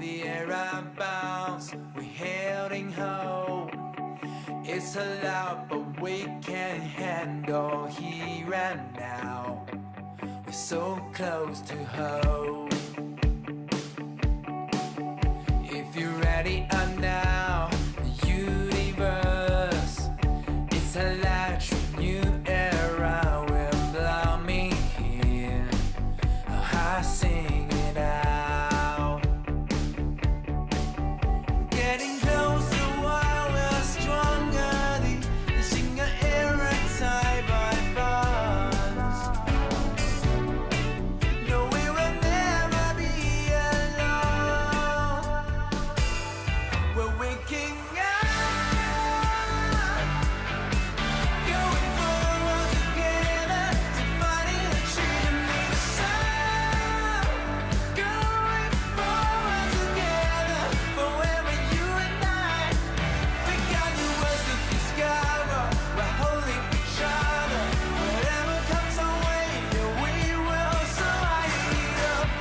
the air I bounce, we're heading home. It's a lot, but we can handle here and now. We're so close to home. If you're ready now, the universe, it's a large new era. We're blooming here. I sing it out. Getting closer while we're stronger. The singer era side by bars. No, we will never be alone. We're waking up, going forward together to fighting the dream in the sun. Going forward together, forever you and I. We got new worlds to discover. We're holding each other. Whatever comes our way, yeah, we will survive.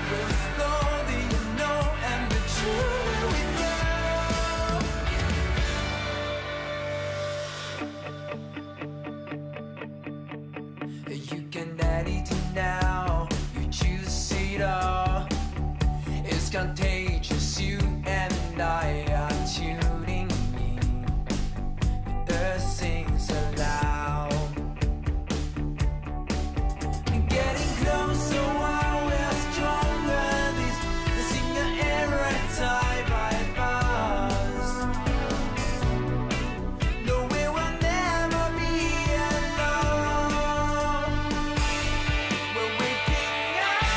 We'll explore the unknown and the truth we know. You can edit it now, you choose it all. It's contagious, you and I are tuning in. The earth sings aloud. Getting closer while we're stronger. The singer era tie by bars. No, we will never be alone. We're waking up,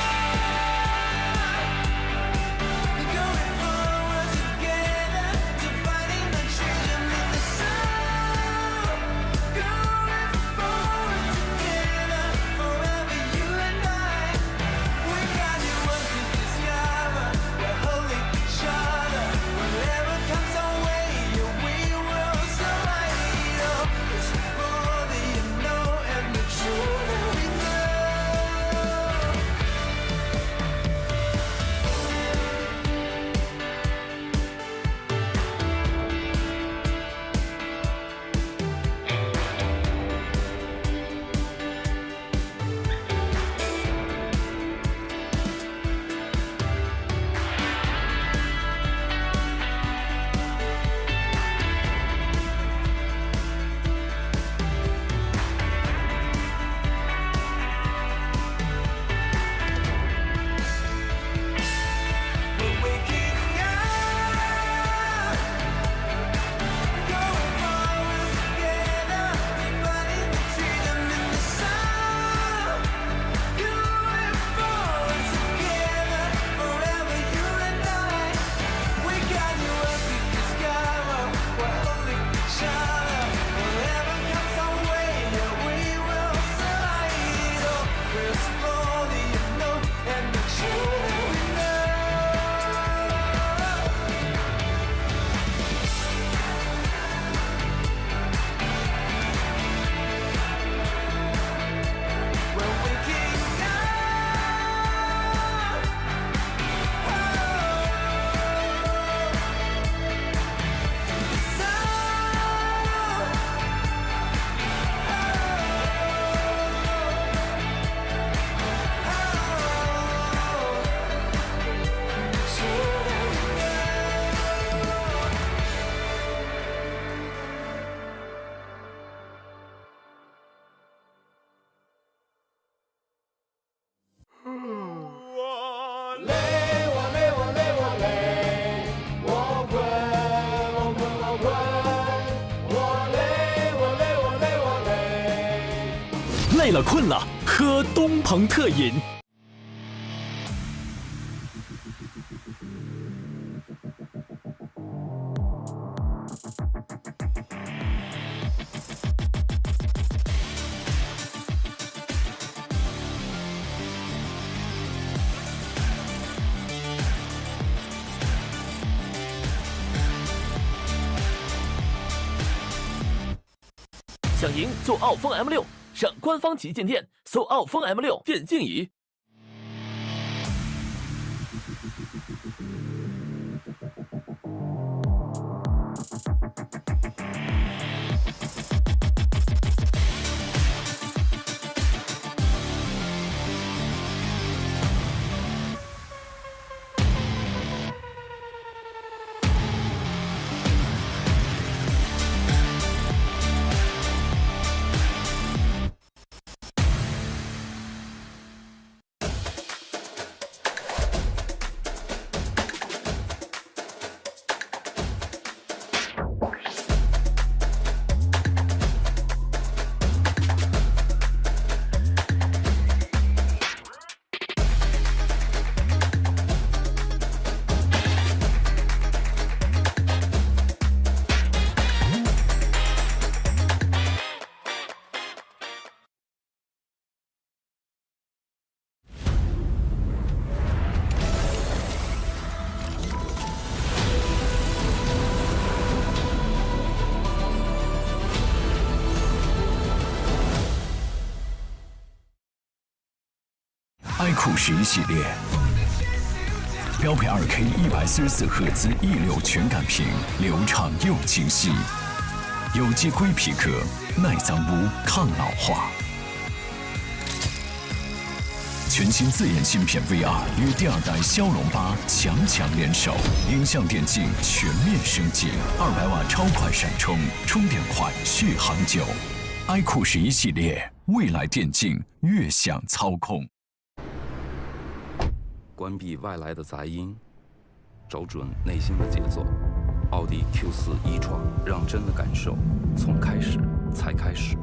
going forward together. 了困了，喝东鹏特饮。想赢就奥风 M6，上官方旗舰店搜奥风 M6电竞椅。iQOO 11系列，标配2K 144赫兹一流全感屏，流畅又清晰。有机硅皮革，耐脏污、抗老化。全新自研芯片 VR 与第2代骁龙8强联手，影像电竞全面升级，200瓦超快闪充，充电快，续航久。iQOO 11系列，未来电竞悦享操控。关闭外来的杂音，找准内心的节奏。奥迪 Q4 e-tron，让真的感受从开始才开始。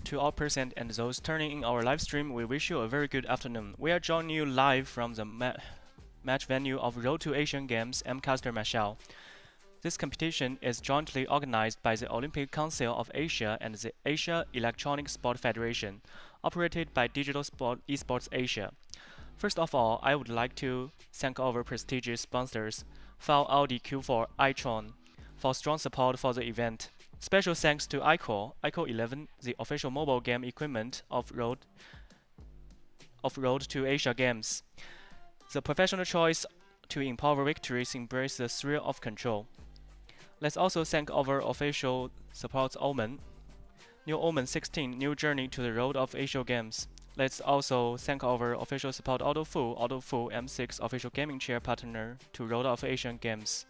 To all present and those turning in our live stream, we wish you a very good afternoon. We are joining you live from the match venue of Road to Asian Games MCaster Mashal. This competition is jointly organized by the Olympic Council of Asia and the Asia Electronic Sport Federation, operated by Digital Sport Esports Asia. First of all, I would like to thank our prestigious sponsors, File Audi Q4 i-tron, for strong support for the event. Special thanks to iCore 11, the official mobile game equipment of Road to Asia Games. The professional choice to empower victories embrace the thrill of control. Let's also thank our official support Omen. New Omen 16, new journey to the road of Asia Games. Let's also thank our official support AutoFu M6 official gaming chair partner to Road of Asian Games.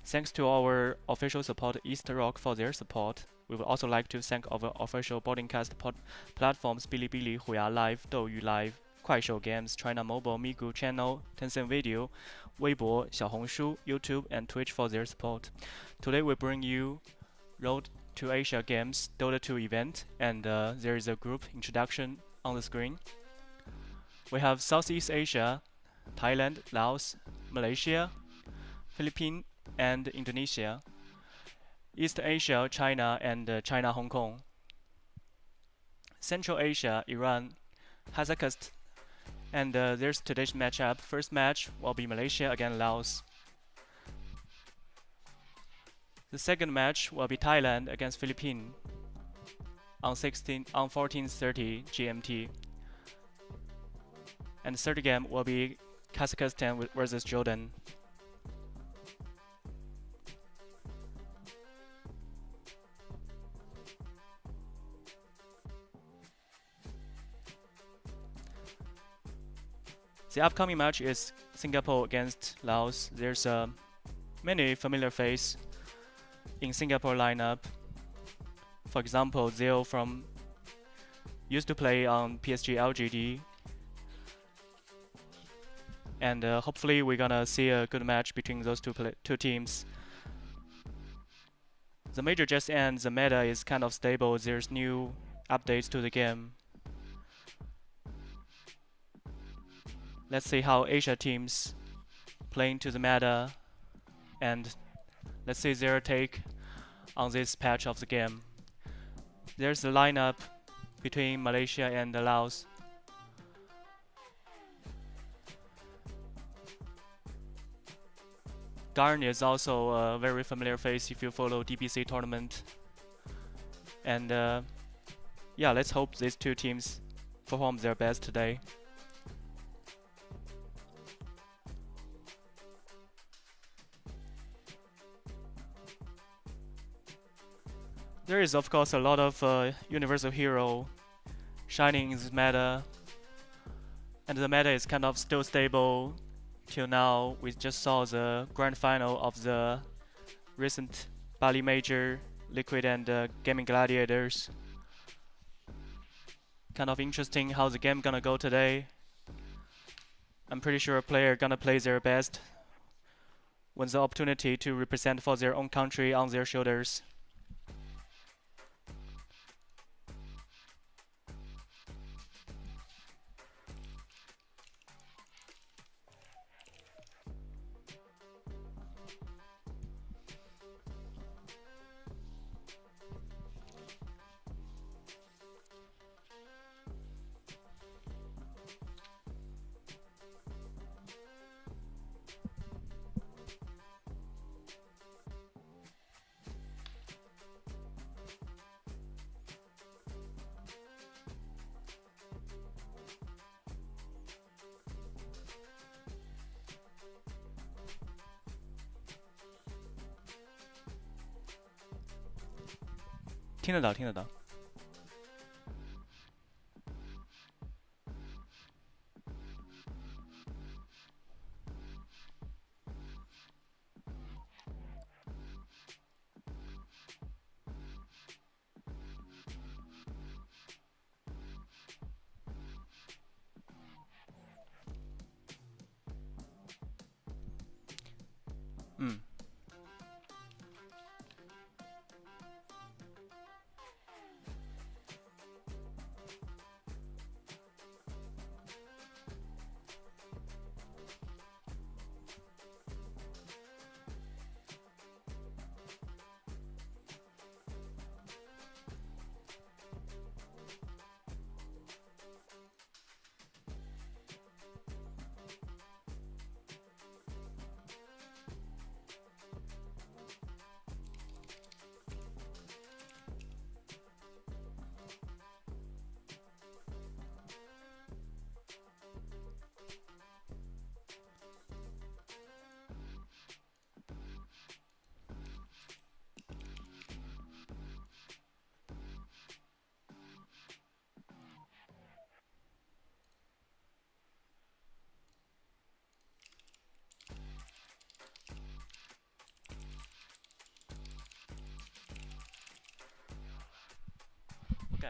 Thanks to our official support East Rock for their support. We would also like to thank our official broadcast platforms Bilibili, Huya Live, Douyu Live, Kuaishou Games, China Mobile, Migu Channel, Tencent Video, Weibo, Xiaohongshu, YouTube, and Twitch for their support. Today we bring you Road to Asia Games Dota 2 event, and there is a group introduction on the screen. We have Southeast Asia, Thailand, Laos, Malaysia, Philippines, and Indonesia. East Asia, China, and China, Hong Kong. Central Asia, Iran, Kazakhstan, and there's today's matchup. First match will be Malaysia against Laos. The second match will be Thailand against Philippines on 14:30 GMT. And the third game will be Kazakhstan versus Jordan. The upcoming match is Singapore against Laos. There's many familiar faces in Singapore lineup. For example, Zeo from used to play on PSG LGD, and hopefully we're gonna see a good match between those two teams. The major just ends. The meta is kind of stable. There's new updates to the game. Let's see how Asia teams playing to the meta, and let's see their take on this patch of the game. There's the lineup between Malaysia and Laos. Garn is also a very familiar face if you follow DBC tournament. And yeah, let's hope these two teams perform their best today. There is of course a lot of universal hero shining in this meta, and the meta is kind of still stable till now. We just saw the grand final of the recent Bali Major, Liquid and Gaming Gladiators. Kind of interesting how the game gonna go today. I'm pretty sure a player gonna play their best, win the opportunity to represent for their own country on their shoulders.听得到，听得到。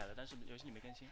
改了，但是游戏里没更新。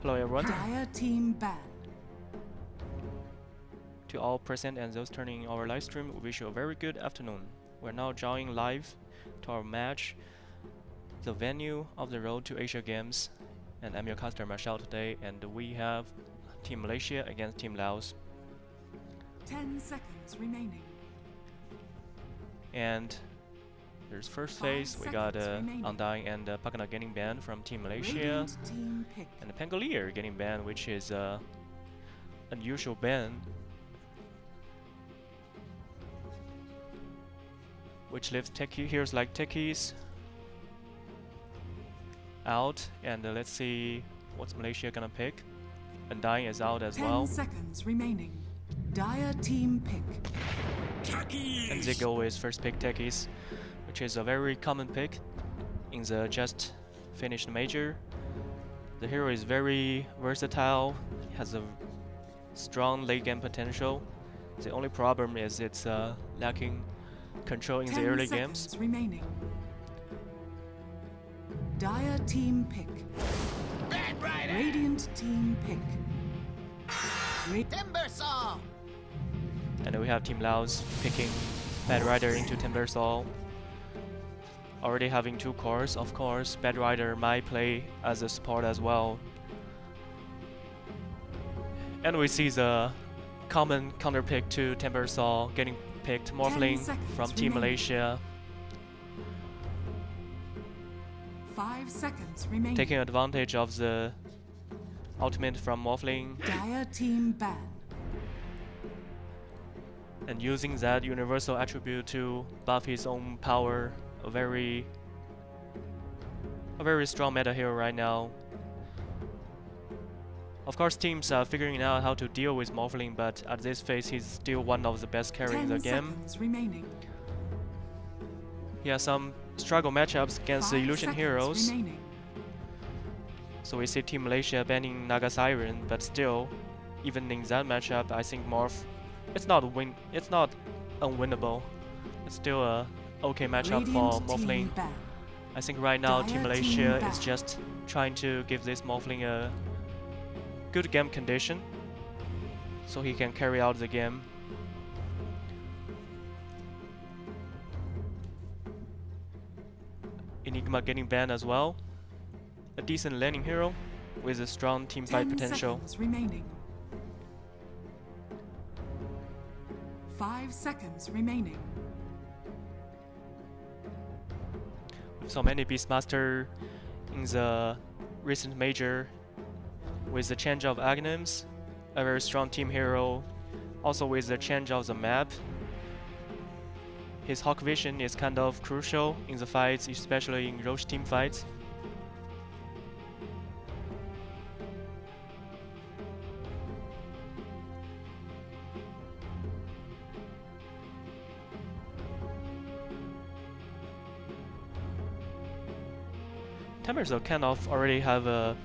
Hello everyone. Dire team ban. To all present and those turning in our live stream, we wish you a very good afternoon. We're now joining live to our match, the venue of the Road to Asia Games, and I'm your caster Marshall today, and we have Team Malaysia against Team Laos. 10 seconds remaining. And there's first 5 phase, we got seconds remaining. Undying and Pakana getting banned from Team Malaysia, Radiant team pick. and Pangolier getting banned, which is unusual ban, which leaves heroes like Techies out, and let's see what's Malaysia gonna pick. Undying is out as 10 well, seconds remaining. Dire team pick. and they go with first pick Techies, which is a very common pick in the just finished major. The hero is very versatile, has a strong late game potential. The only problem is it's lacking control in the 10 early seconds games. remaining. Dire team pick. Radiant team pick. And then we have Team Laos picking Bad Rider into Timbersaw. already having 2 cores. Of course, Bad Rider might play as a support as well. And we see the common counter pick to Timbersaw getting picked, Morphling from Team remaining. Malaysia, 5 seconds remaining. taking advantage of the ultimate from Morphling Dire team ban. and using that universal attribute to buff his own power. A very strong meta hero right now. Of course, teams are figuring out how to deal with Morphling, but at this phase, he's still one of the best carry in 10 the game. seconds remaining. He has some struggle matchups against the 5 Illusion seconds heroes. remaining. So we see Team Malaysia banning Naga Siren, but still, even in that matchup, I think it's not unwinnable. It's still a okay matchup for Radiant team Morphling. ban. I think right now Team Dire Malaysia team is ban. just trying to give this Morphling a good game condition, so he can carry out the game. Enigma getting banned as well. A decent laning hero with a strong team fight 10 potential. seconds remaining. 5 seconds remaining. With so many Beastmaster in the recent major, with the change of Aghanim's, a very strong team hero, also with the change of the map. His Hawk Vision is kind of crucial in the fights, especially in Roche team fights. Timbersaw kind of already have a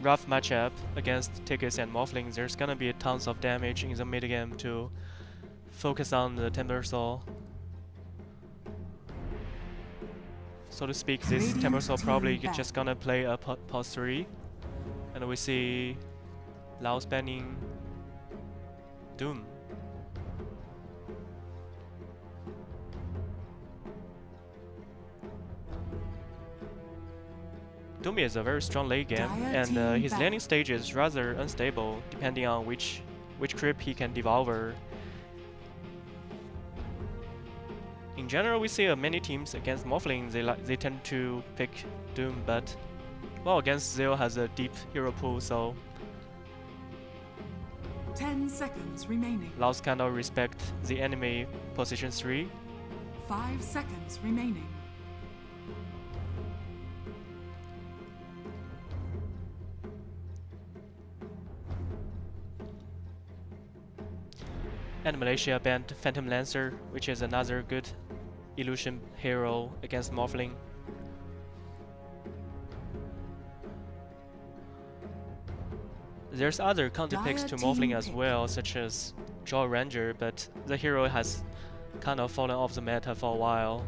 rough matchup against Tickets and Morphling. There's gonna be tons of damage in the mid game to focus on the Timbersaw. So to speak, this Radiant Timbersaw team probably back. just gonna play a pause 3. And we see Laos banning Doom. Doom is a very strong late game, Dire and team his back. landing stage is rather unstable depending on which creep he can devour. In general, we see many teams against Morphling, they tend to pick Doom, but well, against Zeo has a deep hero pool, so 10 seconds remaining. Laos kind of respect the enemy position 3. 5 seconds remaining. And Malaysia banned Phantom Lancer, which is another good illusion hero against Morphling. There's other counter picks to Dire Morphling team as pick. well, such as Jaw Ranger, but the hero has kind of fallen off the meta for a while.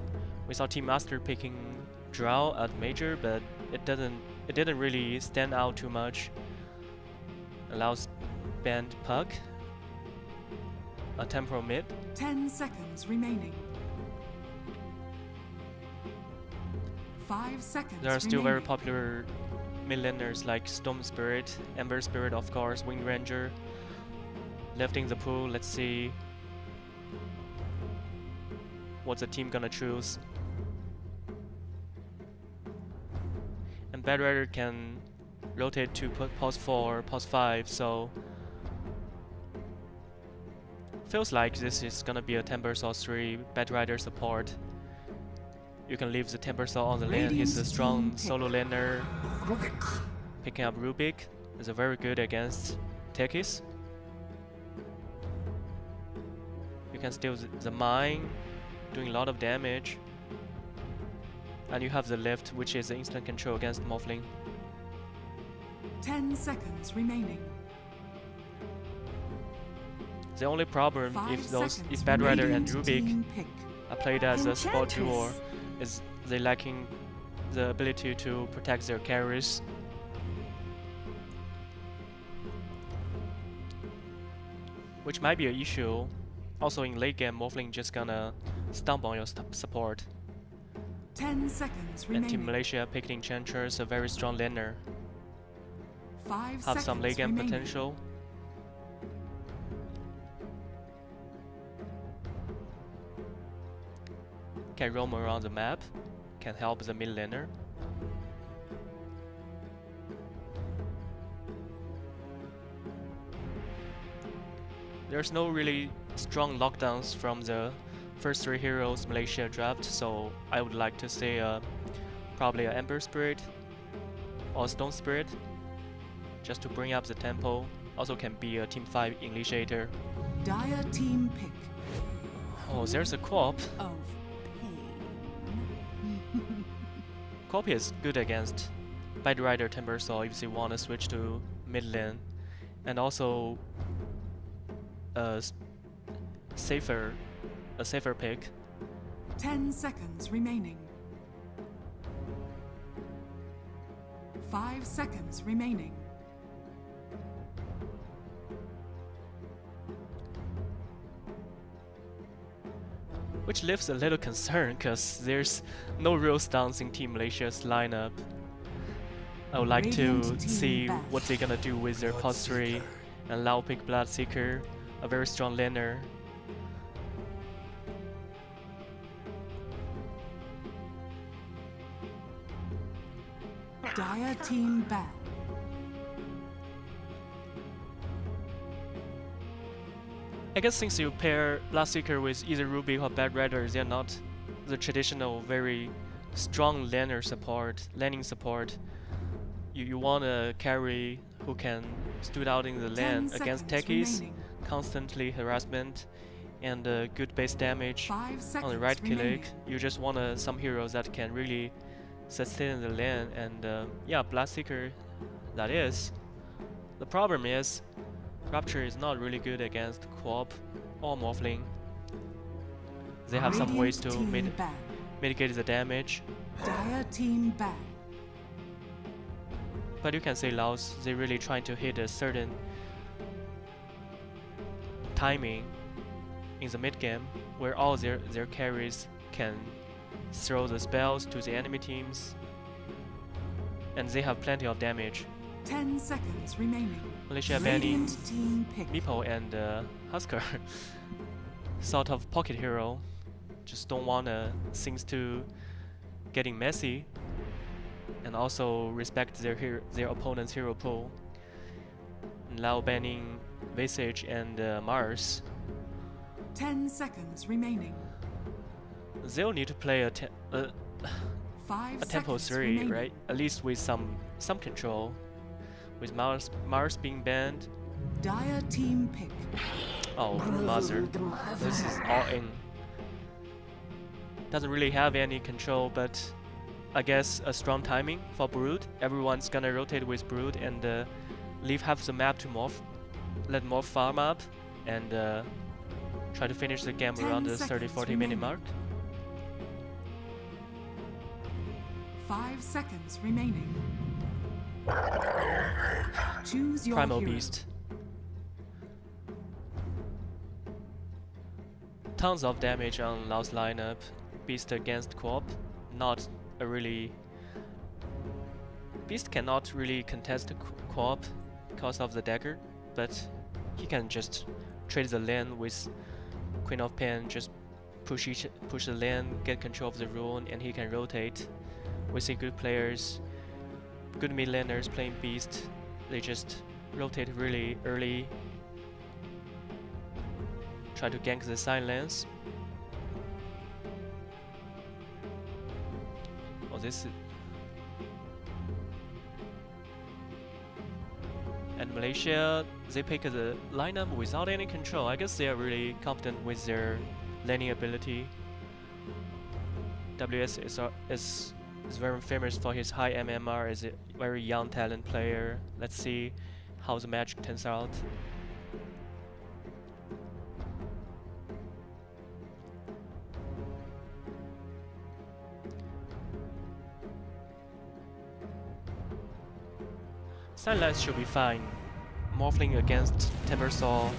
We saw Team Master picking Drow at Major, but it didn't really stand out too much. Allows banned Pug, a temporal mid. 10 seconds remaining. 5 seconds There are still very remaining. popular mid laners like Storm Spirit, Ember Spirit, of course, Wind Ranger. Lifting the pool, let's see what the team gonna choose. And Bad Rider can rotate to pause 4, pause 5, so feels like this is gonna be a Timbersaw 3 Bad Rider support. You can leave the Timbersaw on the lane. He's a Radiant's strong team pick. solo laner. Picking up Rubik is a very good against Tekis. You can steal the mine, doing a lot of damage. And you have the lift, which is the instant control against Morphling. 10 seconds remaining. The only problem 5 if seconds. Bad Rider and Radiant Rubik team pick. are played as a support duo, Enchantress. is they lacking the ability to protect their carries. Which might be an issue. Also in late game, Morphling just gonna stomp on your support. 10 seconds And Team remaining. Malaysia picked Enchantress, a very strong laner. 5 Have some late seconds game remaining. potential. Can roam around the map, can help the mid laner. There's no really strong lockdowns from the first 3 heroes Malaysia draft, so I would like to say probably an Ember Spirit or Stone Spirit, just to bring up the tempo. Also can be a Team 5 initiator. Dire team pick Oh, there's a co-op. of pain. Co-op is good against Bad Rider Timbersaw if they want to switch to mid lane, and also a safer pick. 10 seconds remaining. 5 seconds remaining. Which leaves a little concern because there's no real stuns in Team Malaysia's lineup. I would like to Radiant team see back. what they're gonna do with their pos 3 and Lao pick Bloodseeker, a very strong laner. Dire team ban. I guess since you pair Bloodseeker with either Ruby or Bad Rider, they're not the traditional very strong laning support. You want a carry who can stood out in the 10 lane against seconds techies, remaining. constantly harassment, and good base damage 5 seconds on the right remaining. click. You just want some heroes that can really sustain the lane, and yeah, Bloodseeker that is. The problem is Rapture is not really good against co-op or Morphling. They have some ways to Radiant team ban. mitigate the damage, Dire team ban. but you can say Laos, they're really trying to hit a certain timing in the mid game where all their carries can throw the spells to the enemy teams, and they have plenty of damage. 10 seconds remaining. Malaysia banning Radiant team pick. Meepo and Husker, sort of pocket hero, just don't want things to getting messy, and also respect their opponent's hero pool. Lao banning Visage and Mars. 10 seconds remaining. They'll need to play a 5 tempo seconds 3, remaining. right? At least with some control. With Mars being banned. Dire team pick. Oh, Mother. This is all in. Doesn't really have any control, but I guess a strong timing for Brood. Everyone's gonna rotate with Brood and leave half the map to Morph. Let Morph farm up and try to finish the game 10 around the seconds 30-40 minute remaining. mark. 5 seconds remaining. Choose your Primal hero. Beast. Tons of damage on Lao's lineup. Beast against co-op. Not a really... Beast cannot really contest co-op because of the dagger, but he can just trade the lane with Queen of Pain, just push the lane, get control of the rune, and he can rotate. We see good players, good mid laners playing Beast. They just rotate really early, try to gank the side lanes. Oh, this is... And Malaysia, they pick the lineup without any control. I guess they are really confident with their laning ability. WS is very famous for his high MMR as a very young talent player. Let's see how the match turns out. Sidelines should be fine. Morphling against Timbersaw.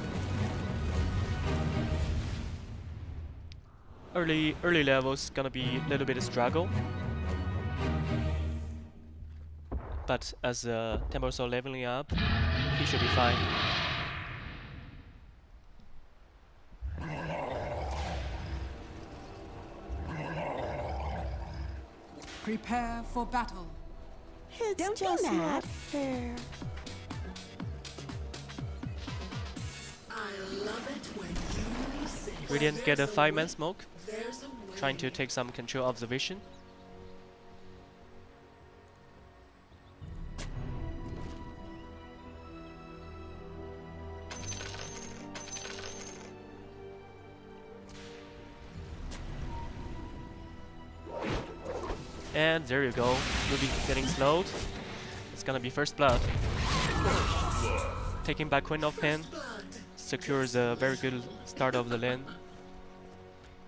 Early levels gonna be a little bit of struggle. But as Temple Soul leveling up, he should be fine. Prepare for battle. Don't be mad. Fair. Radiant get a 5-man smoke, trying to take some control of the vision. And there you go, Ruby getting slowed. It's gonna be first blood. Taking back Queen of Pain secures a very good start of the lane.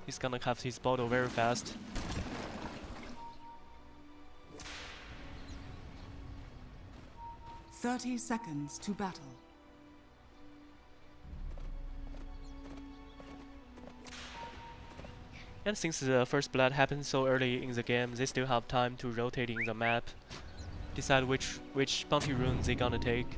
He's gonna have his bottle very fast. "30 seconds to battle." And since the first blood happened so early in the game, they still have time to rotating the map, decide which bounty runes they're gonna take.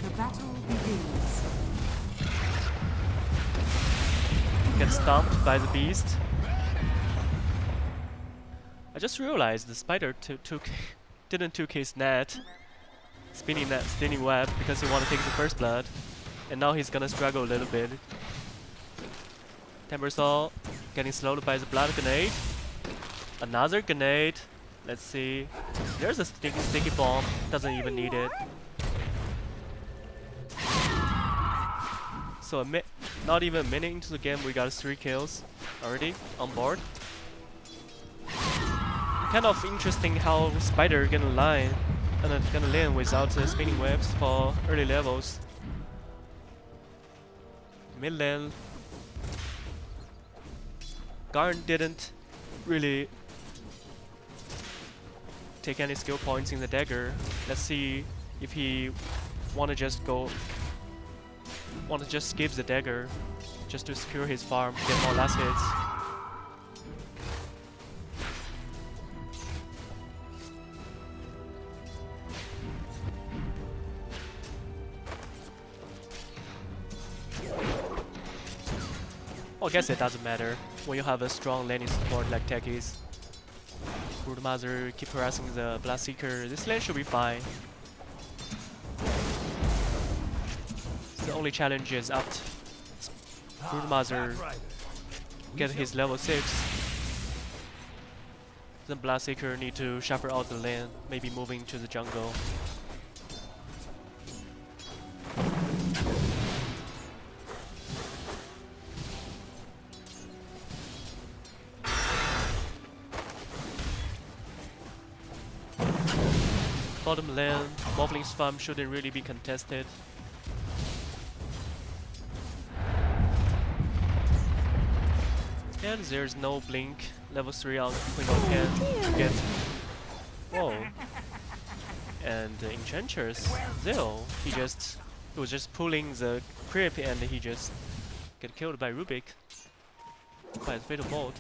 The battle begins. Get stomped by the beast. I just realized the spider didn't took his net, spinning web because he want to take the first blood, and now he's gonna struggle a little bit. Temper Soul getting slowed by the blood grenade. Another grenade. Let's see. There's a sticky bomb. Doesn't even need it. So not even a minute into the game, we got 3 kills already on board. Kind of interesting how Spider gonna land without spinning webs for early levels. Mid lane, Garn didn't really take any skill points in the dagger. Let's see if he wanna just skip the dagger just to secure his farm, get more last hits. I guess it doesn't matter when you have a strong laning support like Techies. Broodmother keep harassing the Bloodseeker. This lane should be fine. The only challenge is up. Broodmother get his level 6. Then Bloodseeker need to shuffle out the lane, maybe moving to the jungle. Bottom lane, Morphling's farm shouldn't really be contested. And there's no blink, level 3 on Queen of Pain to get. Whoa. And Enchantress, Zil, he was just pulling the creep and he just get killed by Rubik. By the Fatal Bolt.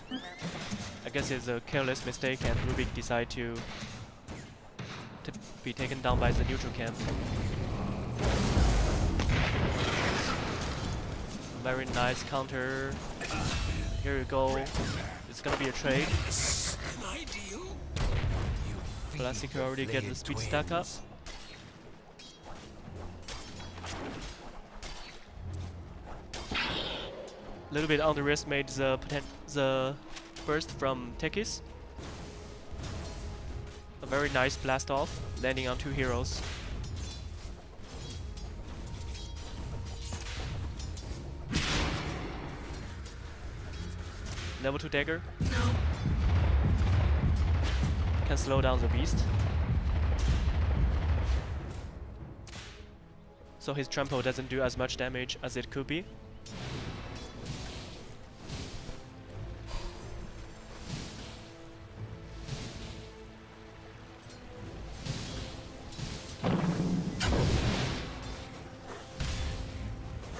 I guess it's a careless mistake and Rubik decided to be taken down by the neutral camp. Very nice counter. Here you go. It's gonna be a trade. Bloodseeker already get the speed stack up. A little bit underestimate the burst from Techies. A very nice blast off, landing on 2 heroes. Level 2 dagger. Can slow down the beast. So his trample doesn't do as much damage as it could be.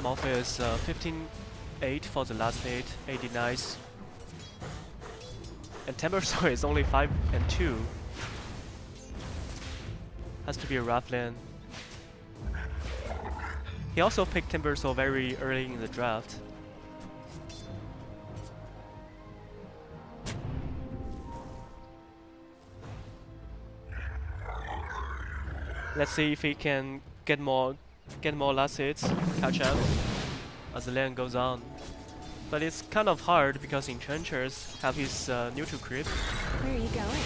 Morpheus 15-8 for the last hit, 80 nice. And Timbersaw is only 5-2. Has to be a rough lane. He also picked Timbersaw very early in the draft. Let's see if he can get more last hits, catch up as the lane goes on. But it's kind of hard because Entrenchers have his neutral creep. Where are you going?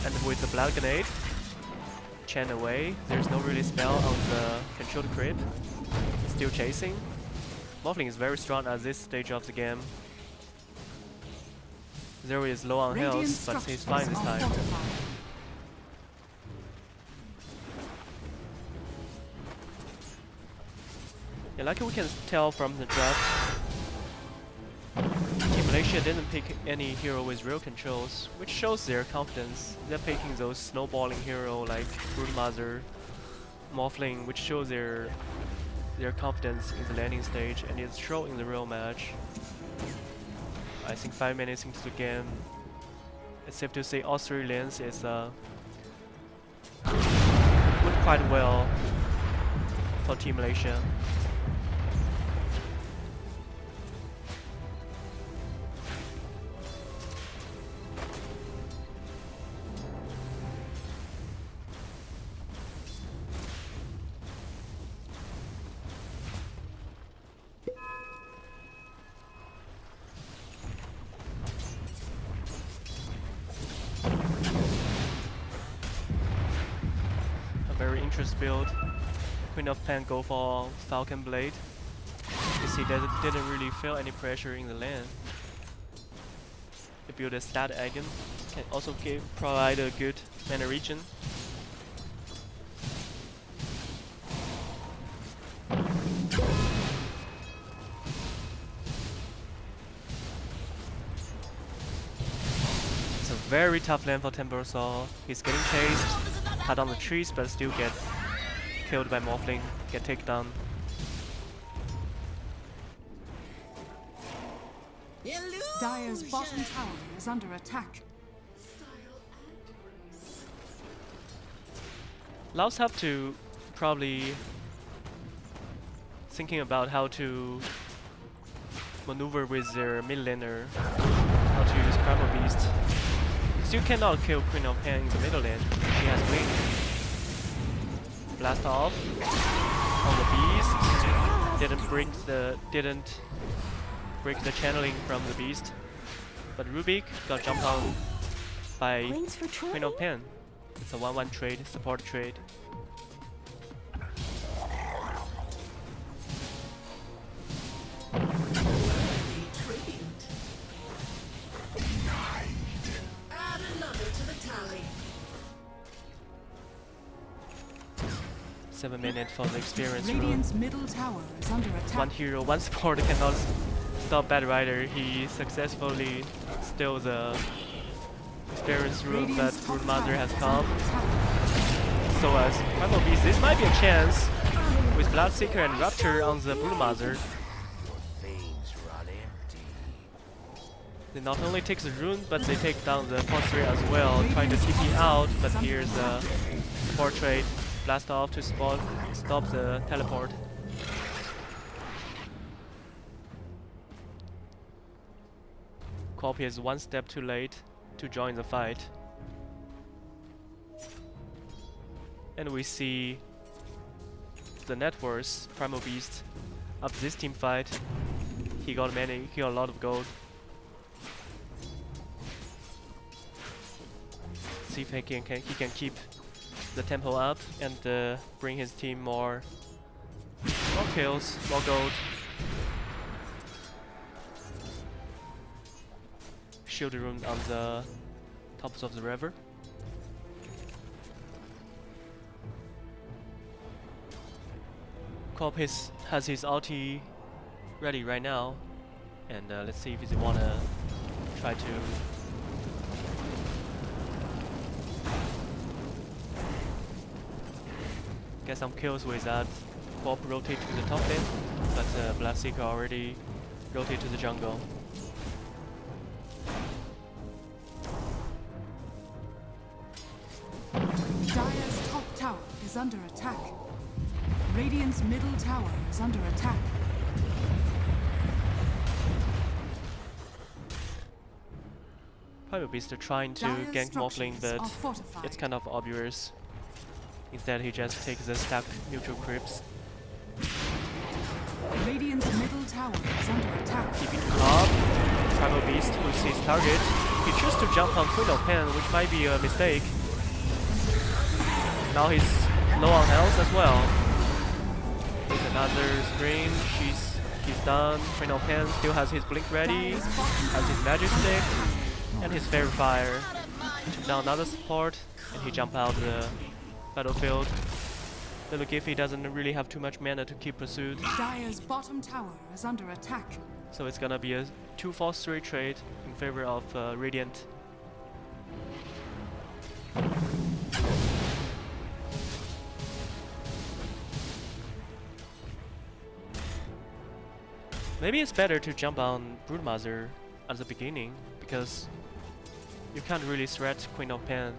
And with the Blood Grenade, chain away, there's no really spell on the controlled creep. Still chasing. Morphling is very strong at this stage of the game. Zero is low on Radiant health, but he's fine this structures are time. fortified. Yeah, like we can tell from the draft, Team Malaysia didn't pick any hero with real controls, which shows their confidence. They're picking those snowballing hero like Broodmother, Morphling, which shows their confidence in the landing stage, and it's shown in the real match. I think 5 minutes into the game, it's safe to say all 3 lanes is went quite well for Team Malaysia. Very interesting build. Queen of Pen go for Falcon Blade. You see that it didn't really feel any pressure in the lane. They build a stat item, can also provide a good mana regen. It's a very tough lane for Timbersaw. He's getting chased. Cut on the trees, but still get killed by Morphling, get taken down. Dire's bottom tower is under attack. Laos have to probably thinking about how to maneuver with their mid laner, how to use Primal Beast. Still cannot kill Queen of Pen in the middle lane. She has Blink. Blast off on the beast. Didn't break the channeling from the beast. But Rubik got jumped on by Wings for Queen of Pen. It's a 1-1 trade, support trade. Add another to the tally. 7 minutes for the experience rule. Radiant's middle tower is under attack. One hero, one support cannot stop Bad Rider. He successfully stole the experience rune, but Radiant's top Broodmother tower has is come. under attack. So as Primal Beast, this might be a chance with Bloodseeker and Raptor on the Broodmother. They not only take the rune, but they take down the Porphyry as well, trying to TP out, but here's the support trade. Blast off to stop the teleport. Corpi is one step too late to join the fight. And we see the net worth, Primal Beast, up this team fight. He got a lot of gold. See if he can keep the tempo up and bring his team more kills, more gold. Shield room on the tops of the river. Corp has his ulti ready right now, and let's see if he wanna try to get some kills with that Bob rotate to the top lane, but Blastseeker already rotate to the jungle. Dire's top tower is under attack. Radiant's middle tower is under attack. Primal Beast trying to Dire's gank Morphling, structures but are fortified. it's kind of obvious. Instead, he just takes the stack neutral creeps. Radiant's middle tower is under attack. TP to top. Primal Beast loses his target. He chooses to jump on Queen of Pen, which might be a mistake. Now he's low on health as well. There's another scream. He's done. Queen of Pen still has his blink ready, has his magic stick, and his fairy fire. Took down another support, and he jumped out the battlefield. Little Giffy doesn't really have too much mana to keep pursuit, Dire's bottom tower is under attack. so it's gonna be a 2-4-3 trade in favor of Radiant. Maybe it's better to jump on Broodmother at the beginning, because you can't really threat Queen of Pen.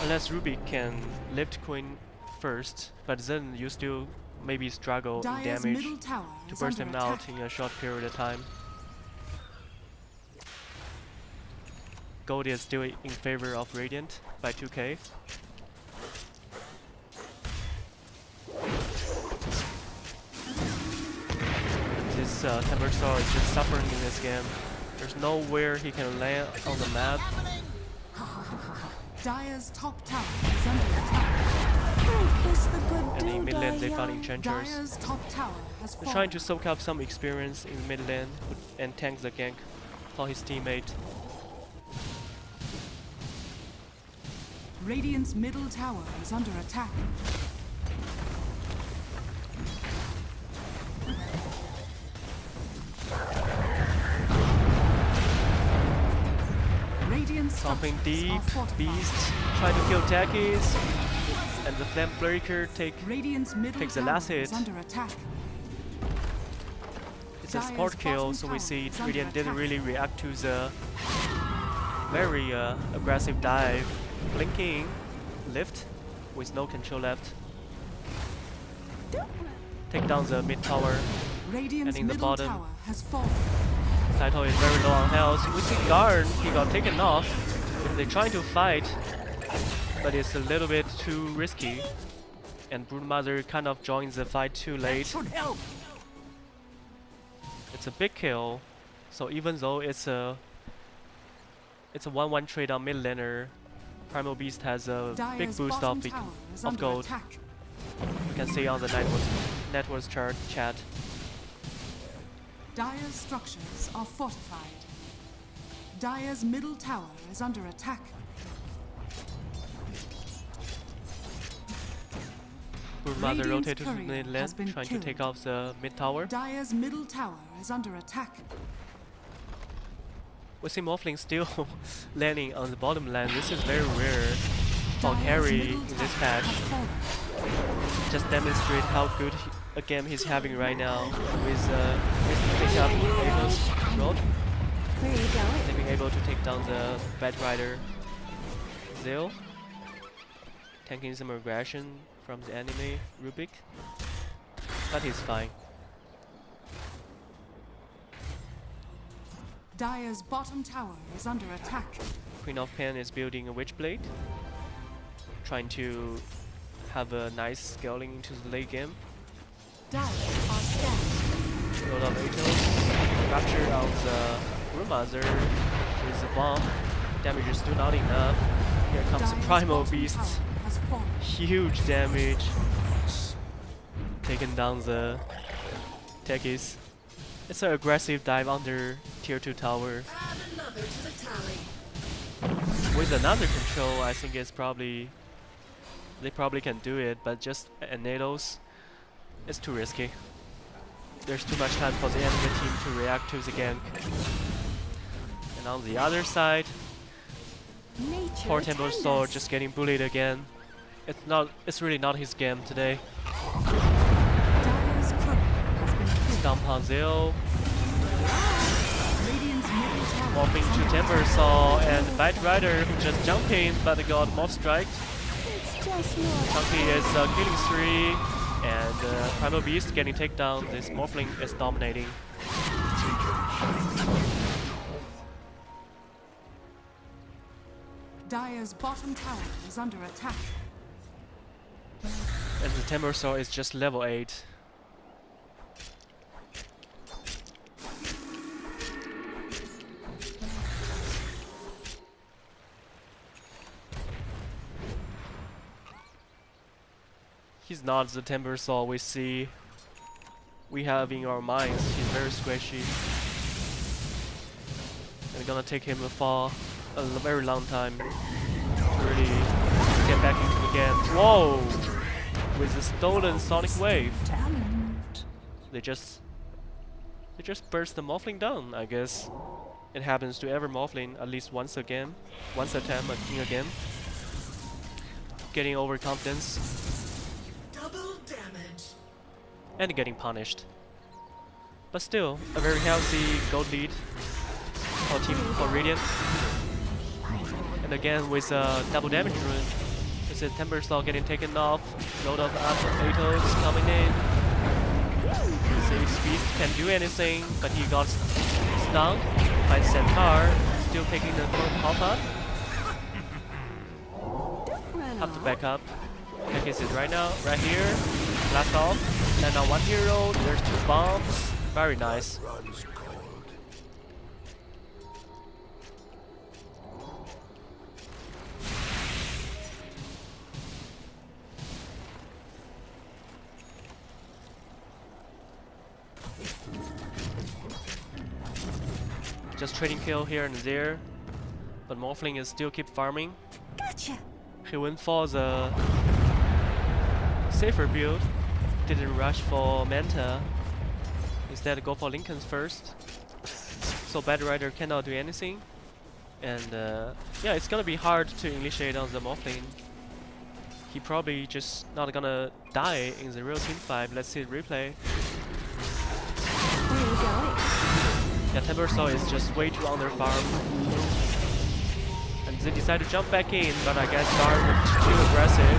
Unless Rubik can lift Queen first, but then you still maybe struggle in Dire's damage middle tower to is burst under him out attack. in a short period of time. Gold is still in favor of Radiant by 2k. This Tempered Sword is just suffering in this game. There's nowhere he can land on the map. Dire's top tower is under attack. Oh, kiss the good And in mid lane they found young. enchanters. Dire's top tower has They're fallen. trying to soak up some experience in mid lane and tank the gank for his teammate. Radiant's middle tower is under attack. Radiant's Something structures deep, are fortified. Beast trying to kill Takis, and the Flame Breaker Radiant's middle takes the tower last is hit. under attack. It's a Dire's sport kill, bottom so we tower see is under Radiant didn't attack. really react to the very aggressive dive. Blinking, lift, with no control left. Take down the mid tower. Radiant's in the middle bottom. tower has fallen. Saito is very low on health. We see Guard, he got taken off. They're trying to fight, but it's a little bit too risky. And Broodmother kind of joins the fight too late. It's a big kill, so even though it's a 1-1 trade on mid laner, Primal Beast has a big Dire's boost bottom of tower is of under gold. attack. You can see on the net worth chart chat. Dire's structures are fortified. Dire's middle tower is under attack. Broodmother Radiant's rotate to the courier mid has lane, been trying killed. to take off the mid tower. Dire's middle tower is under attack. We see Morphling still landing on the bottom lane. This is very rare for Dire's carry middle in this tower patch. has fallen. Just demonstrate how good a game he's having right now with pick up Ava's rod. Where are you going? They've been able to take down the Bad Rider Zil, tanking some aggression from the enemy Rubik, but he's fine. Dire's bottom tower is under attack. Queen of Pen is building a Witchblade, trying to have a nice scaling into the late game. Dire are stacked. A lot of Atos, capture on the Broodmother with the bomb. Damage is still not enough. Here comes the Dire's Primal bottom Beast. tower has fallen. Huge damage. Taking down the Takis. It's an aggressive dive under tier 2 tower. With another control, I think it's probably... They probably can do it, but just at Nados, it's too risky. There's too much time for the enemy team to react to the gank. And on the other side, Nature poor Temple attend Sword us. just getting bullied again. It's really not his game today. Dire's courier has been killed. Stomp on Zeo, Radiant's middle tower morphing is to under Temper attack. Saw and Bite Rider who just jumped in but got mob striked. It's just more. Chunky is killing 3 and Primal Beast getting takedown. This Morphling is dominating. Dire's bottom tower is under attack. And the Timber Saw is just level 8. He's not the Timber Saw we have in our minds. He's very squishy. And gonna take him a very long time to really get back into the game. Whoa! With the stolen Sonic Wave. Talent. They just burst the Morphling down, I guess. It happens to every Morphling at least once a time in a game. Getting overconfidence. Double damage. And getting punished. But still, a very healthy gold lead for Team for Radiant. And again with a double damage rune. With the Temper Saw getting taken off, load of Atos coming in. This Beast can't do anything, but he got stunned by Centaur, still taking the pop-up. Run Have to off. back up. Is it right now, right here. Blast off. And now one hero, there's 2 bombs. Very nice. Just trading kill here and there, but Morphling is still keep farming. Gotcha. He went for the safer build, didn't rush for Manta, instead go for Lincoln's first. So Bad Rider cannot do anything, and yeah, it's gonna be hard to initiate on the Morphling. He probably just not gonna die in the real team fight. Let's see the replay. Where are you going? Yeah, Timber Saw is just way too on their farm. And they decide to jump back in, but I guess Guard was too aggressive.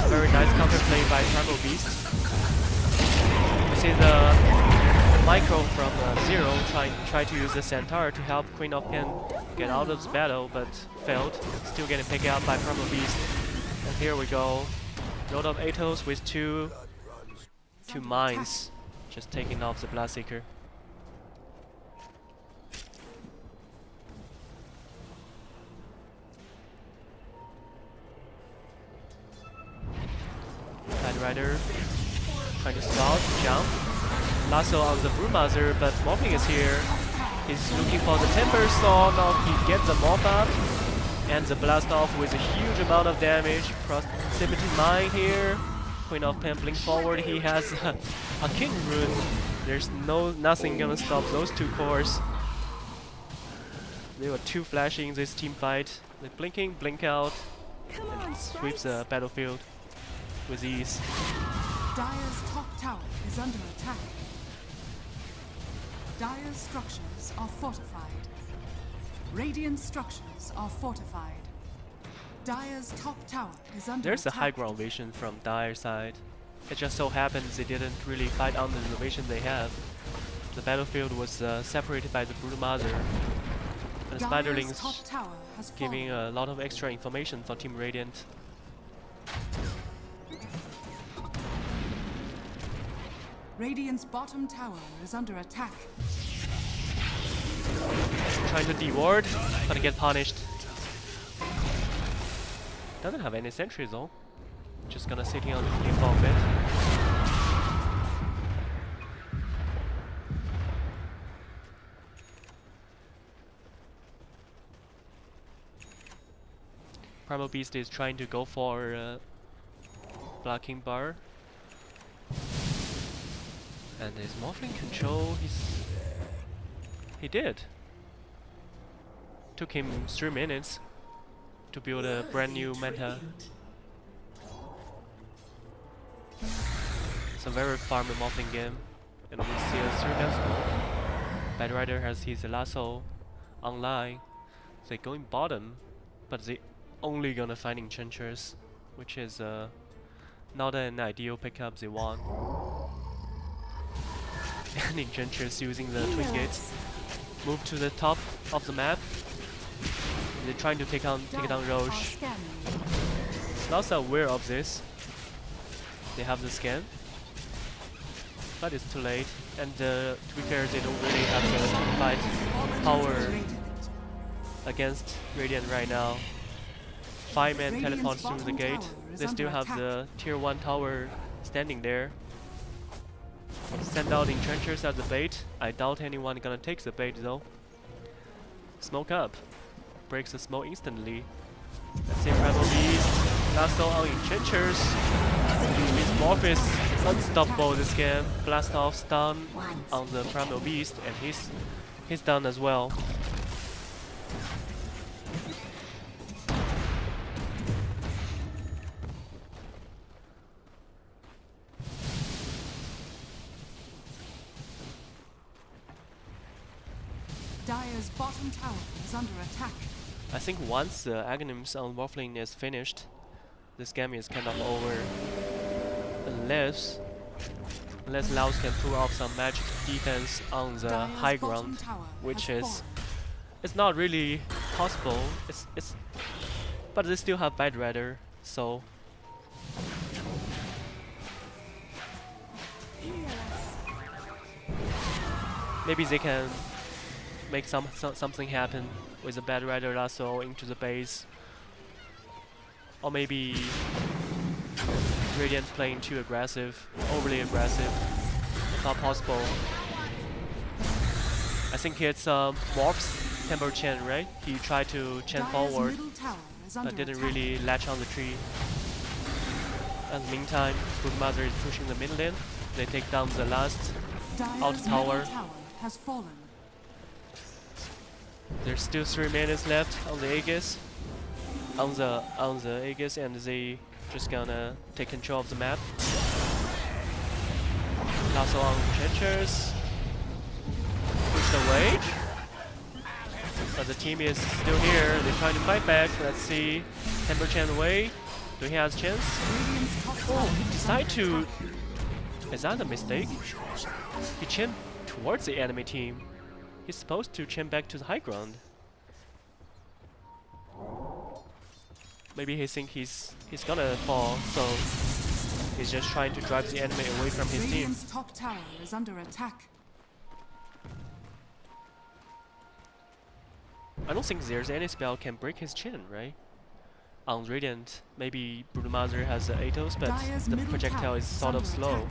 Very nice counterplay by Primal Beast. You see the Micro from Zero try to use the Centaur to help Queen of Pen get out of the battle, but failed. Still getting picked up by Primal Beast. And here we go. Load of Atos with two mines. Just taking off the Bloodseeker. Bad Rider trying to scout, jump. Lasso on the Brewmaster, but Morphling is here. He's looking for the Temper Saw. Now he gets the Morph up and the blast off with a huge amount of damage. Proximity Mine here. Queen of Pen blink forward. He has a King Rune. There's nothing gonna stop those 2 cores. They were too flashy in this team fight. They blinking, blink out, Come on, sweeps Spikes. the battlefield with ease. Dire's top tower is under attack. Dire's structures are fortified. Radiant structures are fortified. Dire's top tower is under There's a attack. high ground vision from Dire side. It just so happens they didn't really fight on the elevation they have. The battlefield was separated by the Brewmaster. And Dire's Spiderlings top tower has giving fallen. a lot of extra information for Team Radiant. Radiant's bottom tower is under attack. Trying to deward, but get punished. Doesn't have any sentries though. Just gonna sit here on the clean for a bit. Primal Beast is trying to go for blocking bar. And his Morphling control, he did. Took him 3 minutes to build a brand new meta. It's a very farm and morphling game, and we see a 3-man smoke. Bad Rider has his lasso online. They going bottom, but they only gonna find enchanters, which is not an ideal pickup they want. And enchanters using the twin gates move to the top of the map. They're trying to take down Roche. Lots are aware of this. They have the scan, but it's too late. And to be fair, they don't really have the fight power against Radiant right now. 5-man teleports through the gate. They still have the tier 1 tower standing there. Send out enchanters as the bait. I doubt anyone gonna take the bait though. Smoke up. Breaks the smoke instantly. Let's see Primal Beast. Lasso on enchanters. His morph is unstoppable this game. Blast off stun on the Primal Beast, and he's done as well. Dire's bottom tower is under attack. I think once the Aghanims on Morphling is finished, this game is kind of over. Unless Laos can pull off some magic defense on the Dire's high bottom ground, tower which has is fallen. it's not really possible. But they still have Bad Rider, so maybe they can make something happen with a Bad Rider lasso into the base, or maybe Radiant playing too aggressive, overly aggressive. It's not possible. I think it's Morph's Temper Chain, right? He tried to chain Dire's forward, middle tower is under but didn't attack. really latch on the tree. In the meantime, Broodmother is pushing the mid lane. They take down the last Dire's out middle tower. tower has fallen. There's still 3 minutes left on the Aegis. On the Aegis, and they just gonna take control of the map. Lasso on Enchanters. Pushed away. But the team is still here. They're trying to fight back. Let's see. Temper Chain away. Do he have a chance? Radiant's top Oh, tower he is decided under to. attack. Is that a mistake? He chained towards the enemy team. He's supposed to chain back to the high ground. Maybe he thinks he's gonna fall, so he's just trying to drive the enemy away from his team. Radiant's top tower is under attack. I don't think there's any spell can break his chain, right? On Radiant, maybe Broodmother has the Atos, but Dire's the middle projectile tower is is sort of under slow. attack.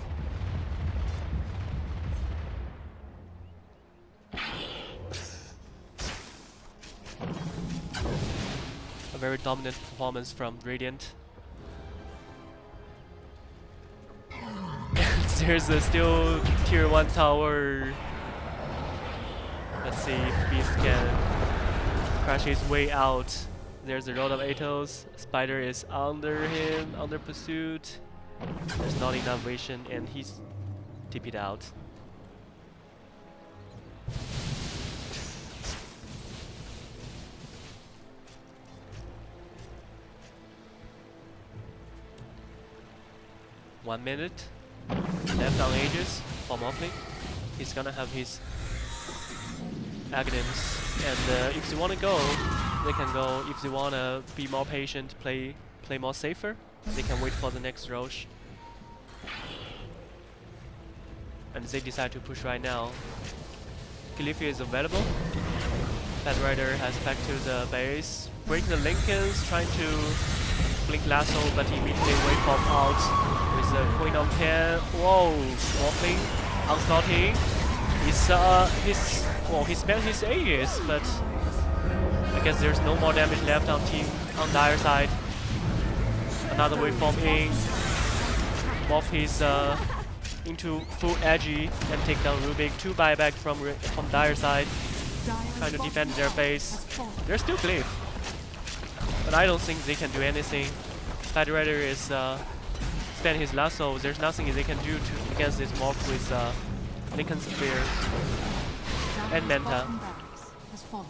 A very dominant performance from Radiant. There's a still tier 1 tower. Let's see if Beast can crash his way out. There's a lot of Atos. Spider is under him, under pursuit. There's not enough vision, and he's TP'd out. One minute left on Aegis for Morphling. He's gonna have his Aghanims, and if they wanna go, they can go. If they wanna be more patient, play more safer, they can wait for the next Roche. And they decide to push right now. Glyph is available. Bad Rider has back to the base. Break the Lincolns, trying to blink lasso, but immediately wave form out with the Queen of 10. Whoa, Morphling, onslaughting. He spent his Aegis, but I guess there's no more damage left on Dire side. Another waveform in. Morph his into full edgy and take down Rubik. 2 buyback from Dire side, Dire's trying to bottom defend their tower base. has fallen. There's still Glyph, but I don't think they can do anything. Bad Rider is extend his lasso. There's nothing they can do against this morph with Lincoln Sphere and Dire's Manta. bottom barracks has fallen.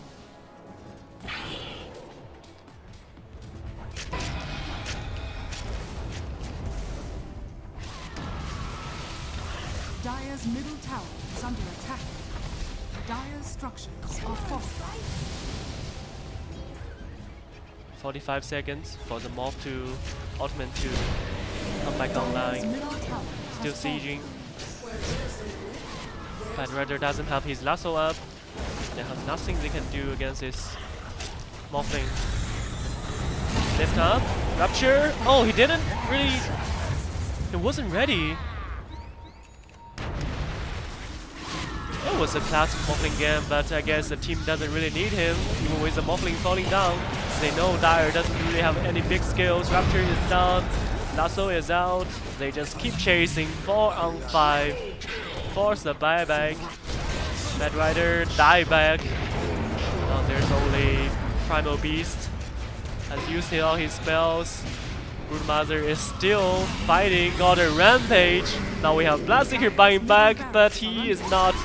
Dire's middle tower is under attack. Dire's structures are fortified. 45 seconds for the morph to ultimate to come back Dire's online. middle tower Still has fallen. sieging. But Rudder doesn't have his lasso up. They have nothing they can do against this morphling. Lift up, rupture. Oh, he didn't really. He wasn't ready. It was a classic morphling game, but I guess the team doesn't really need him, even with the morphling falling down. They know Dire doesn't really have any big skills. Rupture is done, lasso is out. They just keep chasing. 4 on 5. Force the buyback. Mad Rider die back. Now there's only Primal Beast. Has used all his spells. Broodmother is still fighting, got a rampage. Now we have Blastseeker buying back, but he is not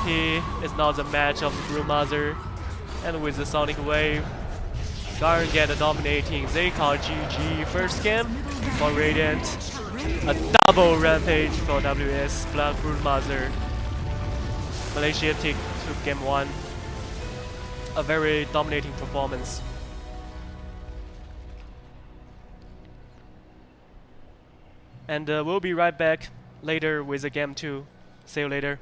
the match of Broodmother. And with the Sonic Wave, Gargan dominating. They call GG. First game for Radiant. A double rampage for WS Black Broodmother. Malaysia took game 1. A very dominating performance. And we'll be right back later with the game 2. See you later.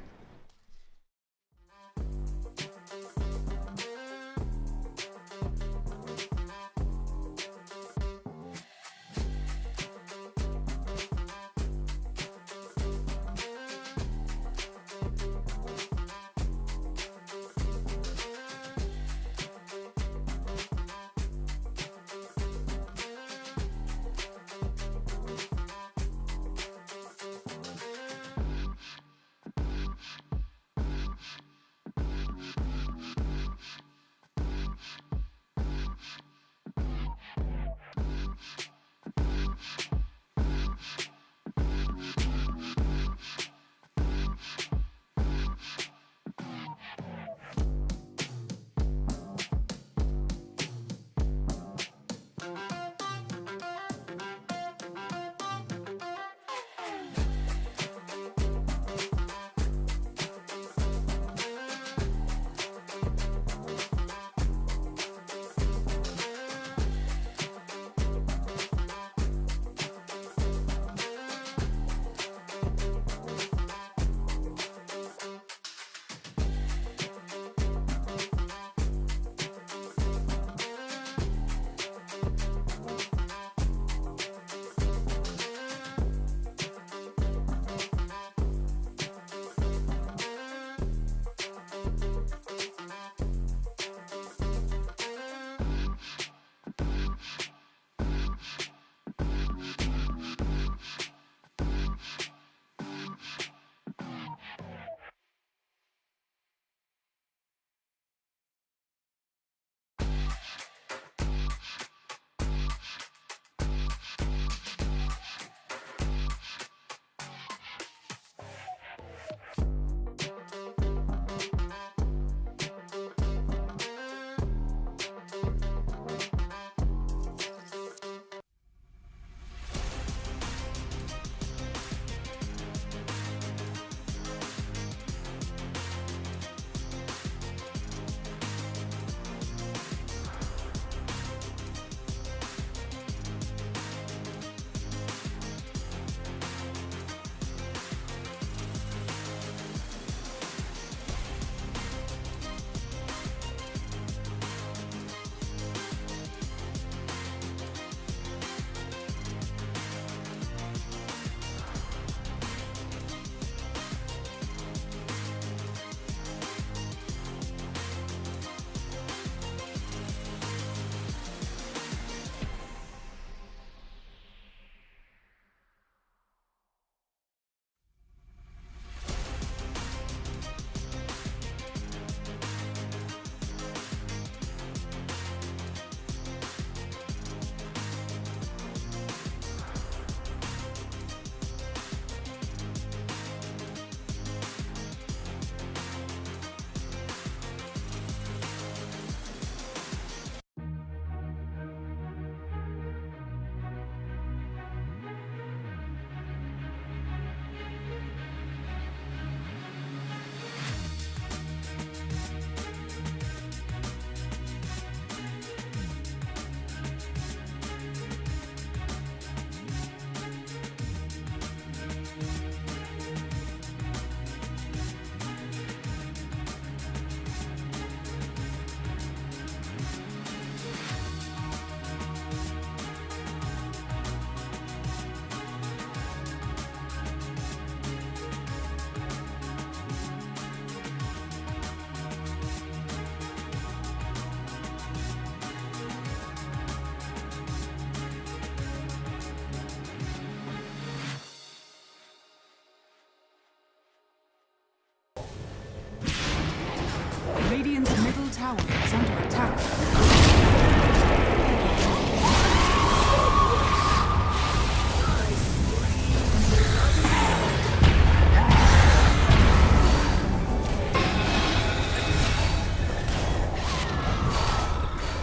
Radiant's middle tower is under attack.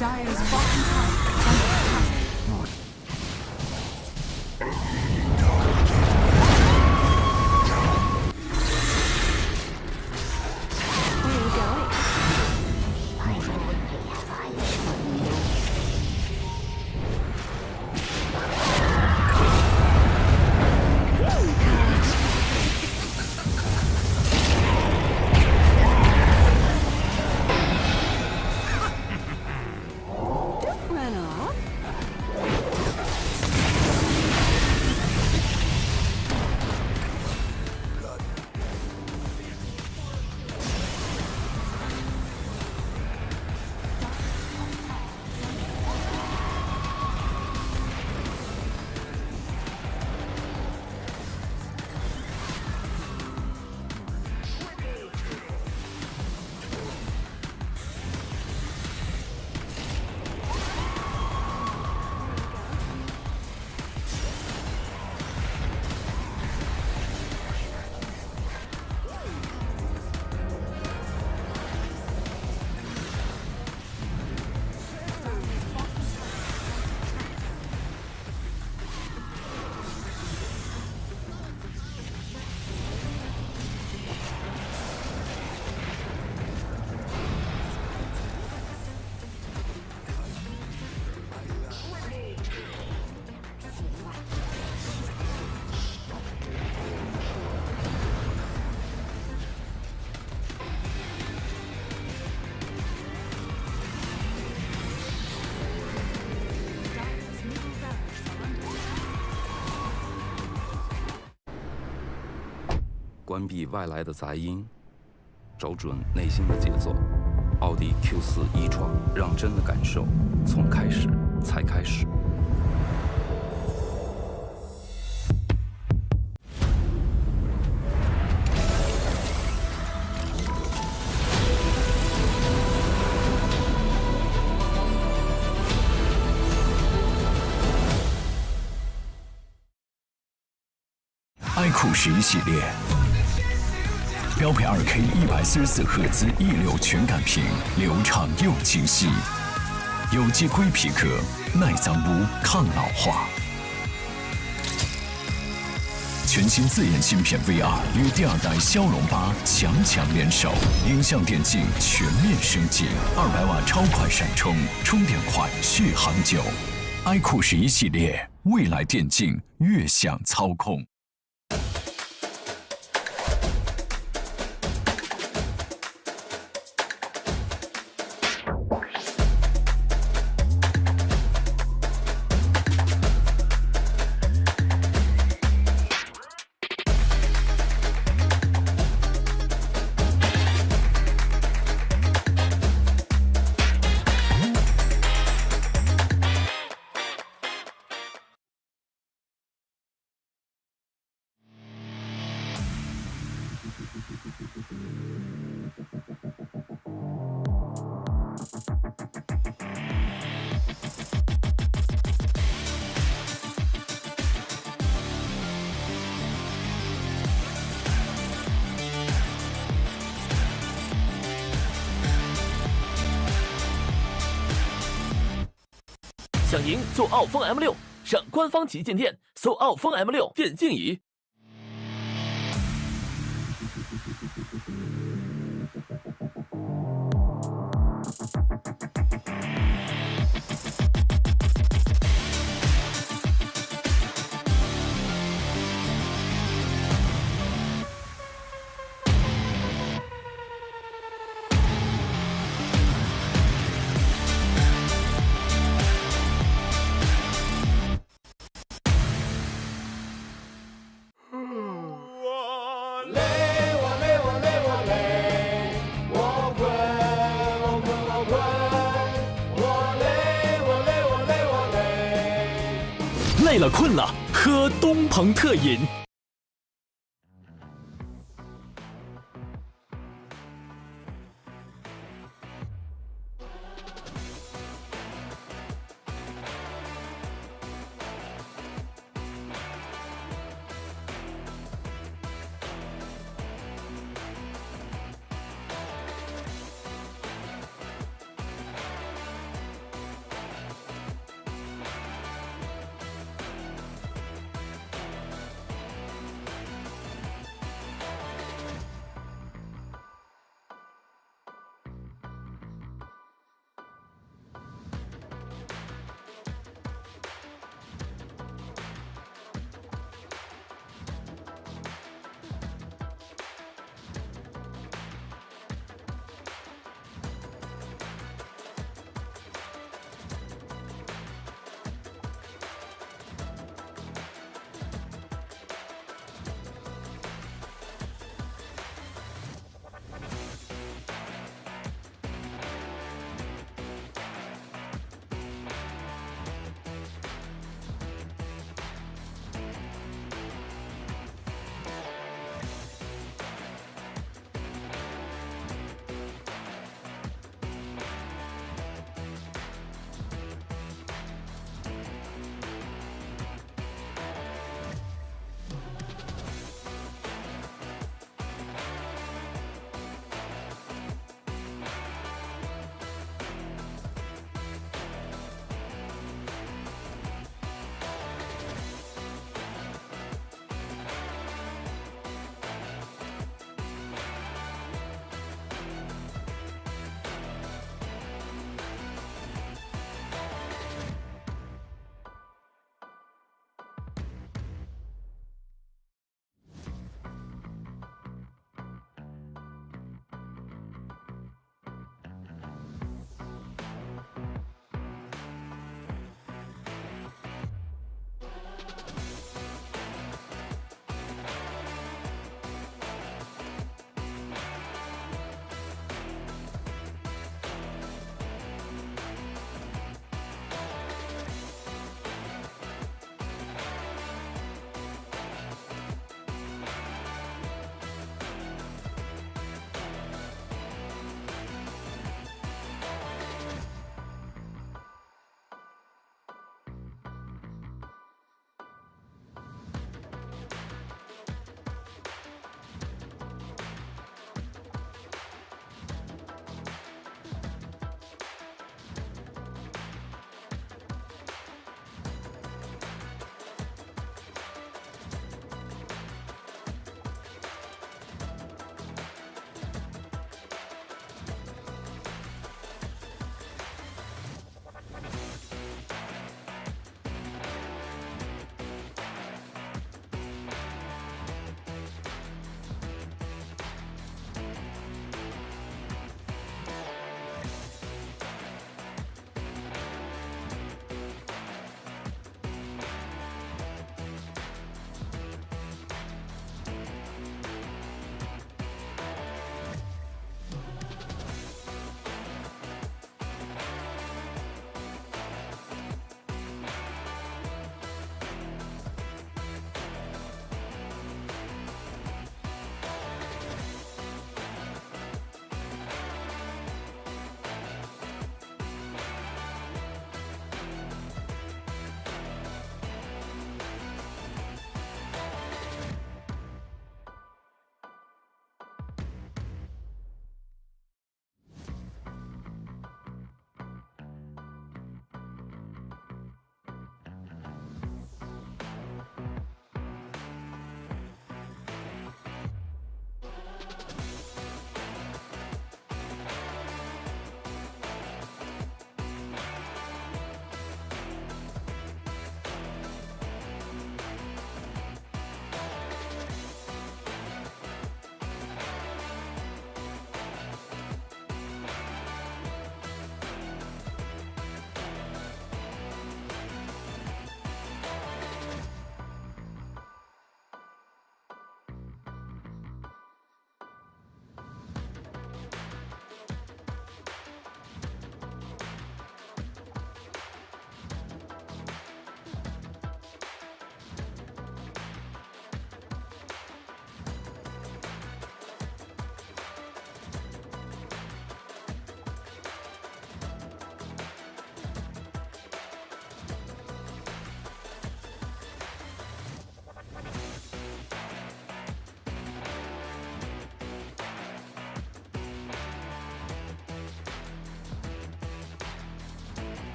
Dire's bottom tower is under attack. Where are you going? Don't run off. Dire's middle barracks are under attack. 关闭外来的杂音，找准内心的节奏。奥迪 Q4 一创，让真的感受从开始才开始。iQOO11系列，标配2K 144赫兹一流全感屏，流畅又清晰，有机硅皮革，耐脏污、抗老化。全新自研芯片 VR 与第二代骁龙8强联手，影像电竞全面升级，200瓦超快闪充，充电快，续航久。iQOO 11系列，未来电竞悦享操控。想赢坐奥风 M6，上官方旗舰店搜奥风 M6电竞仪。累了困了，喝东鹏特饮。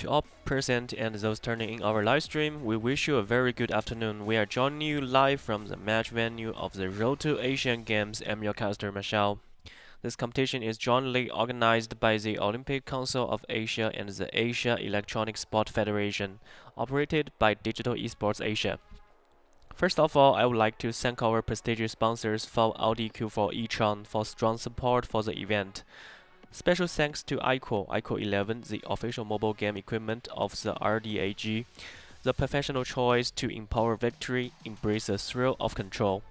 To all present and those turning in our live stream, we wish you a very good afternoon. We are joining you live from the match venue of the Road to Asian Games. I'm your caster, Michelle. This competition is jointly organized by the Olympic Council of Asia and the Asia Electronic Sport Federation, operated by Digital Esports Asia. First of all, I would like to thank our prestigious sponsors for Audi Q4 e-tron for strong support for the event. Special thanks to iQOO 11, the official mobile game equipment of the RDAG, the professional choice to empower victory, embrace the thrill of control.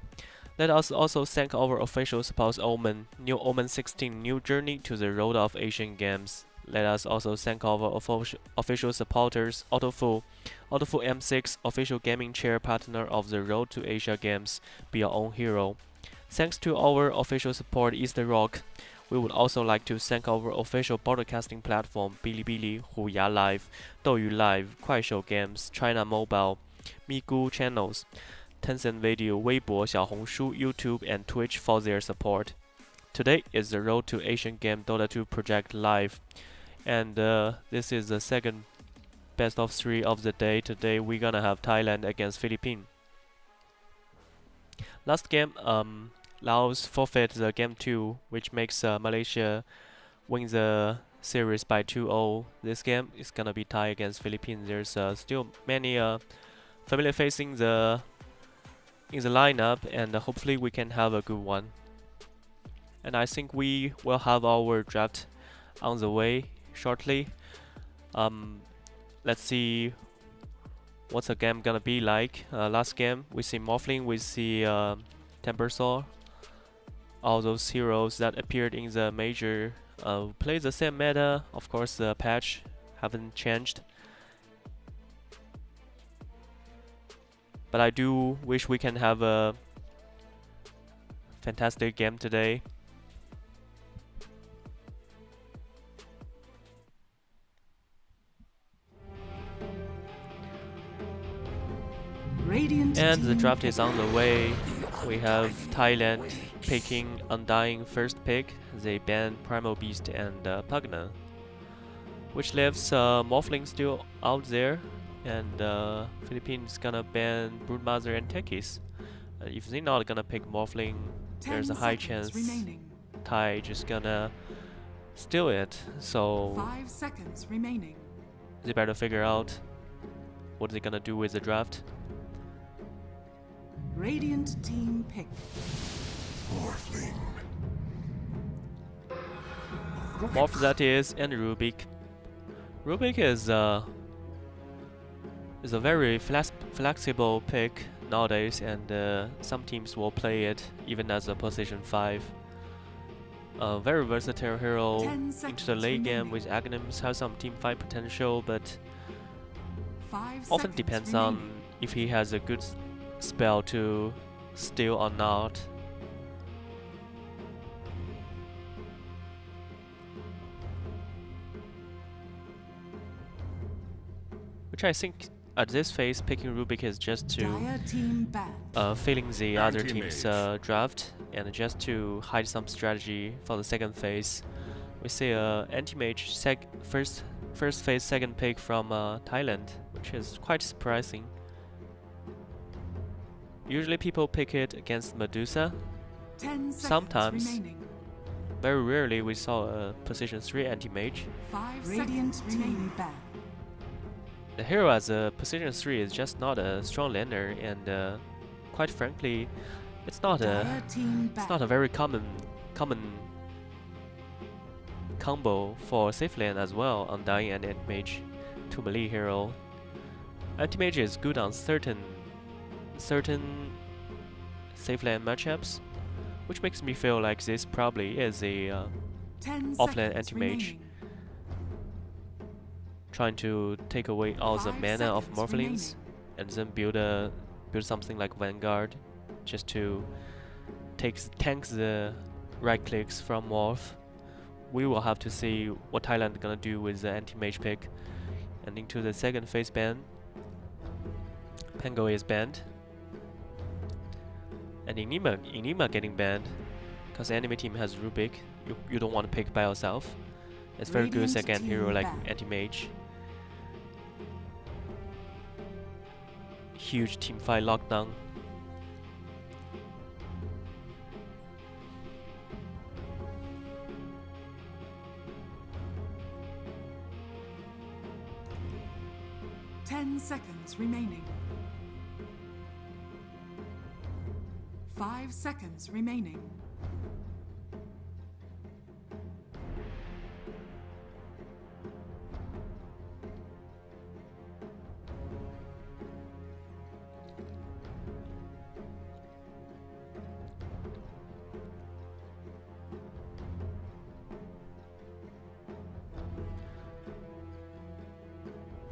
Let us also thank our official spouse Omen, New Omen 16 New Journey to the Road of Asian Games. Let us also thank our official supporters Autofu M6, official gaming chair partner of the Road to Asia Games, Be Your Own Hero. Thanks to our official support Easter Rock. We would also like to thank our official broadcasting platform Bilibili, Huya Live, Douyu Live, Kuaishou Games, China Mobile, Migu channels, Tencent Video, Weibo, Xiaohongshu, YouTube, and Twitch for their support. Today is the Road to Asian Game Dota 2 project live, and this is the second best of 3 of the day. Today we're gonna have Thailand against Philippines. Last game, Laos forfeit the game 2, which makes Malaysia win the series by 2-0. This game is gonna be Thai against Philippines. There's still many familiar faces in the lineup, and hopefully we can have a good one. And I think we will have our draft on the way shortly. Let's see what's the game gonna be like. Last game we see Morphling, we see Timbersaw. All those heroes that appeared in the major play the same meta. Of course, the patch haven't changed. But I do wish we can have a fantastic game today. Radiant And the team draft is on the way. We have Thailand picking Undying first pick. They ban Primal Beast and Pugna, which leaves Morphling still out there, and Philippines gonna ban Broodmother and Tekis. If they're not gonna pick Morphling, there's a high chance Thai just gonna steal it. So 5 seconds remaining. they better figure out what they're gonna do with the draft. Radiant team pick. Morph that is, and Rubik. Rubik is a very flexible pick nowadays, and some teams will play it even as a position 5. A very versatile hero into the late game with Aghanims, has some team fight potential, but often depends on if he has a good spell to steal or not. Which I think at this phase picking Rubik is just to filling the other team's draft and just to hide some strategy for the second phase. We see anti-mage first phase second pick from Thailand, which is quite surprising. Usually people pick it against Medusa. Sometimes, very rarely, we saw a position 3 anti-mage. The hero as a position 3 is just not a strong laner, and quite frankly, it's not a very common combo for safe lane as well. Undying and anti-mage, 2 melee hero. Anti-mage is good on certain safe lane matchups, which makes me feel like this probably is a offlane anti-mage, trying to take away all the mana of Morphlings and then build something like Vanguard just to tank the right clicks from Morph. We will have to see what Thailand gonna do with the anti-mage pick. And into the second phase ban, Pango is banned. And Enigma getting banned because the enemy team has Rubik. You don't want to pick by yourself. It's very good second hero like anti-mage. huge team fight lockdown. Ten seconds remaining. 5 seconds remaining.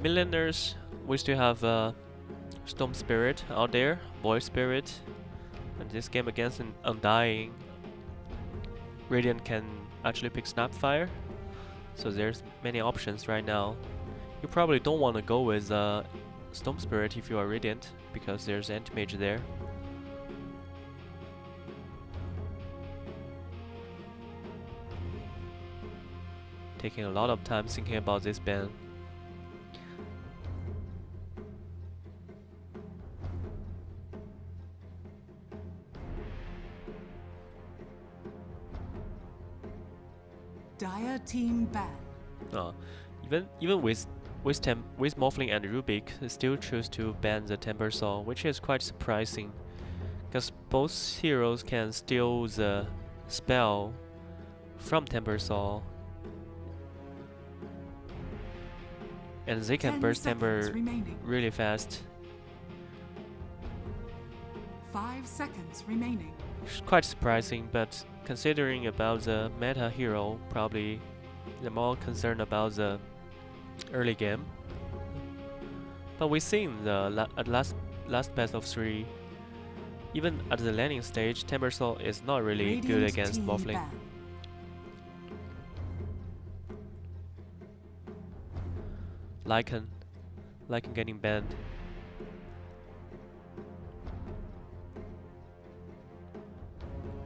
Millennials, we still have Storm Spirit out there, Void Spirit, and this game against an Undying, Radiant can actually pick Snapfire, so there's many options right now. You probably don't want to go with Storm Spirit if you are Radiant, because there's Anti-Mage there. Taking a lot of time thinking about this ban. Dire team ban. Even with Morphling and Rubik, they still choose to ban the Temper Saw, which is quite surprising, because both heroes can steal the spell from Temper Saw, and they can 10 burst Temper seconds remaining. really fast. 5 seconds remaining. It's quite surprising, but considering about the meta hero, probably they're more concerned about the early game. But we've seen the at last best of 3, even at the landing stage, Temper Saw is not really good Radiant against team Morphling. ban. Lycan getting banned.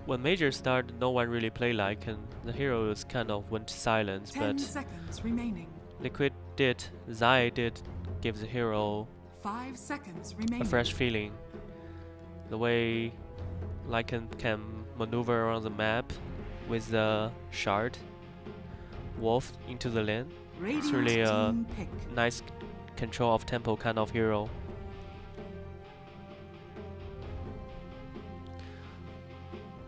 When Major started, no one really played Lycan. The heroes kind of went silent, 10 but seconds remaining. Liquid did, Zai did give the hero 5 seconds remaining. a fresh feeling. The way Lycan can maneuver around the map with the shard, wolf into the lane. Radiant It's really a team pick. nice control of tempo kind of hero.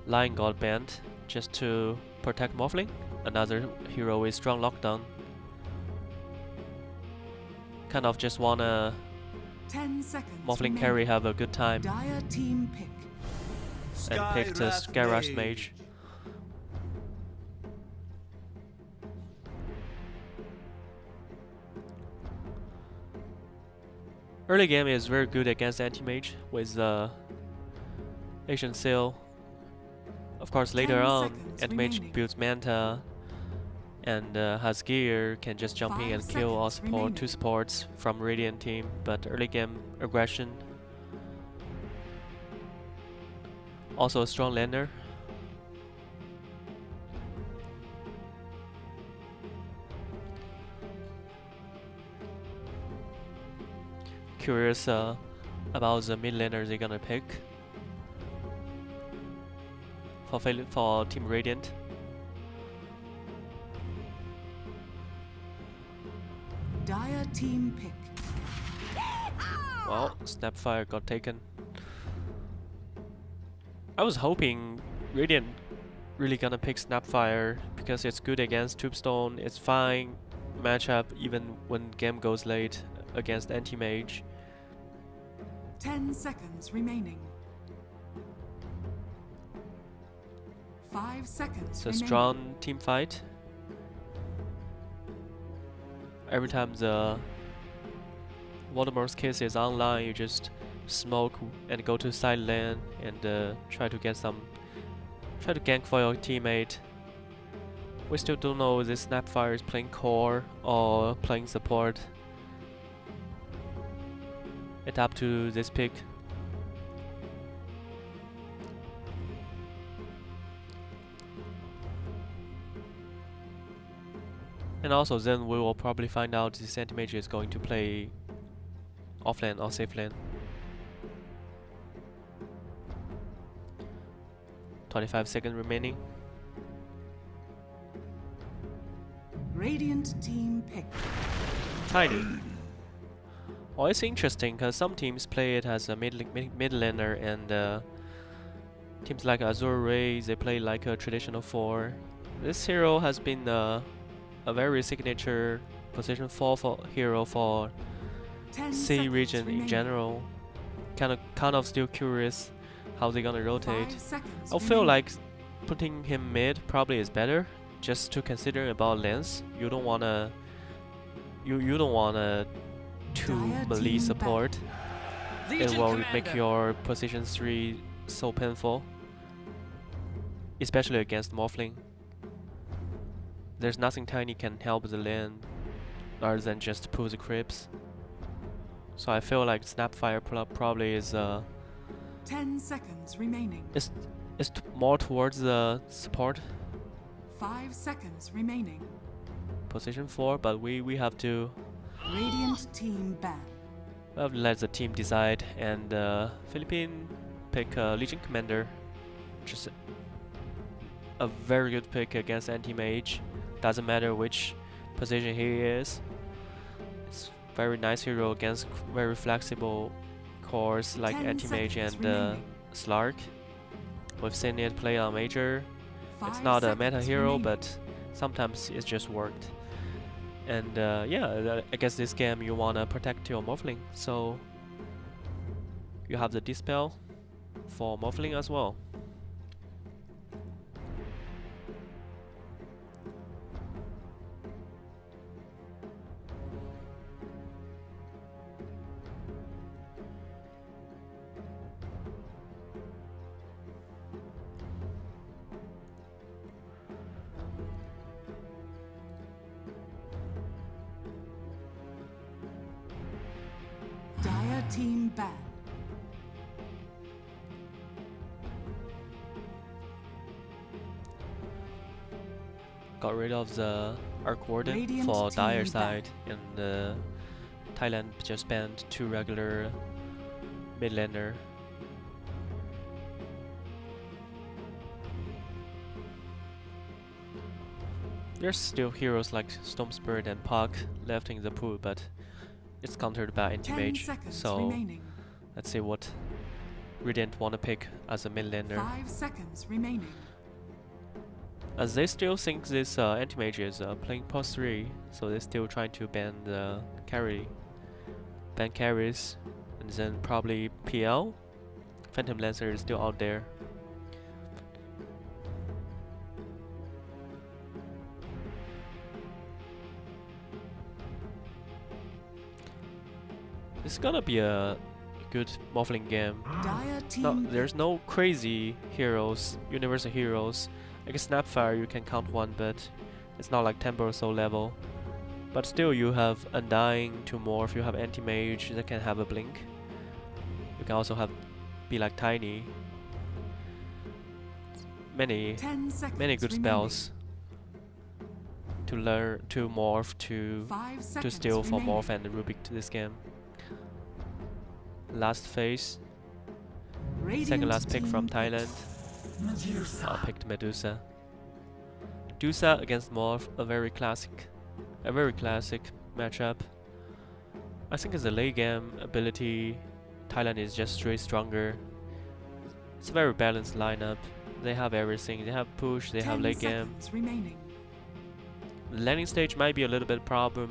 Lion got banned just to protect Morphling, another hero with strong lockdown. Kind of just wanna 10 seconds Morphling remaining. carry have a good time Dire team pick. and picked a Skyrush Mage. Early game is very good against Anti-Mage with Asian Seal. Of course, later 10 on, seconds Anti-Mage remaining. builds Manta and has gear, can just jump in 5 and kill all seconds remaining. two supports from Radiant team. But early game aggression, also a strong laner. Curious about the mid laner they're gonna pick for Team Radiant. Dire team pick. Well, Snapfire got taken. I was hoping Radiant really gonna pick Snapfire because it's good against Tombstone. It's fine matchup even when game goes late against Anti-Mage. 10 seconds remaining. 5 seconds It's a remaining. strong team fight. Every time the Voldemort's Kiss is online, you just smoke and go to side lane and try to gank for your teammate. We still don't know if this Snapfire is playing core or playing support. It's up to this pick. And also then we will probably find out this Anti-Mage is going to play offlane or safe lane. 25 seconds remaining. Radiant team pick. Tiny. Well, it's interesting because some teams play it as a mid laner, and teams like Azure Ray, they play like a traditional 4. This hero has been a very signature position 4 for hero for 10 C seconds region in remaining. general. Kind of still curious how they're gonna rotate. 5 seconds I feel remaining. like putting him mid probably is better, just to consider about lens. You don't wanna too Dire melee team support. It Legion will Commander. make your position 3 so painful, especially against Morphling. There's nothing Tiny can help the lane other than just pull the creeps. So I feel like Snapfire probably is 10 seconds remaining. more towards the support 5 seconds remaining. position 4, but we have to Radiant team ban. let the team decide. And Philippine pick Legion Commander, which is a very good pick against anti-mage. Doesn't matter which position he is. It's very nice hero against very flexible cores like 10 anti-mage seconds and remaining. Slark. We've seen it play on major. It's 5 not a meta seconds hero, remaining. but sometimes it's just worked. And yeah, I guess this game you wanna protect your Morphling, so you have the Dispel for Morphling as well. Dire team ban. Got rid of the Arc Warden Radiant for Dire team side, and Thailand just banned 2 regular mid laner. There's still heroes like Storm Spirit and Puck left in the pool, but it's countered by 10 anti-mage. seconds So remaining. let's see what Radiant wanna pick as a mid laner. 5 seconds remaining. As they still think this anti-mage is playing post 3, so they're still trying to ban the ban carries, and then probably PL. Phantom Lancer is still out there. It's gonna be a good Morphling game. Dire No, team there's pick. no crazy heroes, universal heroes. Like a Snapfire, you can count one, but it's not like Temper or Soul level. But still, you have Undying to morph. You have Anti-Mage that can have a blink. You can also have be like Tiny. Many 10 seconds good remaining. spells to learn to morph 5 to seconds steal for remaining. morph and Rubik to this game. Last phase. Radiant Second last pick team from pick. Thailand. I picked Medusa. Medusa against Morph, a very classic matchup. I think it's a late game ability. Thailand is just straight stronger. It's a very balanced lineup. They have everything. They have push, they have 10 late game. seconds remaining. The landing stage might be a little bit problem,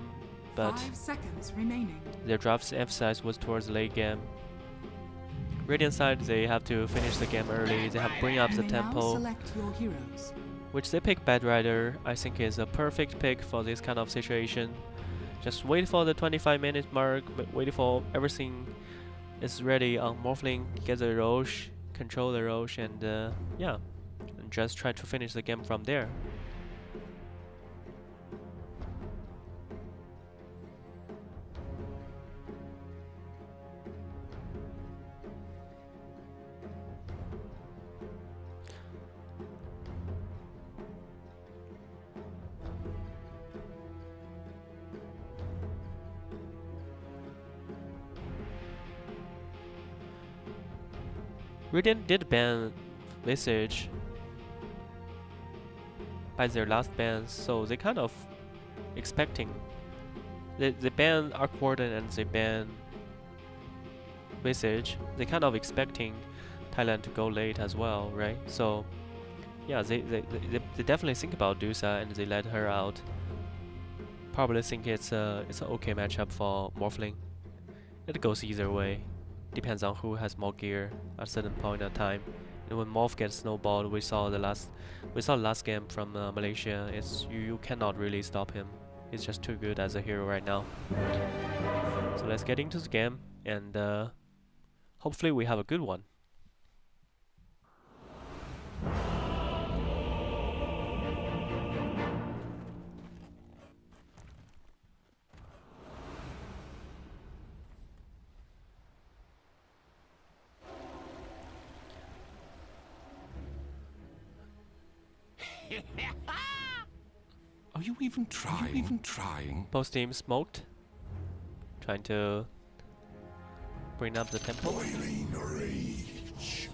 but 5 seconds remaining. their draft's emphasis was towards the late game. Radiant side, they have to finish the game early. They have to bring up You the may now tempo, select your heroes. which they pick Bad Rider. I think is a perfect pick for this kind of situation. Just wait for the 25-minute mark, wait for everything is ready on Morphling, get the Roche, control the Roche, and yeah, and just try to finish the game from there. Radiant did ban Visage by their last bans, so they kind of expecting. They ban Arcwarden and they ban Visage. They kind of expecting Thailand to go late as well, right? So yeah, they definitely think about Dusa and they let her out. Probably think it's an okay matchup for Morphling. It goes either way. Depends on who has more gear at a certain point in time. And when Morph gets snowballed, we saw the last game from Malaysia. You cannot really stop him. He's just too good as a hero right now. So let's get into the game and hopefully we have a good one. Are you even trying? Both teams smoked, trying to bring up the tempo. Boiling rage.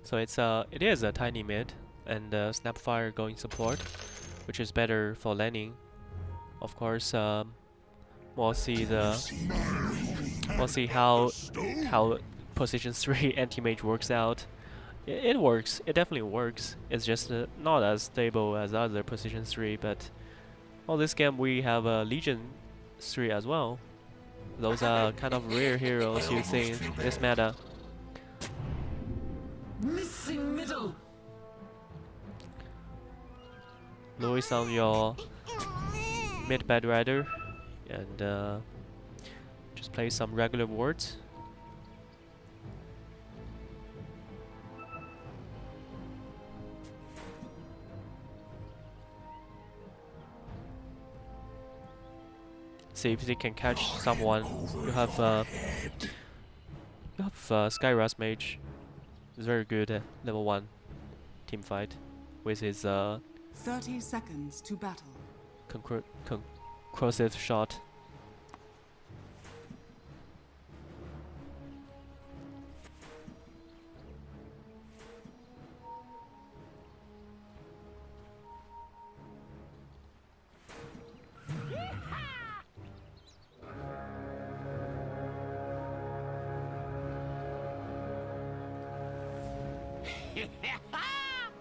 So it is a tiny mid and Snapfire going support, which is better for laning. Of course, we'll see how position 3 anti-mage works out. It works. It definitely works. It's just not as stable as other position 3. But well, this game we have a Legion 3 as well. Those are kind of rare heroes you see in this meta. Missing middle. Louis on your mid bad rider and just play some regular wards. See if they can catch someone. You have Skyras Mage. It's very good at level 1 team fight with his 30 seconds to battle. concursive shot.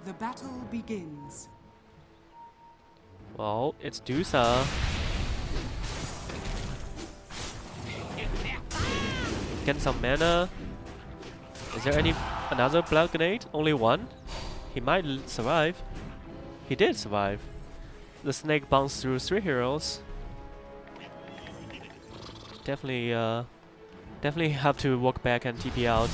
The battle begins. Well, it's Dusa. Get some mana. Is there another blood grenade? Only one? He might survive. He did survive. The snake bounced through 3 heroes. Definitely have to walk back and TP out.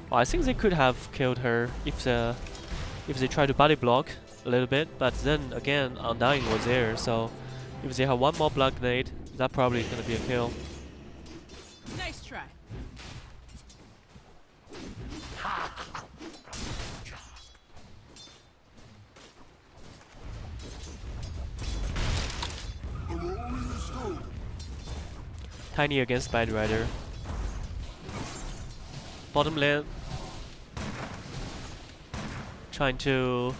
Well, I think they could have killed her if they try to body block a little bit, but then again, Undying was there, so if they have one more blood grenade, that probably is gonna be a kill. Nice try. Tiny against Bad Rider. Bottom lane trying to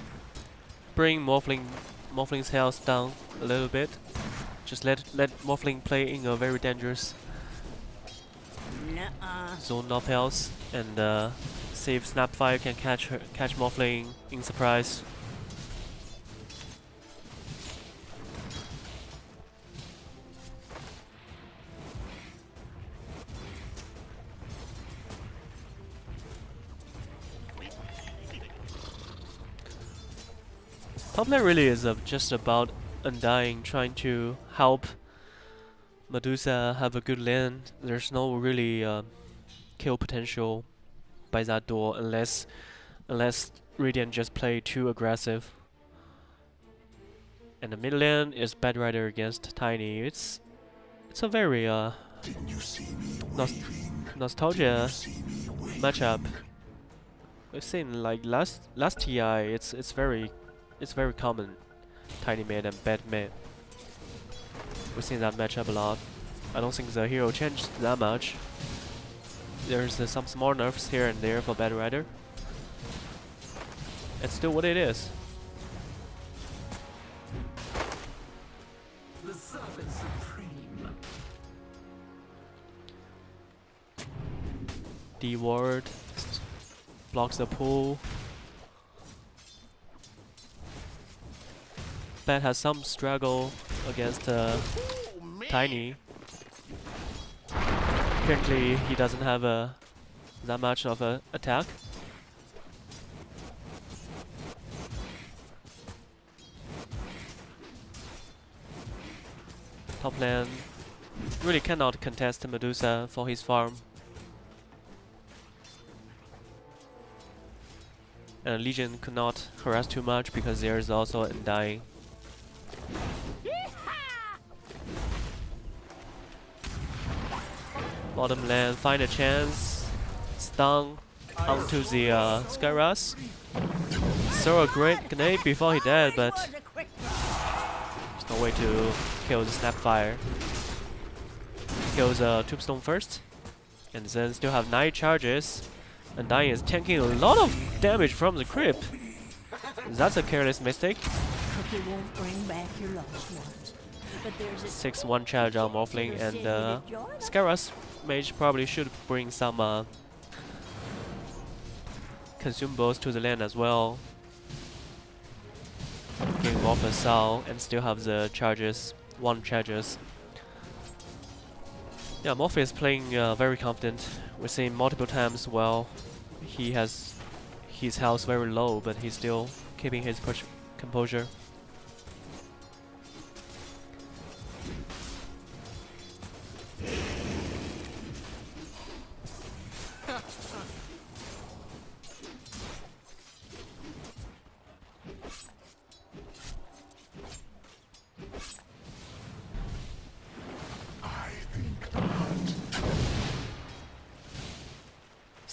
bring Morphling's health down a little bit. Just let Morphling play in a very dangerous zone of health and see if Snapfire can catch Morphling in surprise. Top lane really is just about Undying, trying to help Medusa have a good lane. There's no really kill potential by that door unless Radiant just play too aggressive. And the mid lane is Bad Rider against Tiny. It's a very nostalgia matchup. We've seen like last TI. It's very common. Tiny mid and bad mid. We've seen that matchup a lot. I don't think the hero changed that much. There's some small nerfs here and there for Bad Rider. It's still what it is. The serpent supreme. D ward blocks the pull. Bad has some struggle against Tiny. Apparently he doesn't have that much of a attack. Top lane really cannot contest Medusa for his farm. And Legion could not harass too much because there's also Undying. Bottom lane, find a chance. Stun onto the Skyras. Throw a great grenade before he died, but there's no way to kill the Snapfire. Kills Tombstone first, and then still have 9 charges. Undying is tanking a lot of damage from the creep. That's a careless mistake. 6-1 charge on Morphling, and Skyras Mage probably should bring some consumables to the lane as well. Getting off a Sao and still have the charges, 1 charges. Yeah, Morphe is playing very confident. We've seen multiple times while he has his health very low, but he's still keeping his composure.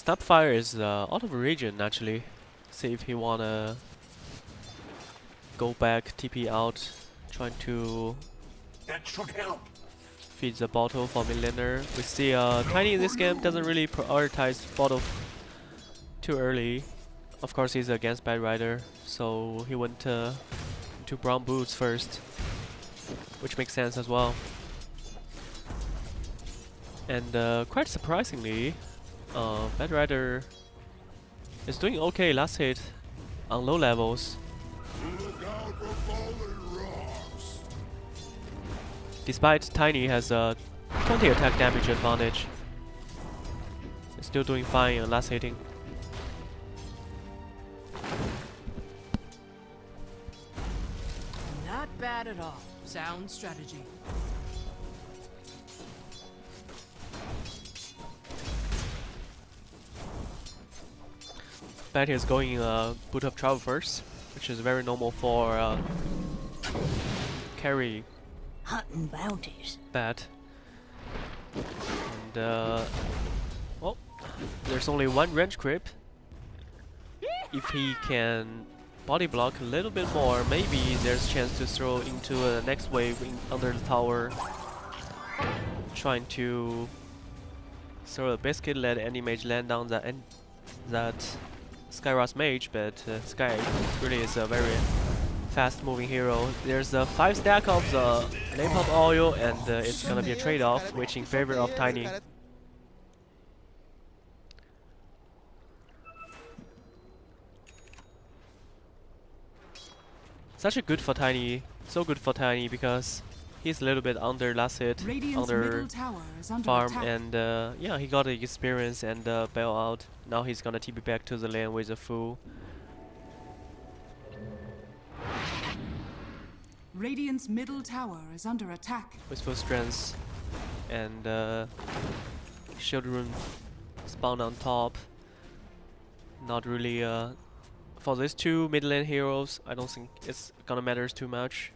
Snapfire is out of region actually. See if he wanna go back, TP out, trying to feed the bottle for mid laner. We see Tiny in this game doesn't really prioritize bottle too early. Of course he's against Bad Rider, so he went to brown boots first, which makes sense as well. And quite surprisingly, Bad Rider is doing okay last hit on low levels. Despite Tiny has a 20 attack damage advantage, he's still doing fine on last hitting. Not bad at all. Sound strategy. Bad is going boot up travel first, which is very normal for carry Hunting bounties. Bad. And well, there's only 1 range creep. If he can body block a little bit more, maybe there's chance to throw into a next wave under the tower. Trying to throw a biscuit, let any mage land on that Skyras mage, but Sky really is a very fast moving hero. There's a 5 stack of the napalm oil, and it's gonna be a trade-off, which in favor of Tiny. Such a good for Tiny, so good for Tiny because he's a little bit under last hit, under farm, and yeah, he got the experience and bail out. Now he's gonna TP back to the lane with a full. Radiant's middle tower is under attack. With full strength, and shield rune spawn on top. Not really for these 2 mid lane heroes, I don't think it's gonna matter too much.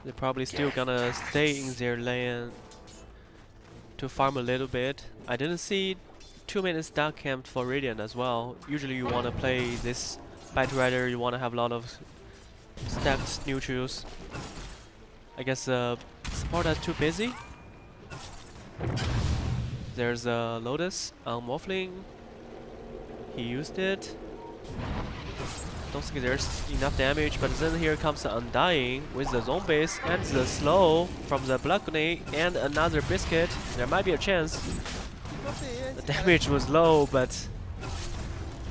They're probably still gonna stay in their lane to farm a little bit. I didn't see 2 minutes dark camped for Radiant as well. Usually you wanna play this Bad Rider, you wanna have a lot of stacked neutrals. I guess Porta's too busy. There's a Lotus on Morphling. He used it. Don't think there's enough damage, but then here comes the Undying with the Zombies and the Slow from the Blood Grenade and another Biscuit. There might be a chance. The damage was low, but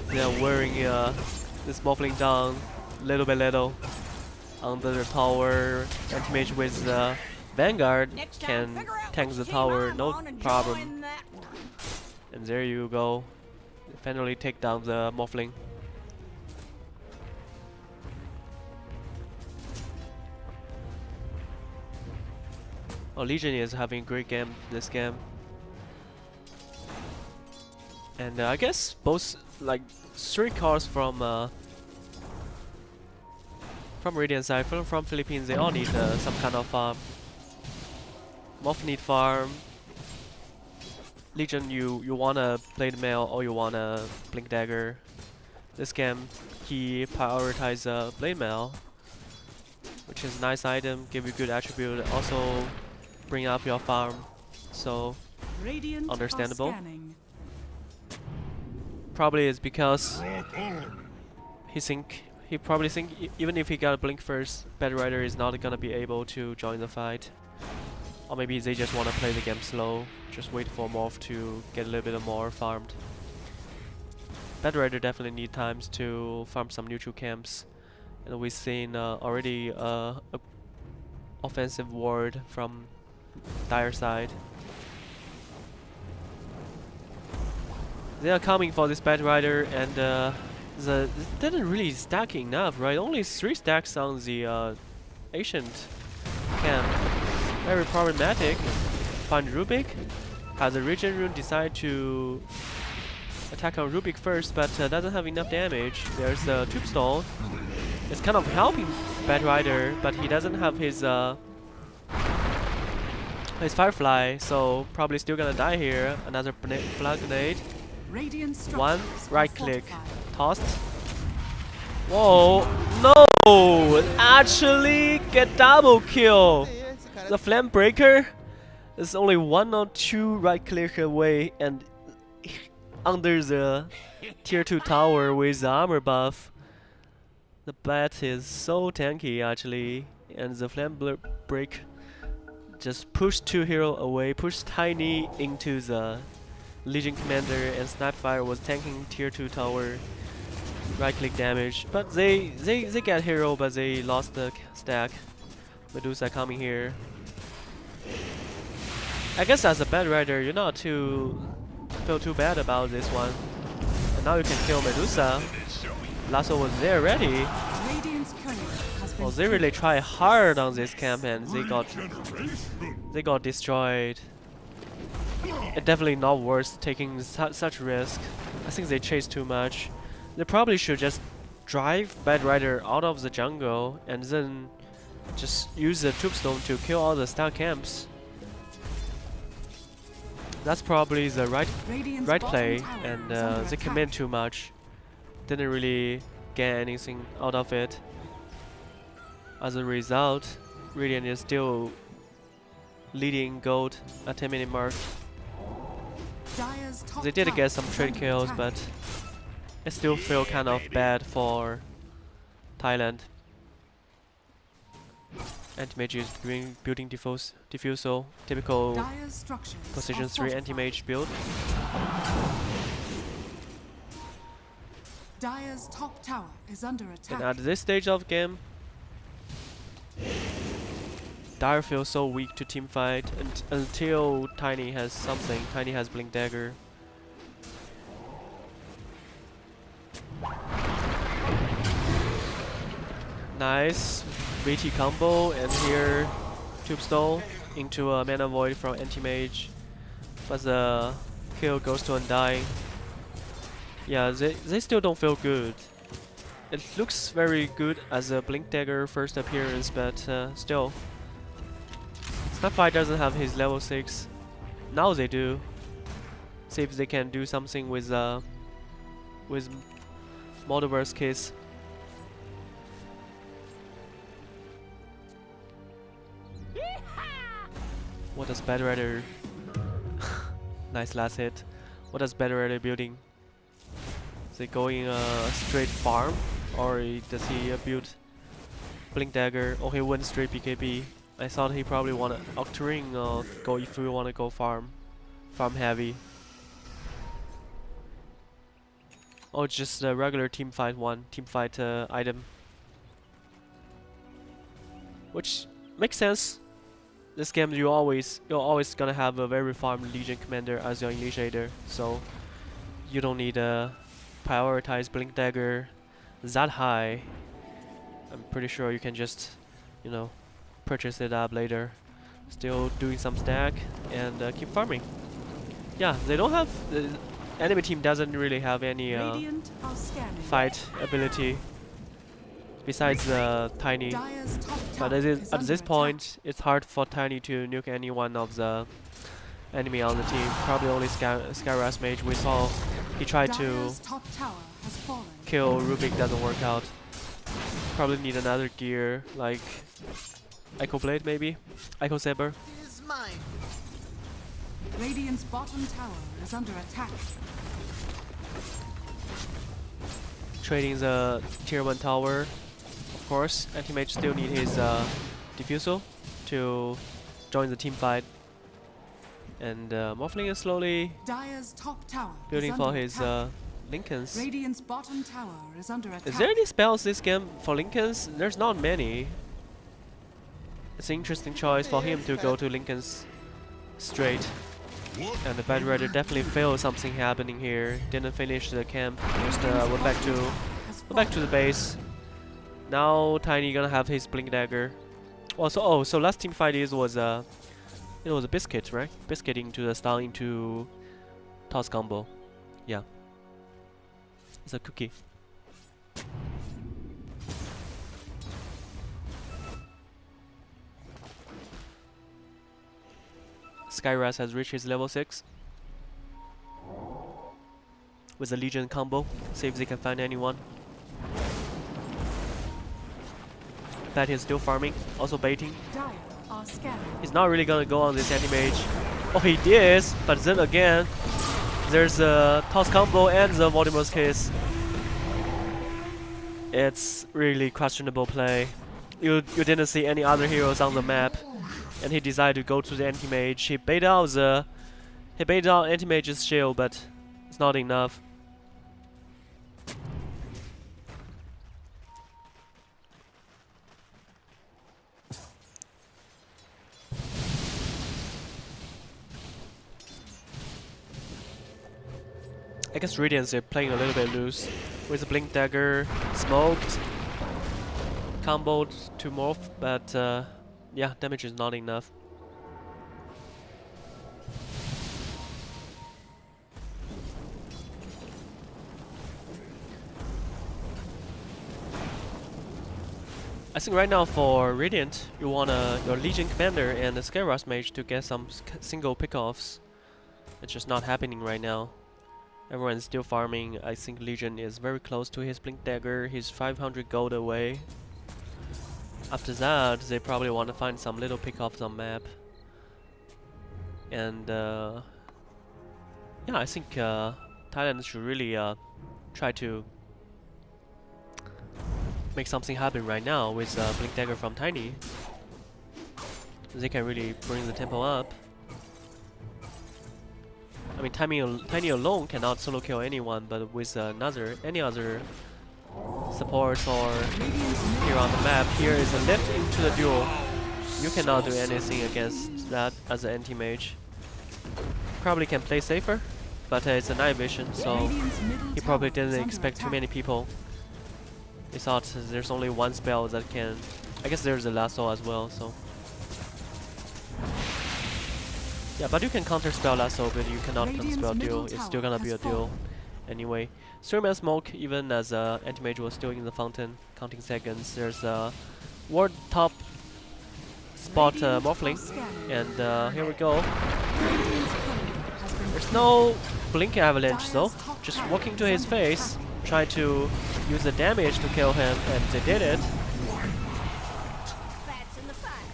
they are wearing this Morphling down little by little. Under the tower, Anti-Mage with the Vanguard can tank the tower, no problem. And there you go. Finally take down the Morphling. Oh, Legion is having a great game this game. And I guess both, like, 3 cards from Radiant side, from Philippines, they all need some kind of farm. Morph need farm. Legion, you wanna Blade Mail or you wanna Blink Dagger. This game, he prioritizes Blade Mail, which is a nice item, give you good attribute, also bring up your farm. So understandable. Probably it's because he probably think even if he got a blink first, Bad Rider is not gonna be able to join the fight. Or maybe they just wanna play the game slow, just wait for Morph to get a little bit more farmed. Bad Rider definitely need times to farm some neutral camps. And we've seen already a offensive ward from Dire side. They are coming for this Bad Rider, and it didn't really stack enough, right? Only 3 stacks on the ancient camp. Very problematic. Find Rubik. Has a Regen Rune, decide to attack on Rubik first, but doesn't have enough damage. There's a Tombstone. It's kind of helping Bad Rider, but he doesn't have his Firefly, so probably still gonna die here. Another Blood Grenade. One right click, tossed. Whoa, no! Actually get double kill. The Flame Breaker is only 1 or 2 right click away and under the tier 2 tower with the armor buff. The bat is so tanky actually, and the Flame Break just pushed 2 hero away, pushed Tiny into the Legion Commander, and Snapfire was tanking tier 2 tower right click damage. But they get hero, but they lost the stack. Medusa coming here. I guess as a Bad Rider, you're not feel too bad about this one. And now you can kill Medusa. Lasso was there already. Well, they really try hard on this camp and they got destroyed. It's definitely not worth taking such risk. I think they chase too much. They probably should just drive Bad Rider out of the jungle and then just use the Tombstone to kill all the star camps. That's probably the right play, and they commit too much. Didn't really get anything out of it. As a result, Radiant is still leading gold at 10-minute mark. They did get some trade kills, but it still feel kind of bad for Thailand. Anti-Mage is building Diffusal, typical position 3 Anti-Mage build. Dire's top tower is under attack. And at this stage of game, Dire feels so weak to teamfight until Tiny has something. Tiny has Blink Dagger. Nice VT combo, and here Tombstone into a Mana Void from Anti-Mage. But the kill goes to Undying. Yeah, they still don't feel good. It looks very good as a Blink Dagger first appearance, but still. Snapfire doesn't have his level 6. Now they do. See if they can do something with Multiverse Kiss. What does Bad Rider... Nice last hit. What does Bad Rider building? Is he going straight farm? Or does he build Blink Dagger? Or he went straight BKB? I thought he probably wanna Octarine go if we wanna go farm heavy. Oh, it's just a regular team fight item. Which makes sense. This game you're always gonna have a very farmed Legion commander as your initiator, so you don't need to prioritize Blink Dagger that high. I'm pretty sure you can just, you know, purchase it up later. Still doing some stack and keep farming. Yeah, they don't have enemy team doesn't really have any fight ability besides Tiny. But at this point, it's hard for Tiny to nuke any one of the enemy on the team. Probably only Skyras Mage. We saw he tried to kill Rubik, doesn't work out. Probably need another gear like Echo Blade, maybe Echo Saber. Radiant's bottom tower is under attack. Trading the tier 1 tower. Of course, Anti-Mage still need his Diffusal to join the team fight. And Morphling is slowly building for his Lincolns. Radiant's bottom tower is under attack. Is there any spells this game for Lincolns? There's not many. It's an interesting choice for him to go to Lincolns straight. And the Bad Rider definitely feels something happening here. Didn't finish the camp. Just went back to the base. Now Tiny gonna have his Blink Dagger. Also, so last team fight was it was a biscuit, right? Biscuit into the stun into toss combo. Yeah, it's a cookie. Skyras has reached his level 6 with the Legion combo. See if they can find anyone. That he's still farming, also baiting. He's not really gonna go on this anti-mage. Oh, he did, but then again, there's a toss combo and the Voldemore's Kiss. It's really questionable play. You didn't see any other heroes on the map, and he decided to go to the anti-mage. He baited out anti-mage's shield, but it's not enough. I guess Radiance are playing a little bit loose with the Blink Dagger, smoked, comboed to morph, but yeah, damage is not enough. I think right now for Radiant, you want your Legion Commander and the Skyras Mage to get some single pickoffs. It's just not happening right now. Everyone's still farming. I think Legion is very close to his Blink Dagger. He's 500 gold away. After that, they probably want to find some little pickoffs on map. And yeah, I think Thailand should really try to make something happen right now with Blink Dagger from Tiny. They can really bring the tempo up. I mean, Tiny alone cannot solo kill anyone, but with any other support or here on the map, here is a lift into the duel. You cannot do anything against that as an anti-mage. Probably can play safer, but it's a night vision, so he probably didn't expect too many people. He thought there's only one spell that can... I guess there's a lasso as well, so... Yeah, but you can counter spell lasso, but you cannot counter spell duel. It's still gonna be a duel anyway. 3-man smoke, even as anti-mage was still in the fountain, counting seconds. There's a ward top spot Morphling, and here we go. There's no blink avalanche though, just walking to his face, try to use the damage to kill him, and they did it.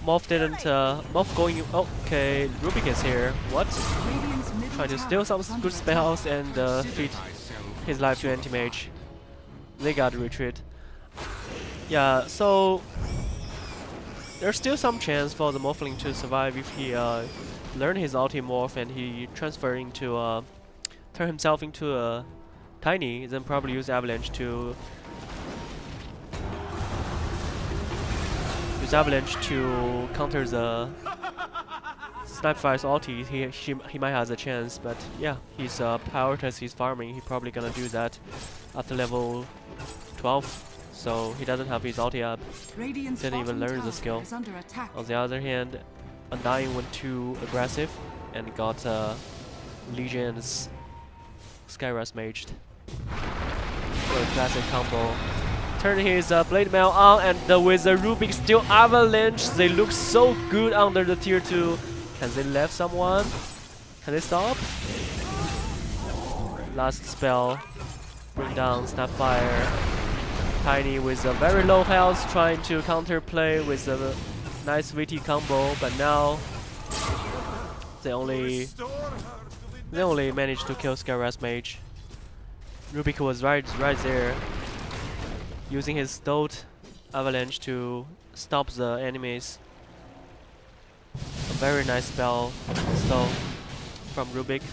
Morph didn't. Morph going. Okay, Rubik is here. What? Radiant's middle Trying to tower steal some is under good attack. spells and feed his life to anti-mage. They got to retreat. Yeah, so there's still some chance for the Morphling to survive if he learn his ulti morph and he transfer into turn himself into a tiny, then probably use avalanche to counter the Snapfire's ulti. He might have a chance, but yeah, he's prioritized his farming. He probably gonna do that after level 12. So he doesn't have his ulti up, Radiant's didn't even bottom learn the tower skill. is under attack. On the other hand, Undying went too aggressive and got Legion's Skyras maged. For a classic combo. Turn his Blade Mail on and with the Rubik Steel Avalanche, they look so good under the tier 2. Can they left someone? Can they stop? Last spell. Bring down Snapfire. Tiny with a very low health trying to counterplay with a nice VT combo, but now they only managed to kill Skyras Mage. Rubik was right there, using his DOTA Avalanche to stop the enemies. A very nice spell still from Rubik.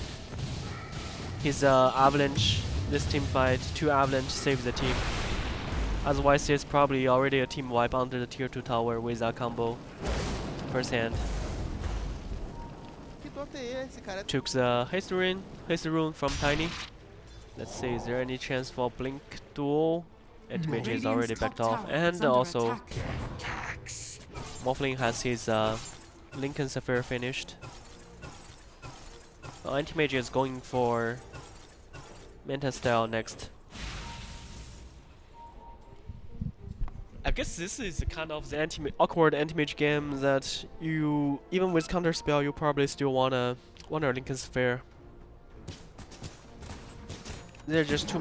His Avalanche, this team fight, 2 Avalanche saved the team. Otherwise, it's probably already a team wipe under the tier 2 tower with that combo. First hand. Took the haste rune from Tiny. Let's see, is there any chance for blink duel? Anti-mage is already backed off, and also Morphling has his Lincoln Sapphire finished. Anti-mage is going for Manta style next. I guess this is kind of the awkward anti-mage game that you, even with counter spell, you probably still want a Lincoln Sphere. There are just too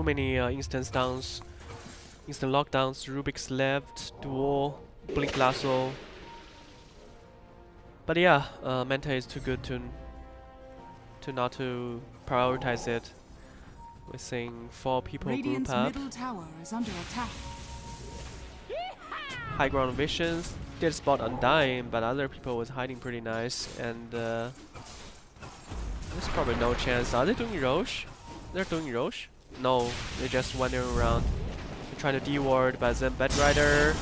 many instant stuns, instant lockdowns. Rubik's left, duel, blink lasso. But yeah, Manta is too good to not to prioritize it. We're seeing 4 people Radiant's group up. middle tower is under attack. High ground visions, did spot Undying, but other people was hiding pretty nice, and there's probably no chance. Are they doing Roche? They're doing Roche? No, they're just wandering around. They're trying to D-ward, but then Bad Rider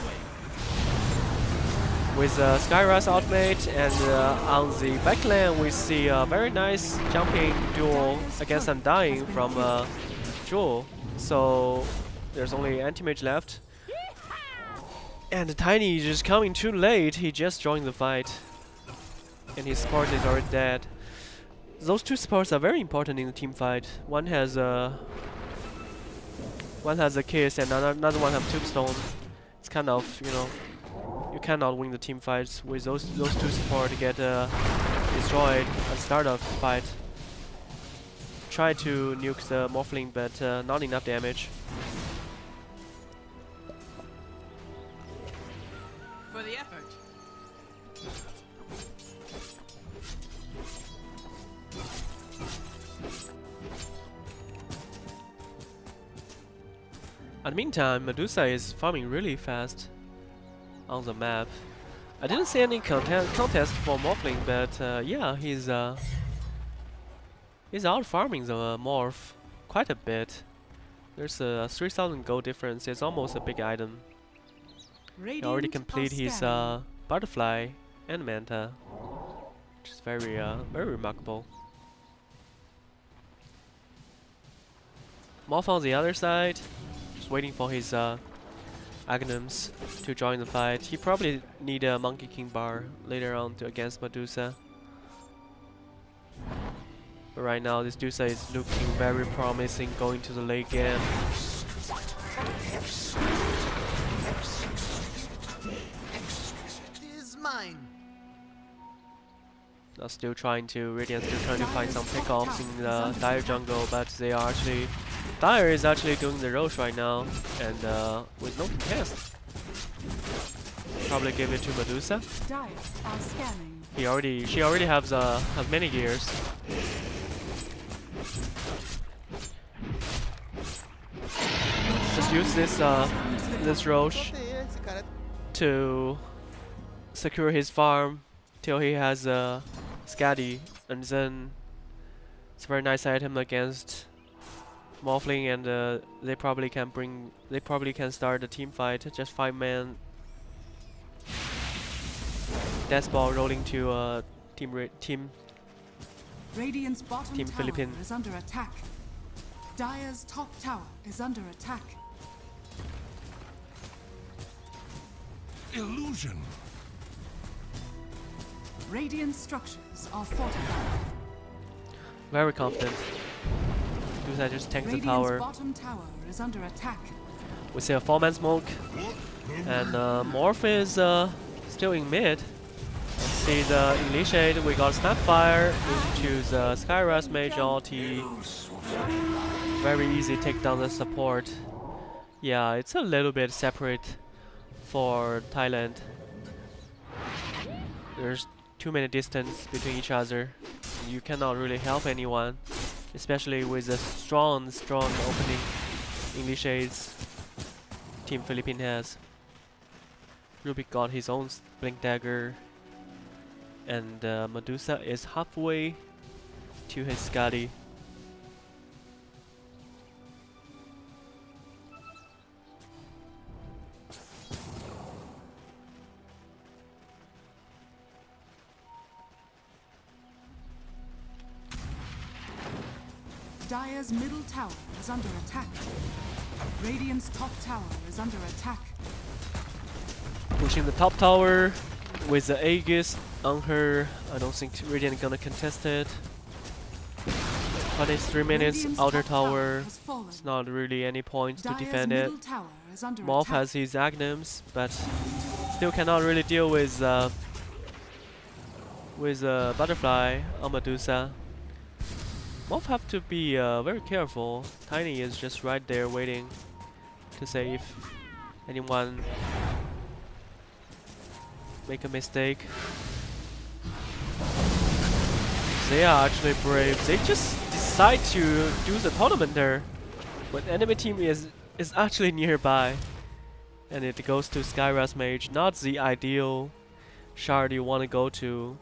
with Skyras ultimate, and on the backlane we see a very nice jumping duel against Undying from Jewel. So there's only anti-mage left. And Tiny is just coming too late. He just joined the fight, and his support is already dead. Those 2 supports are very important in the team fight. One has a kiss, and another one has tombstone. It's kind of, you know, you cannot win the team fights with those 2 support to get destroyed at the start of the fight. Try to nuke the Morphling, but not enough damage. For the effort. In the meantime, Medusa is farming really fast on the map. I didn't see any contest for Morphling, but yeah, he's out farming the Morph quite a bit. There's a 3,000 gold difference. It's almost a big item. He already completed his Butterfly and Manta, which is very remarkable. Morph on the other side, just waiting for his Agnums to join the fight. He probably need a Monkey King bar later on against Medusa. But right now, this Medusa is looking very promising going to the late game. Mine. Radiant's still trying to find some pickoffs in the Dire jungle, but they are actually Dire is actually doing the Roche right now, and with no contest. probably give it to Medusa. Dire are scanning. She already has many gears. Just use this Roche to secure his farm till he has a Scatty, and then it's a very nice item against Morphling, and they probably can start a team fight. Just 5-man death ball rolling to team Radiant's bottom Team tower Philippine. is under attack. Dire's top tower is under attack. Illusion. Radiant structures are fortified. Very confident. Medusa just tanks the Radiant's tower. bottom tower is under attack. We see a 4-man smoke, and Morph is still in mid. See the initiate. We got Snapfire into the Skyras Mage ulti. Very easy take down the support. Yeah, it's a little bit separate for Thailand. There's too many distance between each other. You cannot really help anyone, especially with the strong opening initiates Team Philippine has. Rubik got his own Blink Dagger, and Medusa is halfway to his Scotty. Dire's middle tower is under attack. Radiant's top tower is under attack. Pushing the top tower with the Aegis on her. I don't think Radiant gonna contest it. 23 minutes, Radiant's outer top tower tower. has fallen. It's not really any point to Dire's defend it. middle tower is under Morph attack. has his Agnums, but still cannot really deal with Butterfly on Medusa. Morph have to be very careful. Tiny is just right there waiting to see if anyone make a mistake. They are actually brave. They just decide to do the tournament there, but enemy team is actually nearby, and it goes to Skyras Mage. Not the ideal shard you want to go to.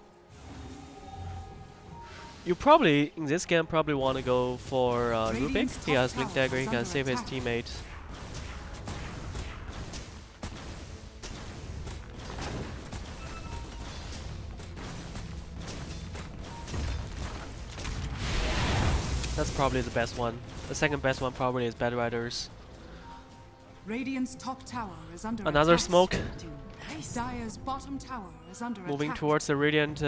You probably, in this game, probably want to go for Rubik. He has Blink Dagger, he can save his teammate. That's probably the best one. The second best one probably is Bad Riders. Radiant's top tower is under Another attack. smoke. Dire's bottom tower is under Moving attack. towards the Radiant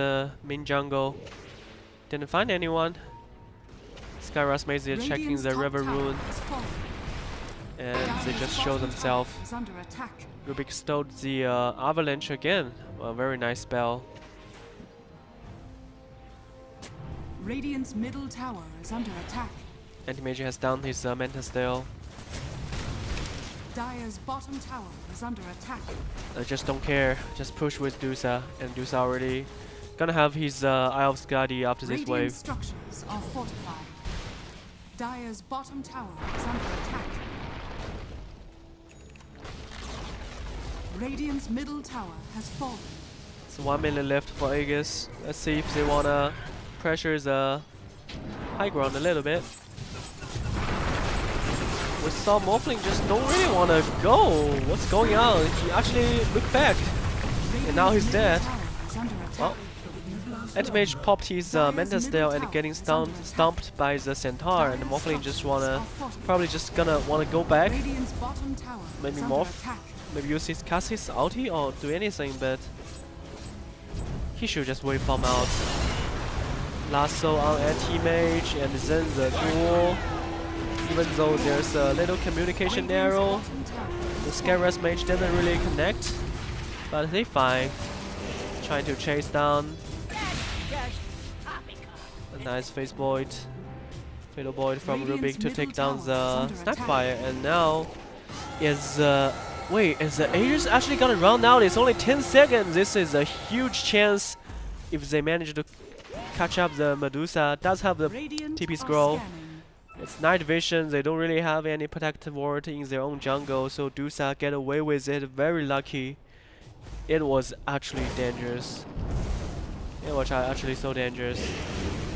main jungle. Didn't find anyone. Skyras Mage is checking Radiant's the top river tower rune, has fallen. and they Dire's just show bottom themselves. tower is under attack. Rubik stole the avalanche again. A very nice spell. Radiant's middle tower is under attack. Anti-Mage has downed his Manta Steel. Dire's bottom tower is under attack. I just don't care. Just push with Dusa, and Dusa already gonna have his Eye of Skadi after this Radiant wave. structures are fortified. Dire's bottom tower is under attack. Radiant's middle tower has fallen. So 1 minute left for Aegis. Let's see if they wanna pressure the high ground a little bit. We saw Morphling just don't really wanna go. What's going on? He actually looked back, and now he's dead. Well, Anti-Mage popped his Manta Steel and getting stomped by the Centaur, and the Morphling just probably just gonna wanna go back. Radiant's bottom tower Maybe is under Morph, attack. maybe use his cast his ulti or do anything, but he should just wait from out. Lasso on Anti-Mage, and then the duel. Even though there's a little communication arrow, the Skyras Mage doesn't really connect, but they fine. Trying to chase down a nice Fatal Void from Radiant's Rubik to take middle down tower the is under attack. Snapfire, and now is Wait, is the Aegis actually gonna run out? It's only 10 seconds. This is a huge chance if they manage to catch up. The Medusa does have the Radiant TP are scroll. scanning. It's night vision. They don't really have any protective ward in their own jungle, so Dusa get away with it. Very lucky. It was actually dangerous. It was actually so dangerous.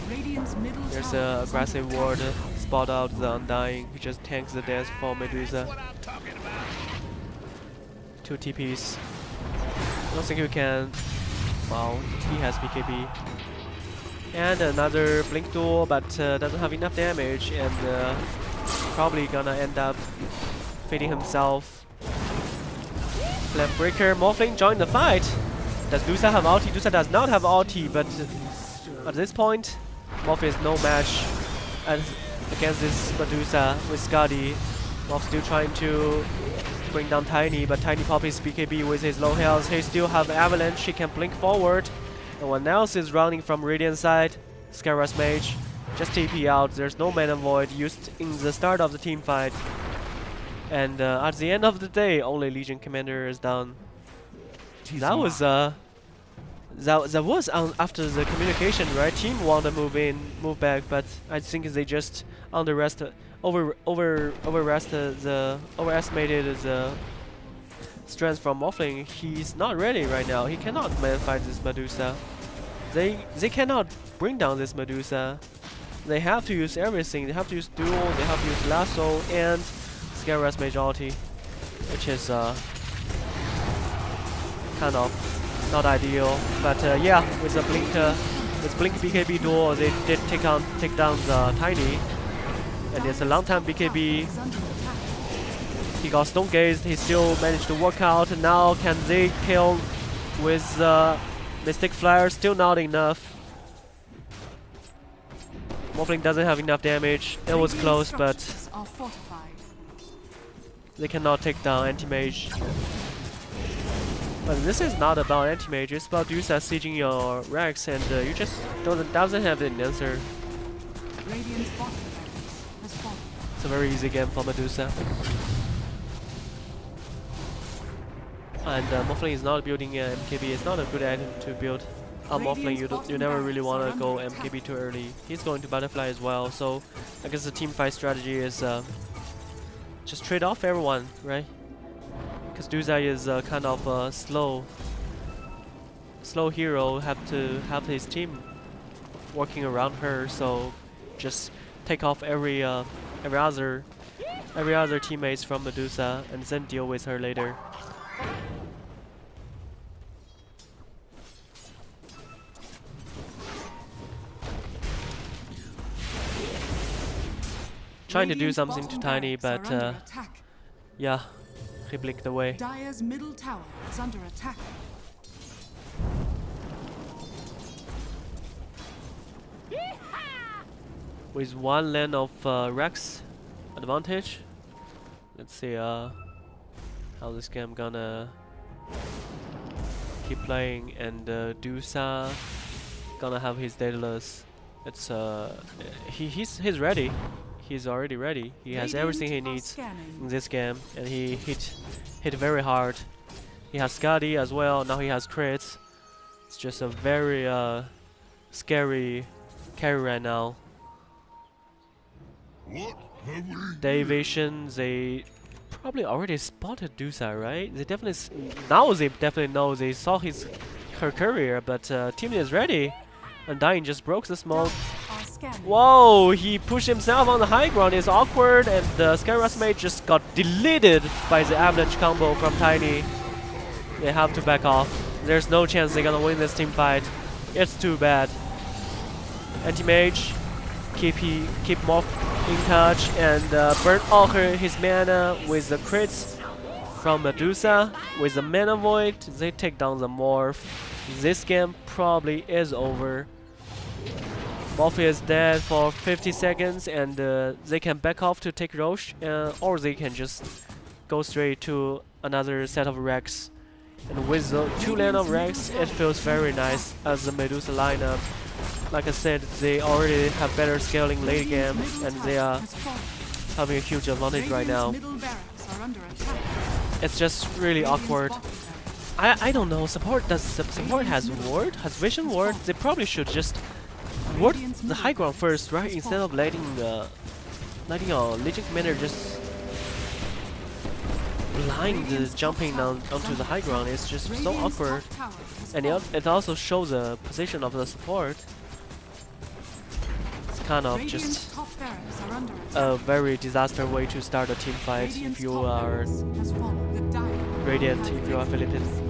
Radiant's middle There's tower a is aggressive under ward. attack. Spot out the Undying. He just tanks the death for Medusa. 2 TPs. I don't think you can. Wow, he has BKB. And another blink duel, but doesn't have enough damage, and probably gonna end up fading himself. Flame Breaker, Morphling joined the fight. Does Dusa have ulti? Dusa does not have ulti, but at this point, Morph is no match against this Medusa with Skadi. Morph still trying to bring down Tiny, but Tiny Poppy's BKB with his low health. He still have Avalanche, he can blink forward. No one else is running from Radiant side. Skyras Mage just TP out. There's no Mana Void used in the start of the team fight. And at the end of the day, only Legion Commander is down. That was after the communication, right? Team want to move back, but I think they just overestimated the strength from Morphling. He's not ready right now. He cannot man fight this Medusa. They cannot bring down this Medusa. They have to use everything. They have to use duel. They have to use lasso and Skyras Mage ulti, which is kind of not ideal. But yeah, with the blink BKB duel, they did take down the Tiny, and it's a long time BKB. Is under attack. He got Stone Gazed, he still managed to work out. Now can they kill with Mystic Flare? Still not enough. Morphling doesn't have enough damage. It was close, but Structures are fortified. they cannot take down Anti-Mage. But this is not about Anti-Mage, it's about Dusa sieging your Rex, and you just doesn't have an answer. Radiant's bottom barracks has fallen. It's a very easy game for Medusa. And Morphling is not building MKB. It's not a good item to build. Morphling, you never really want to go MKB too early. He's going to Butterfly as well, so I guess the team fight strategy is just trade off everyone, right? Because Dusa is kind of a slow hero. Have to have his team working around her, so just take off every other teammates from Medusa and then deal with her later. Trying to do Radiant's something to bottom Tiny, barracks but are under attack. yeah, he blinked away. Dire's middle tower is under attack. With one lane of Rex advantage, let's see how this game gonna keep playing, and Dusa gonna have his Daedalus. It's he's ready. He's already ready. He has everything he needs in this game, and he hit very hard. He has Skadi as well. Now he has crits. It's just a very scary carry right now. Day vision, they probably already spotted Dusa, right? They definitely they definitely know. They saw her career, but team is ready. Undying just broke the smoke. Whoa, he pushed himself on the high ground. It's awkward, and the Skyras Mage just got deleted by the Avalanche combo from Tiny. They have to back off. There's no chance they're gonna win this team fight. It's too bad. Anti-Mage, keep Morph in touch and burn all his mana with the crits from Medusa. With the Mana Void, they take down the Morph. This game probably is over. Morph is dead for 50 seconds, and they can back off to take Roche, or they can just go straight to another set of Rex. And with the 2 lane of Rex, it feels very nice as the Medusa lineup. Like I said, they already have better scaling late game, and they are having a huge advantage right now. Middle barracks are under attack. It's just really awkward. I don't know. Support has ward, has vision ward. They probably should just ward the high ground first, right? Instead of letting your Legion commander just blind jumping onto the high ground. It's just so awkward, and it also shows the position of the support. It's kind of just a very disaster way to start a team fight if you are Radiant, if you are Philippines.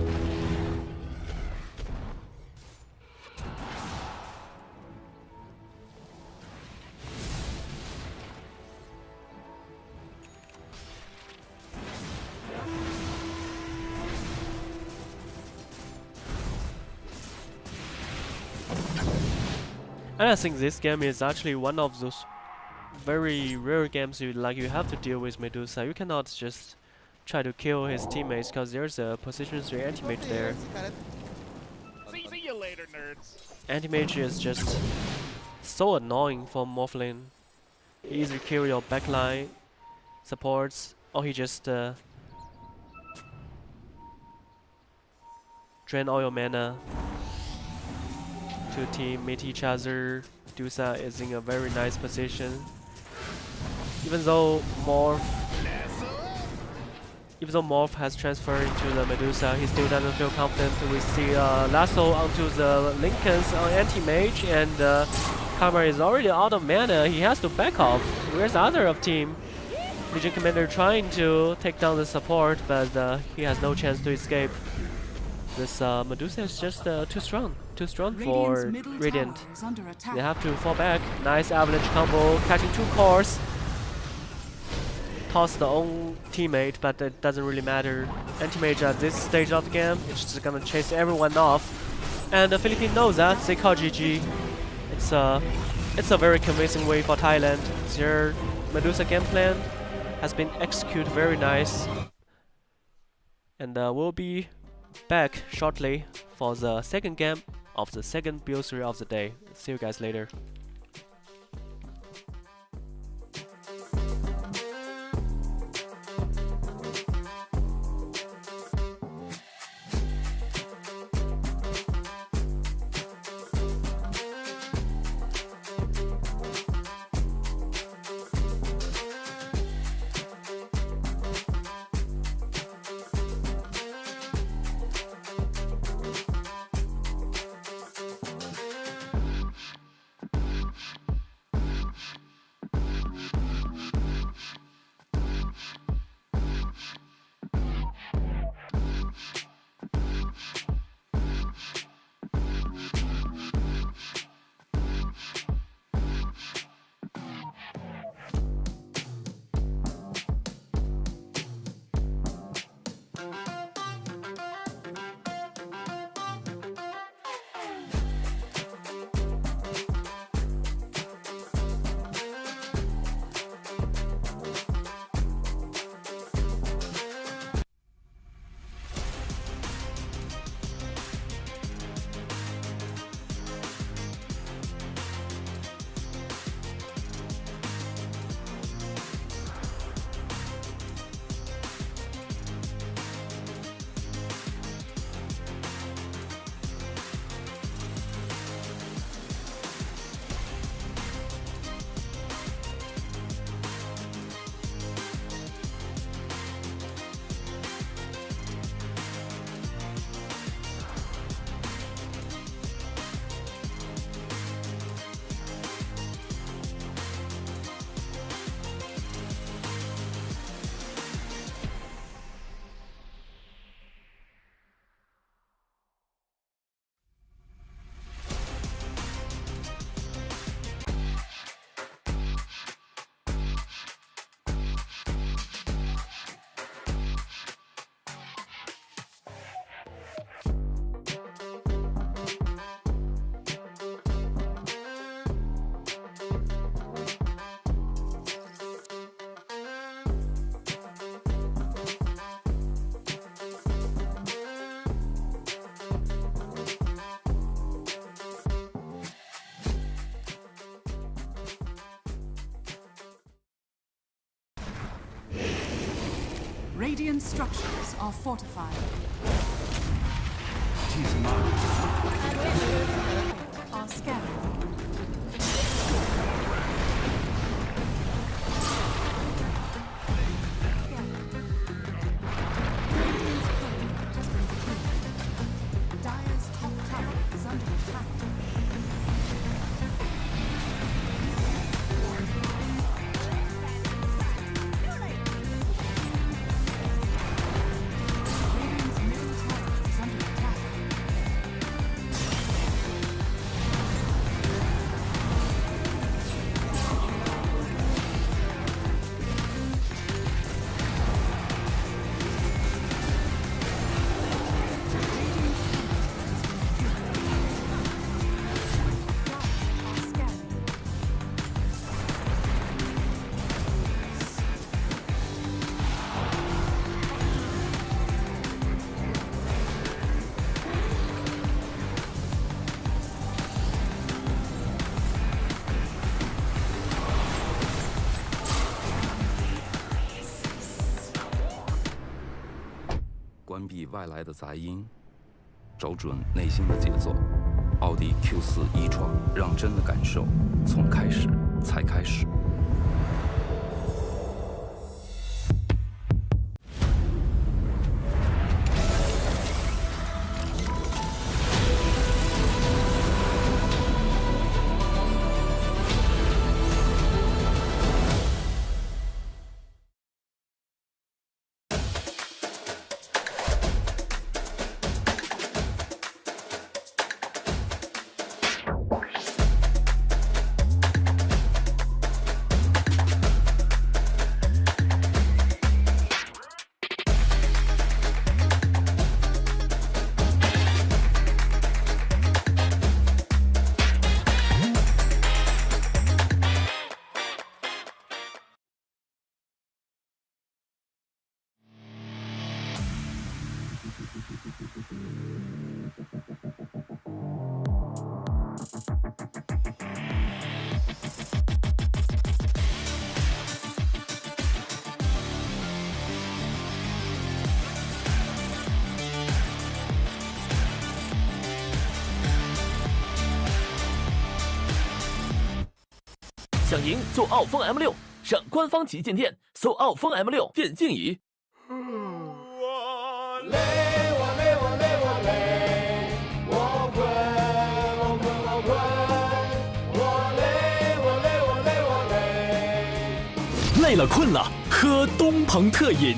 And I think this game is actually one of those very rare games you have to deal with Medusa. You cannot just try to kill his teammates because there's a position 3 anti-mage there. See you later, nerds. Anti-mage is just so annoying for Morphlin. He either kill your backline supports or he just drain all your mana to team meet each other. Medusa is in a very nice position. Even though Morph has transferred into the Medusa, he still doesn't feel confident with the lasso onto the Lincoln's anti-mage, and Karma is already out of mana. He has to back off. Where's the other of team? Legion Commander trying to take down the support, but he has no chance to escape. This Medusa is just too strong for Radiant. They have to fall back. Nice avalanche combo, catching 2 cores. Toss the own teammate, but it doesn't really matter. Anti-mage at this stage of the game, it's just gonna chase everyone off. And the Philippines knows that, they call GG. It's a very convincing way for Thailand. Their Medusa game plan has been executed very nice. And we'll be back shortly for the second game of the second BO3 of the day. See you guys later. Radiant structures are fortified. Are scanning. Dire's top tower is under attack. Radiant's middle tower is under attack. Are scanning.关闭外来的杂音，找准内心的节奏。奥迪 Q4 一创，让真的感受从开始才开始。想赢就奥风 M6，上官方旗舰店搜奥风 M6电竞椅。我累，我累，我累，我累，我困，我困，我困，我累，我累，我累，我累。累了困了，喝东鹏特饮。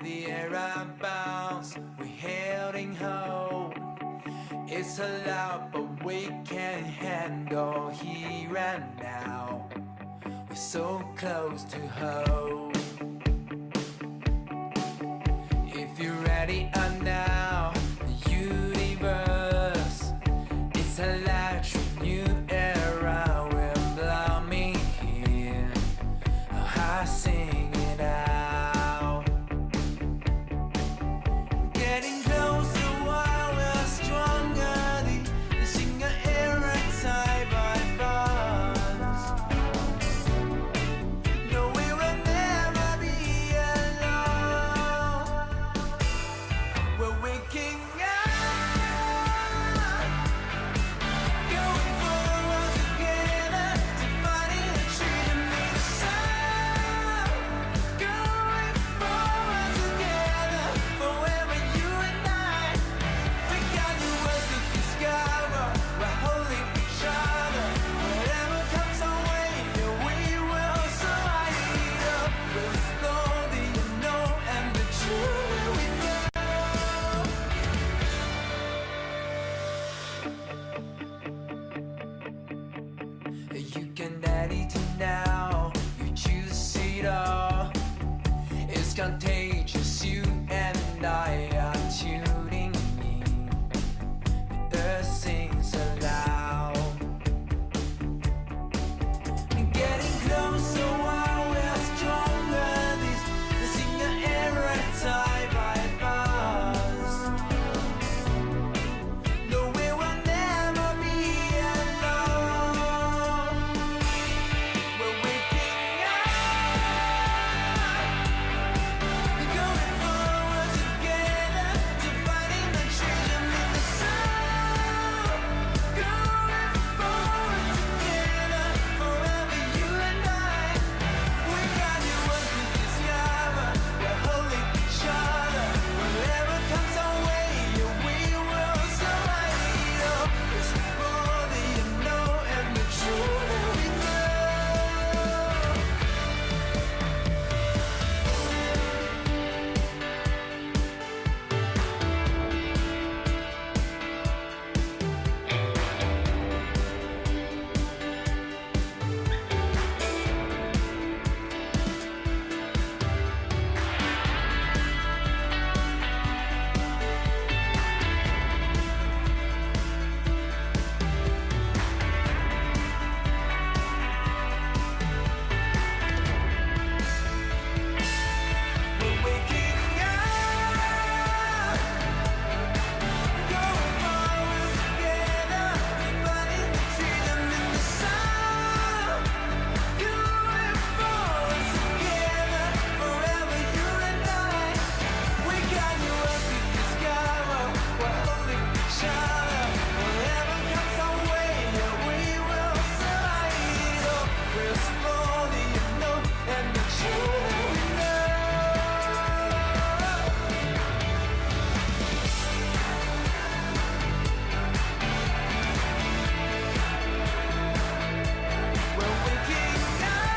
the air I bounce, we're heading home. It's loud, but we can handle here and now. We're so close to home. If you're ready now, the universe is a large new era. We're blooming here. I sing it out. Getting closer while we're stronger. The singer era side by bars. No, we will never be alone. We're waking up, going forward together to fighting the freedom in the sun. Going forward together, forever you and I. We got new worlds to discover. We're holding each other. Whatever comes our way, yeah, we will survive. We'll know the unknown and the truth we know. You can edit it now, you choose it all. It's contagious, you and I are tuning in. The earth sings aloud. Getting closer while we're stronger. This singer era tie by bars. No, we will never be alone. We're waking up, going forward together to fighting the freedom in the sun. Going forward together, forever you and I. We got new worlds to discover. We're holding each other. Whatever comes our way, yeah, we will survive. It's more the unknown and the truth that we know. We're waking up, going forward together, fighting the freedom in the sun. Going forward together, forever you and I. We got new worlds to discover. We're holding each other. Whatever comes our way, yeah, we will survive. We'll explore the unknown and the truth that we know. We're waking up.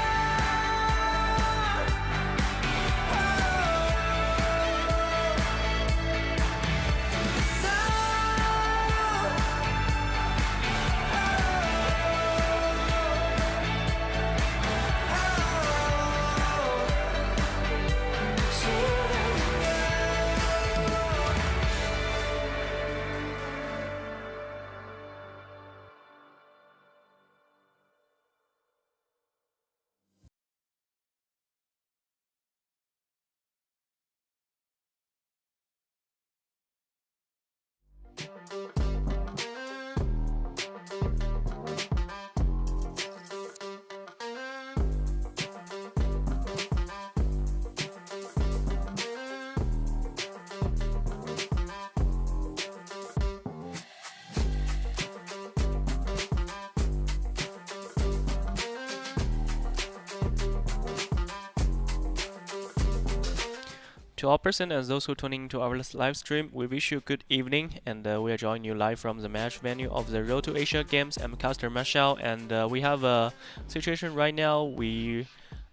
To all persons and those who tuning into our live stream, we wish you good evening, and we are joining you live from the match venue of the Road to Asia Games MCaster Marshall, and we have a situation right now. We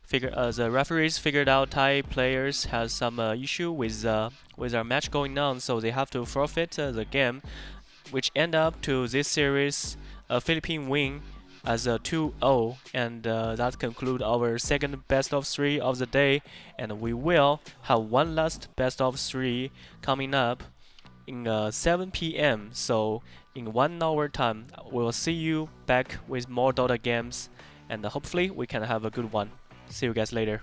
the referees figured out Thai players has some issue with our match going on, so they have to forfeit the game, which end up to this series a Philippine win as a 2-0, and that conclude our second best of 3 of the day, and we will have one last best of 3 coming up in 7 p.m. So in 1 hour time, we will see you back with more Dota games, and hopefully we can have a good one. See you guys later.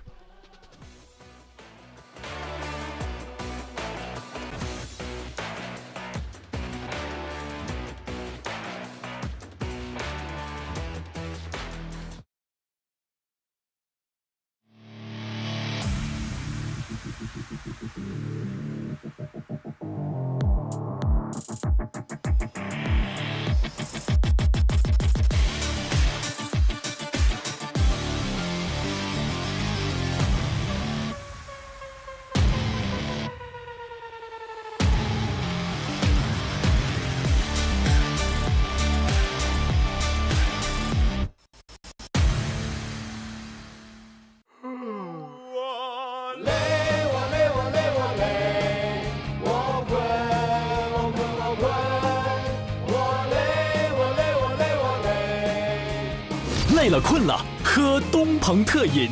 累了困了，喝东鹏特饮。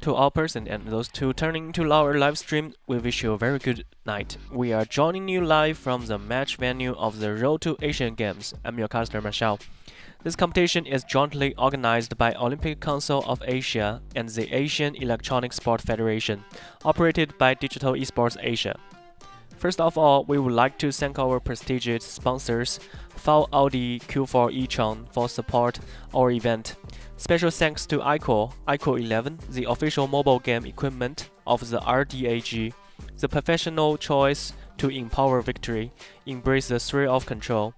To all person and those two turning into our live stream, we wish you a very good night. We are joining you live from the match venue of the Road to Asian Games. I'm your caster Marshall. This competition is jointly organized by Olympic Council of Asia and the Asian Electronic Sport Federation, operated by Digital Esports Asia. First of all, we would like to thank our prestigious sponsors, FAO Audi Q4 e-tron, for support our event. Special thanks to ICO 11, the official mobile game equipment of the RDAG, the professional choice to empower victory, embrace the thrill of control.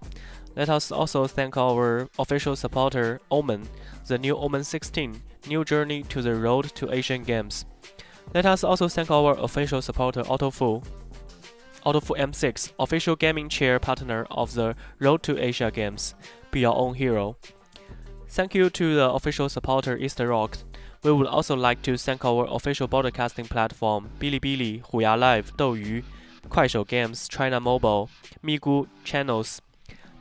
Let us also thank our official supporter, Omen, the new Omen 16, new journey to the road to Asian Games. Let us also thank our official supporter, Autofu M6, official gaming chair partner of the Road to Asia Games. Be your own hero. Thank you to the official supporter Easter Rock. We would also like to thank our official broadcasting platform Bilibili, Huya Live, Douyu, Kuaishou Games, China Mobile, Migu Channels,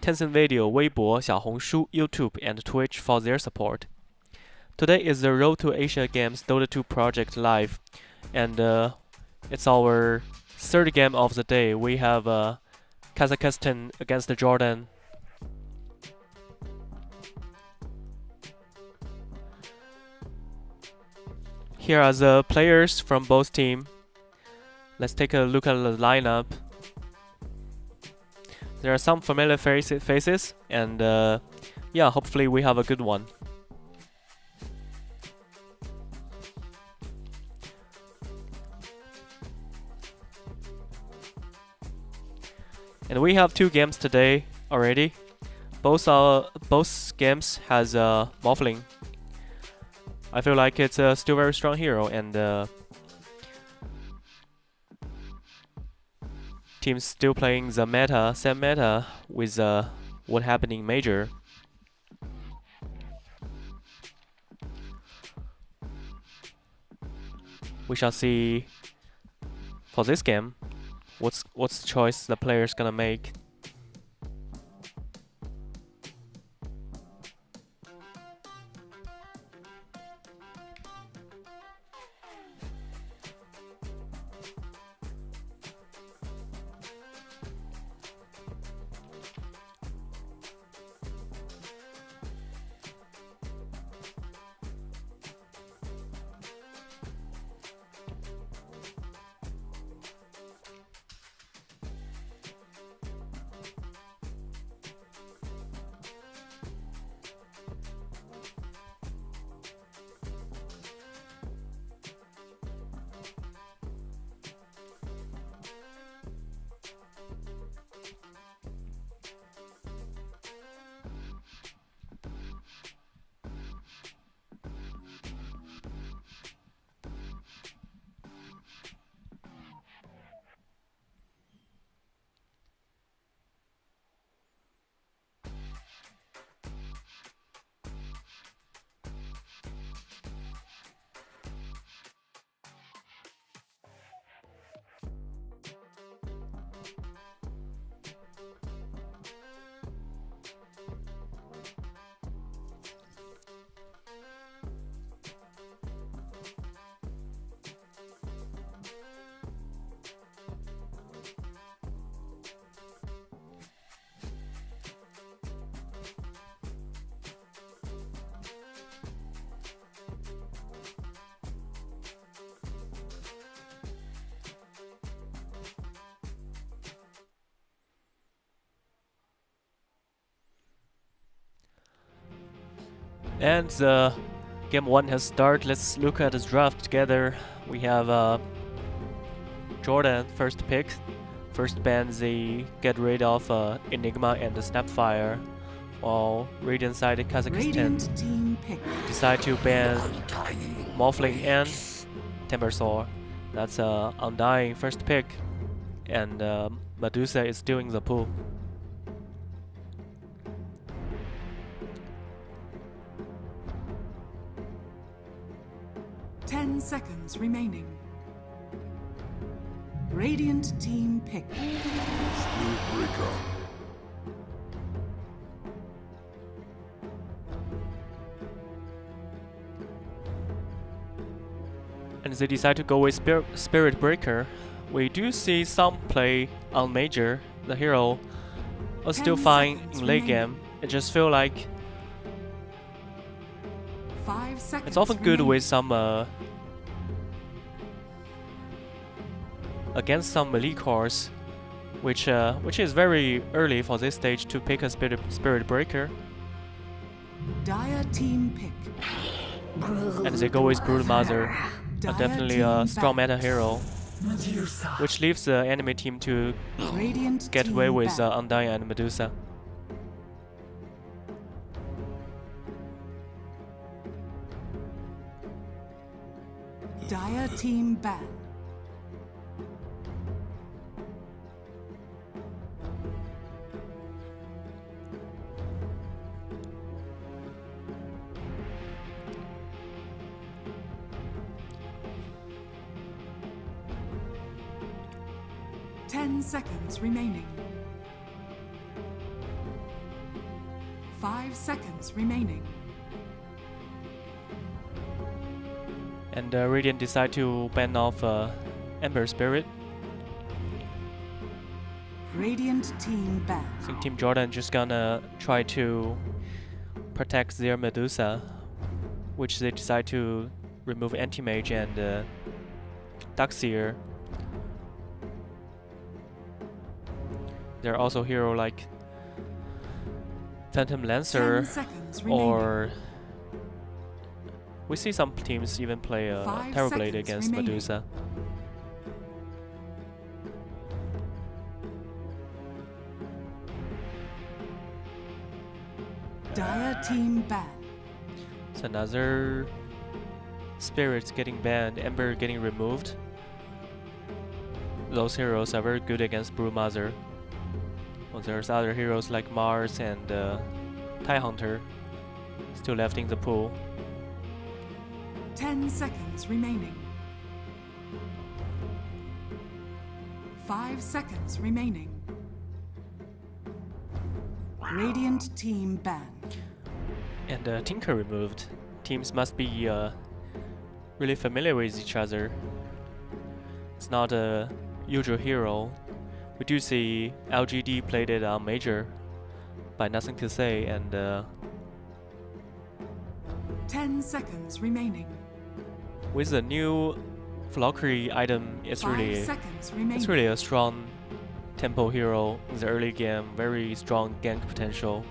Tencent Video, Weibo, Xiaohongshu, YouTube, and Twitch for their support. Today is the Road to Asia Games Dota 2 project live, and it's our third game of the day. We have Kazakhstan against Jordan. Here are the players from both teams. Let's take a look at the lineup. There are some familiar faces, and yeah, hopefully we have a good one. And we have two games today already. Both games has Morphling. I feel like it's still very strong hero, and teams still playing the same meta with what happened in Major. We shall see for this game what's the choice the player's gonna make. And game 1 has started. Let's look at the draft together. We have Jordan first pick. First ban, they get rid of Enigma and the Snapfire, while Radiant side Kazakhstan decide to ban Morphling and Timbersaw. That's Undying first pick, and Medusa is doing the pull. Seconds remaining. Radiant team pick. Breaker. And they decide to go with Spirit Breaker. We do see some play on Major. The hero are still fine in late game. It just feel like 5 seconds it's often good remaining. with some against some melee cores, which is very early for this stage to pick a Spirit Breaker. Dire team pick. And they go with Brood Mother, Dire definitely a team strong ban. meta hero, which leaves the enemy team to Radiant get team away with ban. Undying and Medusa. Dire team ban. Ten seconds remaining. 5 seconds remaining. And Radiant decide to ban off Ember Spirit. Radiant team ban. I think Team Jordan just gonna try to protect their Medusa, which they decide to remove Anti-Mage and Darkseer. There are also hero like Phantom 10 Lancer, seconds remaining. or we see some teams even play 5 Terrorblade seconds against remaining. Medusa. Dire team ban. So another Spirits getting banned, Ember getting removed. Those heroes are very good against Brewmother. Well, there's other heroes like Mars and Tidehunter still left in the pool. 10 seconds remaining. 5 seconds remaining. Radiant team ban. And Tinker removed. Teams must be really familiar with each other. It's not a usual hero. We do see LGD played it on Major by Nothing to Say, and 10 seconds remaining. with the new Valkyrie item, 5 seconds remaining. it's really a strong tempo hero in the early game. Very strong gank potential.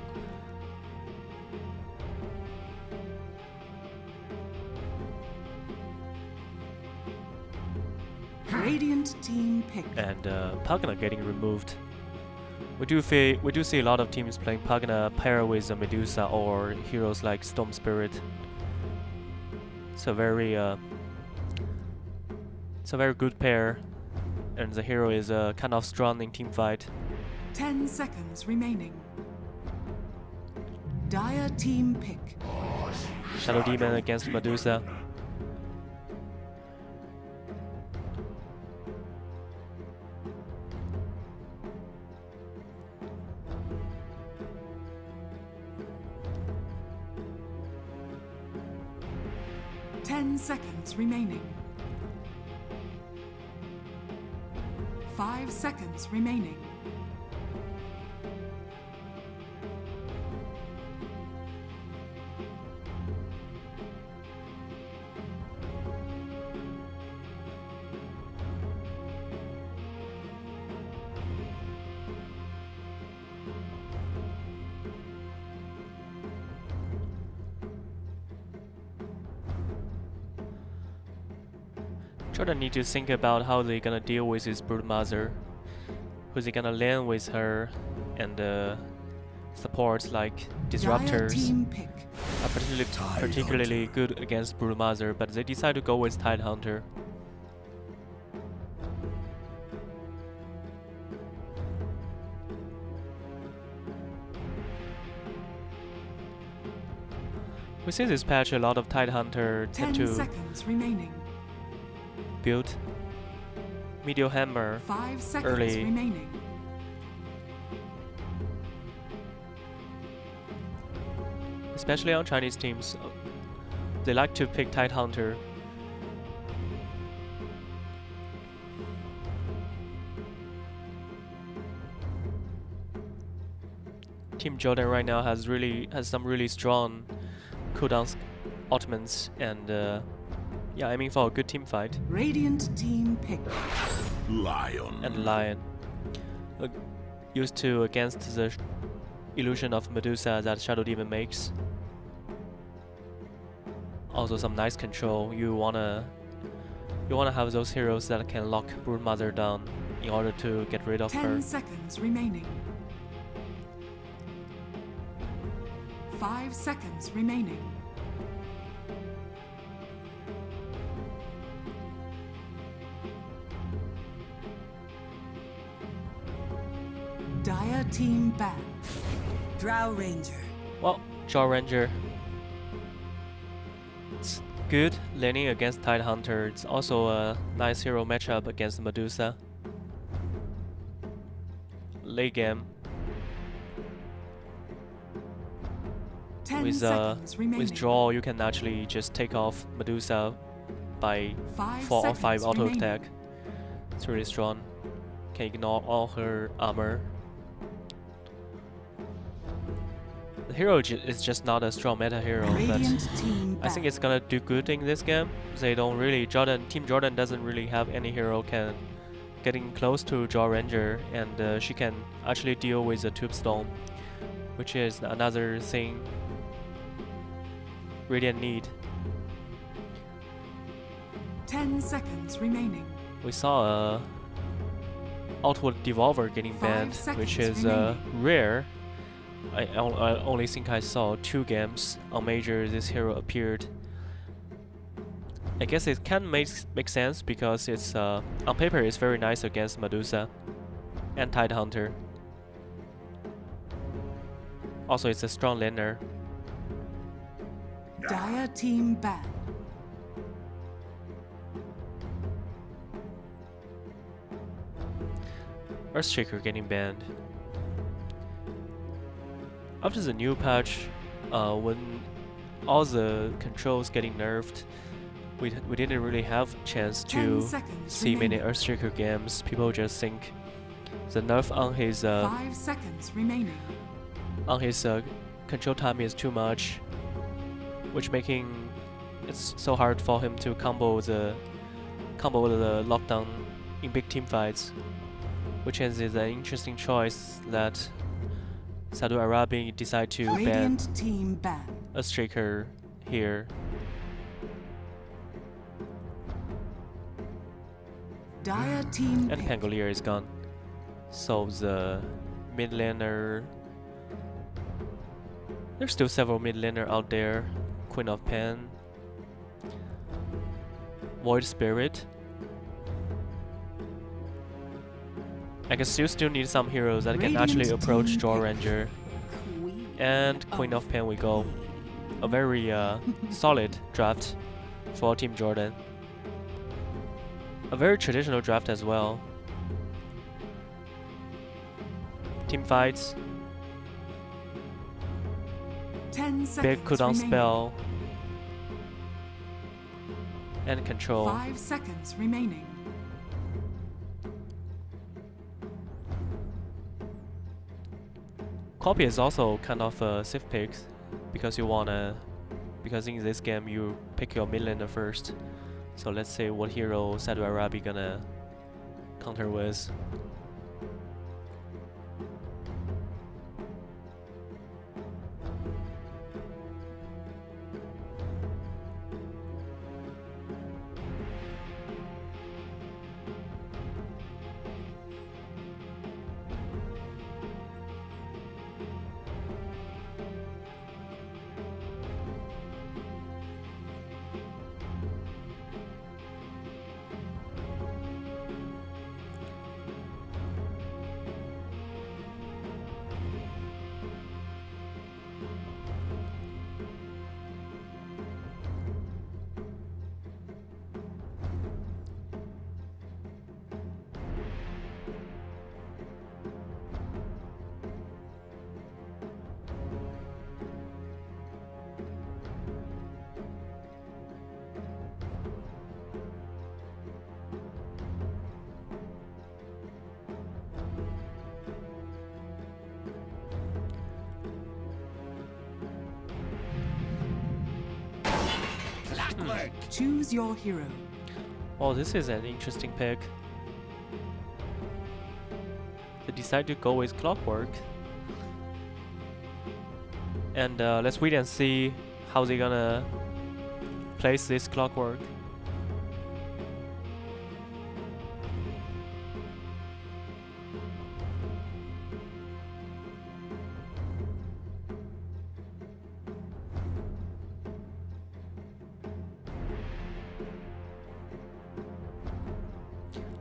Radiant team pick. And Pagna getting removed. We do see a lot of teams playing Pagna pair with Medusa or heroes like Storm Spirit. It's a very good pair, and the hero is kind of strong in team fight. 10 seconds remaining. Dire team pick. Shadow Demon against Medusa. Seconds remaining. 5 seconds remaining. Jordan need to think about how they're gonna deal with his Brood Mother. Who's he gonna land with her, and supports like Disruptors are particularly good against Brood Mother, but they decide to go with Tidehunter. We see this patch a lot of Tidehunter tend 10 to seconds remaining. build Meteor Hammer 5 seconds early. remaining. Especially on Chinese teams, they like to pick Tidehunter Team Jordan right now has some really strong cooldowns, ultimates, and yeah, aiming for a good team fight. Radiant team pick. Lion. And Lion, used to against the illusion of Medusa that Shadow Demon makes. Also some nice control. You wanna have those heroes that can lock Broodmother down in order to get rid of 10 her. seconds remaining. 5 seconds remaining. Dire team ban. Drow Ranger. Well, Jaw Ranger. It's good laning against Tidehunter. It's also a nice hero matchup against Medusa. Late game. 10 With seconds remaining. with Jaw, you can actually just take off Medusa by 5 4 or 5 seconds auto remaining. attack. It's really strong. Can ignore all her armor. The hero is just not a strong meta hero, but Radiant team I think ban. it's gonna do good in this game. They don't really Team Jordan doesn't really have any hero can getting close to Jaw Ranger, and she can actually deal with the Tube Storm, which is another thing Radiant need. 10 seconds remaining. We saw a Outward Devolver getting 5 banned, seconds which is remaining. rare. I only think I saw 2 games on Major this hero appeared. I guess it can make sense because it's on paper it's very nice against Medusa and Tidehunter. Also, it's a strong laner. Dire team ban. Earthshaker getting banned. After the new patch, when all the controls getting nerfed, we didn't really have a chance 10 to seconds see many remaining. Earthshaker games. People just think the nerf on his 5 seconds remaining. control time is too much, which making it's so hard for him to combo the lockdown in big team fights, which is an interesting choice that Saudi Arabia decided to ban Radiant team ban. Earthshaker here. Dire team And pick. Pangolier is gone. So the mid laner. There's still several mid laner out there. Queen of Pen, Void Spirit. I guess you still need some heroes that can actually Radiant approach team Jaw pick. Ranger. And Queen of Pen we go. A very solid draft for Team Jordan. A very traditional draft as well. Team fights, 10 seconds big cooldown remaining. spell, and control. 5 seconds remaining. Copy is also kind of a safe pick because in this game you pick your mid laner first. So let's say what hero Saudi Arabia gonna counter with. Choose your hero. Oh, this is an interesting pick. They decide to go with Clockwork. And let's wait and see how they're gonna place this Clockwork.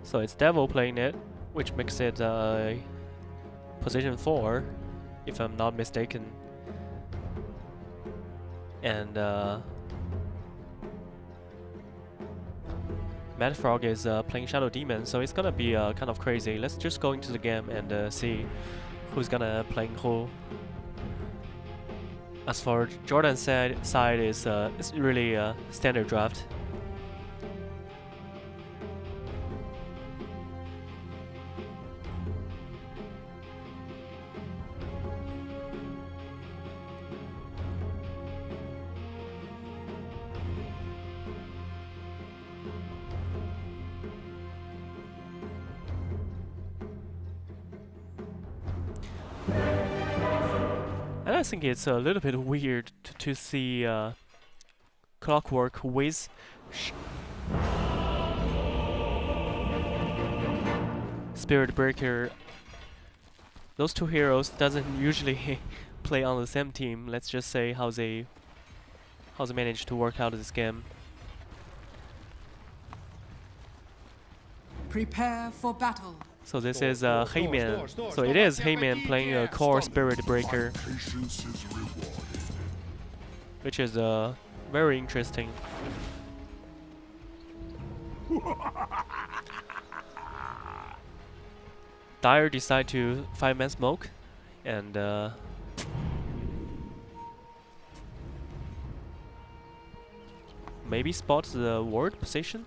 So it's Devil playing it, which makes it position 4, if I'm not mistaken. And Mad Frog is playing Shadow Demon, so it's gonna be kind of crazy. Let's just go into the game and see who's gonna playing who. As for Jordan's side is it's really a standard draft. And I think it's a little bit weird to see Clockwork with Spirit Breaker. Those two heroes doesn't usually play on the same team. Let's just say how they managed to work out this game. Prepare for battle. So this is Heyman. So it is Heyman playing a core Spirit Breaker, which is very interesting. Dire decide to 5-man smoke and maybe spot the ward position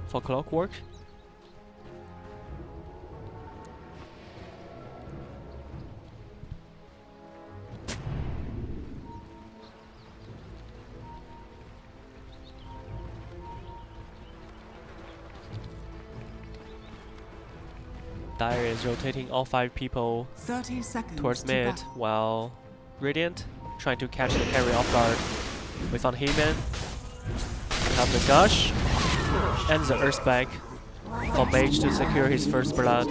for Clockwork. Dire is rotating all 5 people 30 seconds towards to mid, battle. while Radiant trying to catch the carry off guard. We found Heyman, have the Gush, and the Earthspike for Mage to secure his first blood.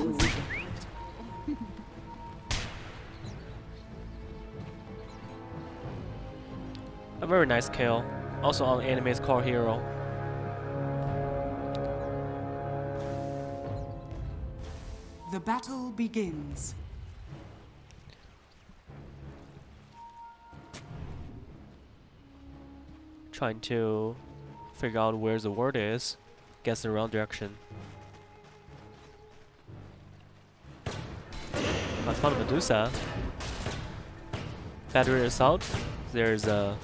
A very nice kill, also on enemy's core hero. The battle begins. Trying to figure out where the ward is, guess the wrong direction. I found Medusa. Battery assault. There's a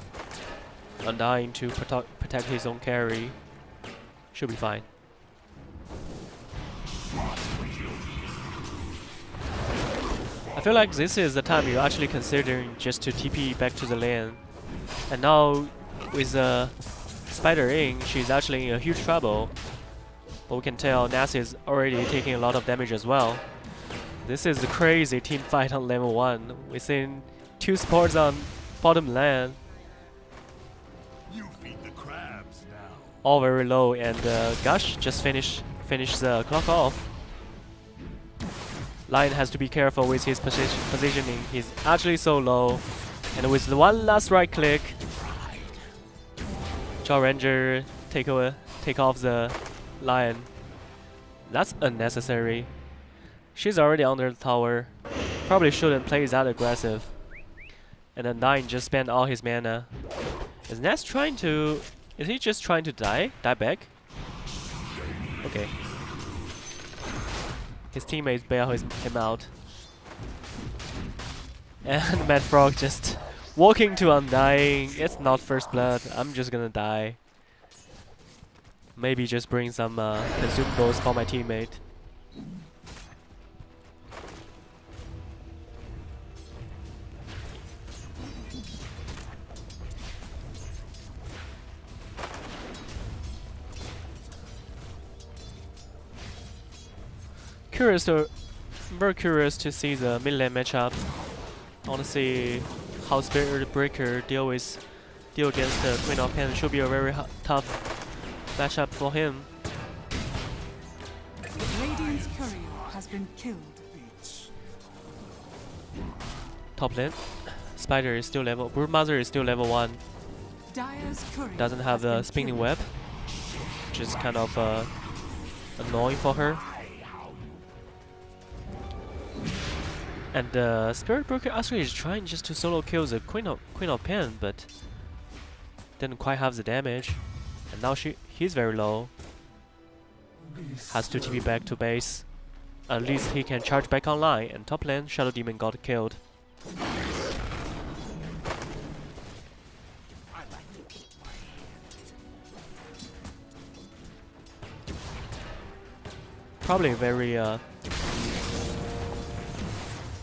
Undying to protect his own carry. Should be fine. I feel like this is the time you're actually considering just to TP back to the lane. And now with Spider in, she's actually in a huge trouble. But we can tell Nass is already taking a lot of damage as well. This is a crazy team fight on level 1. We've seen 2 supports on bottom lane. You feed the crabs now. All very low, and Gush just finish the clock off. Lion has to be careful with his positioning. He's actually so low, and with the one last right click, Jaw Ranger take off the Lion. That's unnecessary. She's already under the tower. Probably shouldn't play that aggressive. And then Nine just spent all his mana. Is Ness trying to... Is he just trying to die? Die back? Okay. His teammates bail him out. And Mad Frog just walking to Undying. It's not first blood. I'm just gonna die. Maybe just bring some consumables for my teammate. very curious to see the mid lane matchup. I want to see how Spirit Breaker deal against Queen of Pen. Should be a very tough matchup for him. Radiant's courier has been killed. Top lane, Spider is still level. Broodmother is still level 1. Dire's courier Doesn't have the spinning web, which is kind of annoying for her. And Spirit Breaker actually is trying just to solo kill the Queen of Pen, but didn't quite have the damage. And now he's very low. Has to TP back to base. At least he can charge back online. And top lane, Shadow Demon got killed. Probably very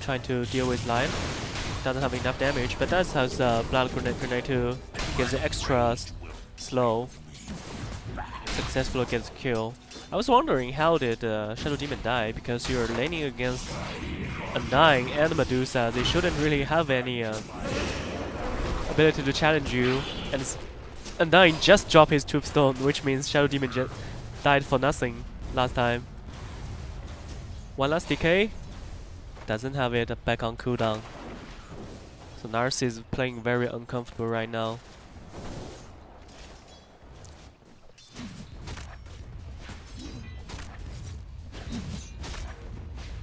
trying to deal with life. Doesn't have enough damage, but does have blood grenade to give the extra slow. Successfully gets kill. I was wondering how did Shadow Demon die, because you're laning against Undying and Medusa. They shouldn't really have any ability to challenge you. And Undying just dropped his Tombstone, which means Shadow Demon just died for nothing last time. One last decay. Doesn't have it back on cooldown. So Nars is playing very uncomfortable right now.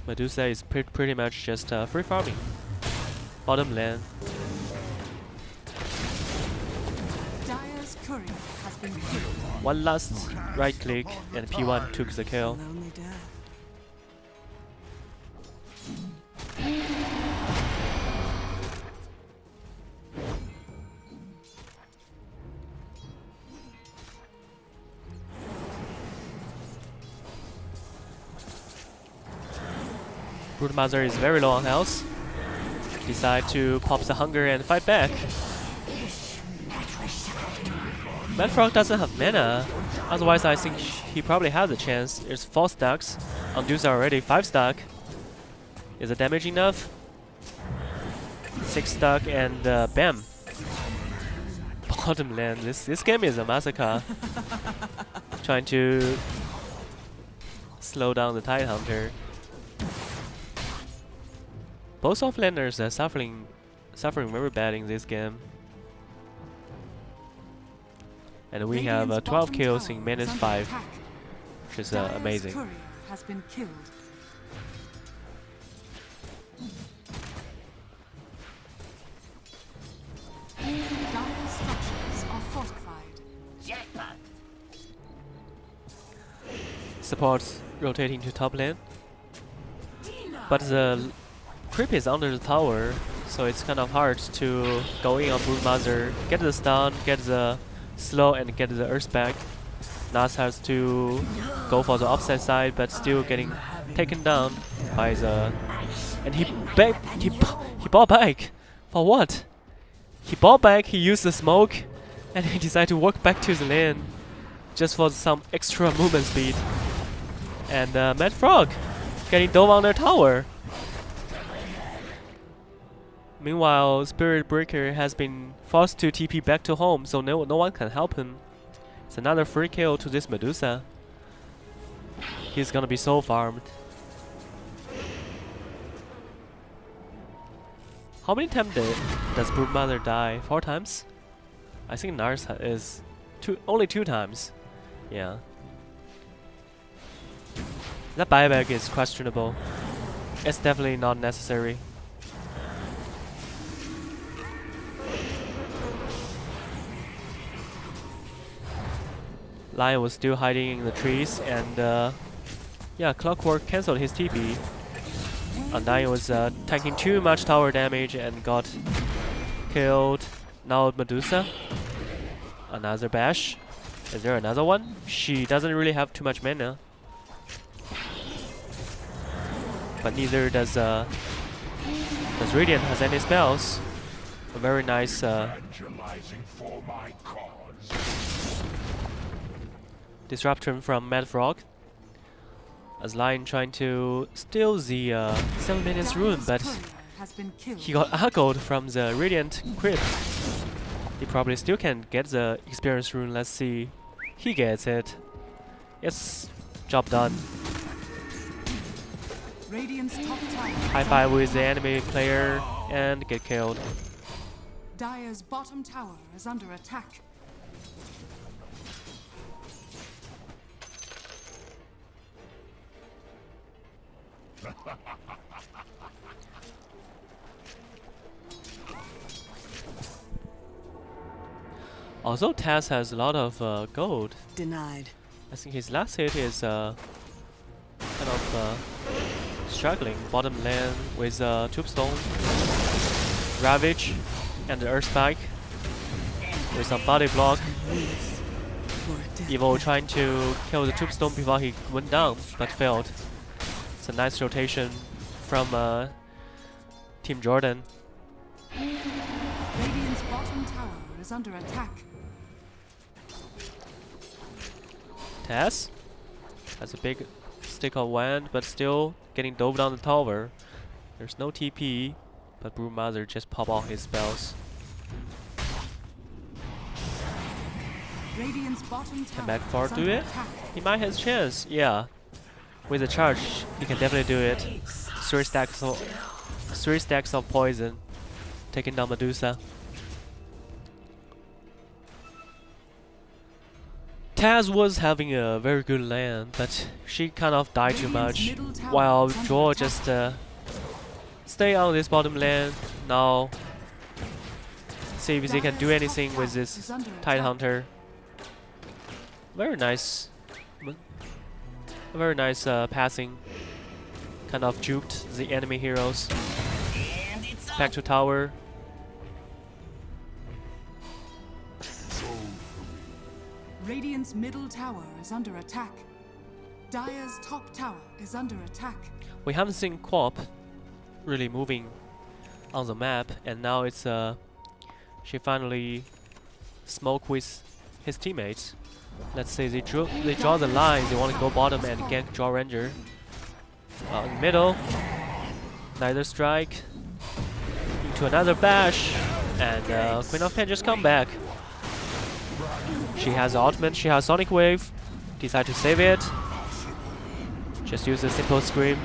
Medusa is pretty much just free farming. Bottom lane. Dire's courier has been killed. One last right click and P1 took the kill. Broodmother is very low on health. Decide to pop the hunger and fight back. Mad Frog doesn't have mana, otherwise I think he probably has a chance. There's 4 stacks, Undues are already 5 stack. Is the damage enough? 6 stack and bam. Bottom lane, this game is a massacre. Trying to slow down the Tidehunter. Both offlaners are suffering very bad in this game. And we have 12 kills in -5, which is amazing. Courier has been killed. Dire structures are fortified. Supports rotating to top lane. But the creep is under the tower, so it's kind of hard to go in on Broodmother, get the stun, get the slow, and get the earth back. Nas has to go for the offside side, but still getting taken down by the. And he bought back for what? He bought back. He used the smoke, and he decided to walk back to the lane just for some extra movement speed. And Mad Frog getting dove on their tower. Meanwhile, Spirit Breaker has been forced to TP back to home, so no one can help him. It's another free kill to this Medusa. He's gonna be so farmed. How many times does Broodmother die? 4 times? I think Nars is only 2 times. Yeah. That buyback is questionable. It's definitely not necessary. Lion was still hiding in the trees, and yeah, Clockwork cancelled his TP. Undying was taking too much tower damage and got killed. Now Medusa. Another bash. Is there another one? She doesn't really have too much mana. But neither does Radiant has any spells. A very nice disruption from Mad Frog. as Lion trying to steal the 7 minutes rune, but he got aggled from the Radiant crit. He probably still can get the experience rune. Let's see. He gets it. Yes, job done. High five with the enemy player and get killed. Dire's bottom tower is under attack. Also, Taz has a lot of gold. Denied. I think his last hit is kind of struggling. Bottom lane with Tombstone, Ravage, and the Earth Spike with some body block. Evo trying to kill the Tombstone before he went down, but failed. It's a nice rotation from Team Jordan. Radiant's bottom tower is under attack. Taz has a big stick of wind, but still getting dove down the tower. There's no TP, but Brood Mother just pop all his spells. Radiant's bottom tower Can back forward is do under it? attack. He might have a chance, yeah. With a charge, he can definitely do it. 3 stacks of poison, taking down Medusa. Taz was having a very good lane, but she kind of died too much, while Joel just stay on this bottom lane. Now, see if they can do anything with this Tidehunter. Very nice. Very nice passing. Kind of juked the enemy heroes. Back to tower. Radiant's middle tower is under attack. Dire's top tower is under attack. We haven't seen Quap really moving on the map, and now it's she finally smoke with his teammates. Let's say they draw the line. They want to go bottom and gank Draw Ranger. In the middle, neither strike into another bash, and Queen of Pain just come back. She has the ultimate, she has Sonic Wave, decide to save it. Just use a simple scream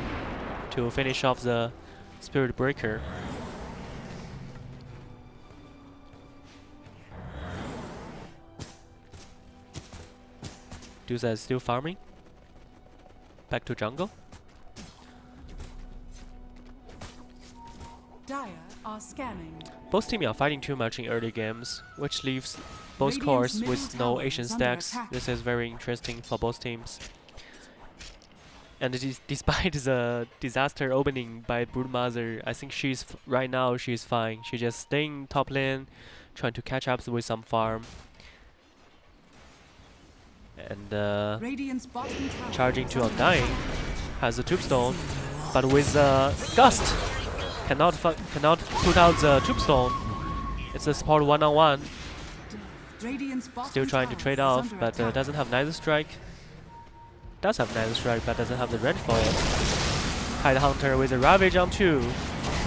to finish off the Spirit Breaker. Dusa is still farming. Back to jungle. Dire are scanning. Both teams are fighting too much in early games, which leaves both cores with no Asian stacks. This is very interesting for both teams. And despite the disaster opening by Brood Mother, I think right now she's fine. She's just staying top lane, trying to catch up with some farm. And charging to Undying, has a Tombstone, but with Gust, cannot put out the Tombstone. It's a support one-on-one. Still trying to trade off, but doesn't have Neither Strike. Does have Neither Strike, but doesn't have the range for it. Tidehunter with a Ravage on 2.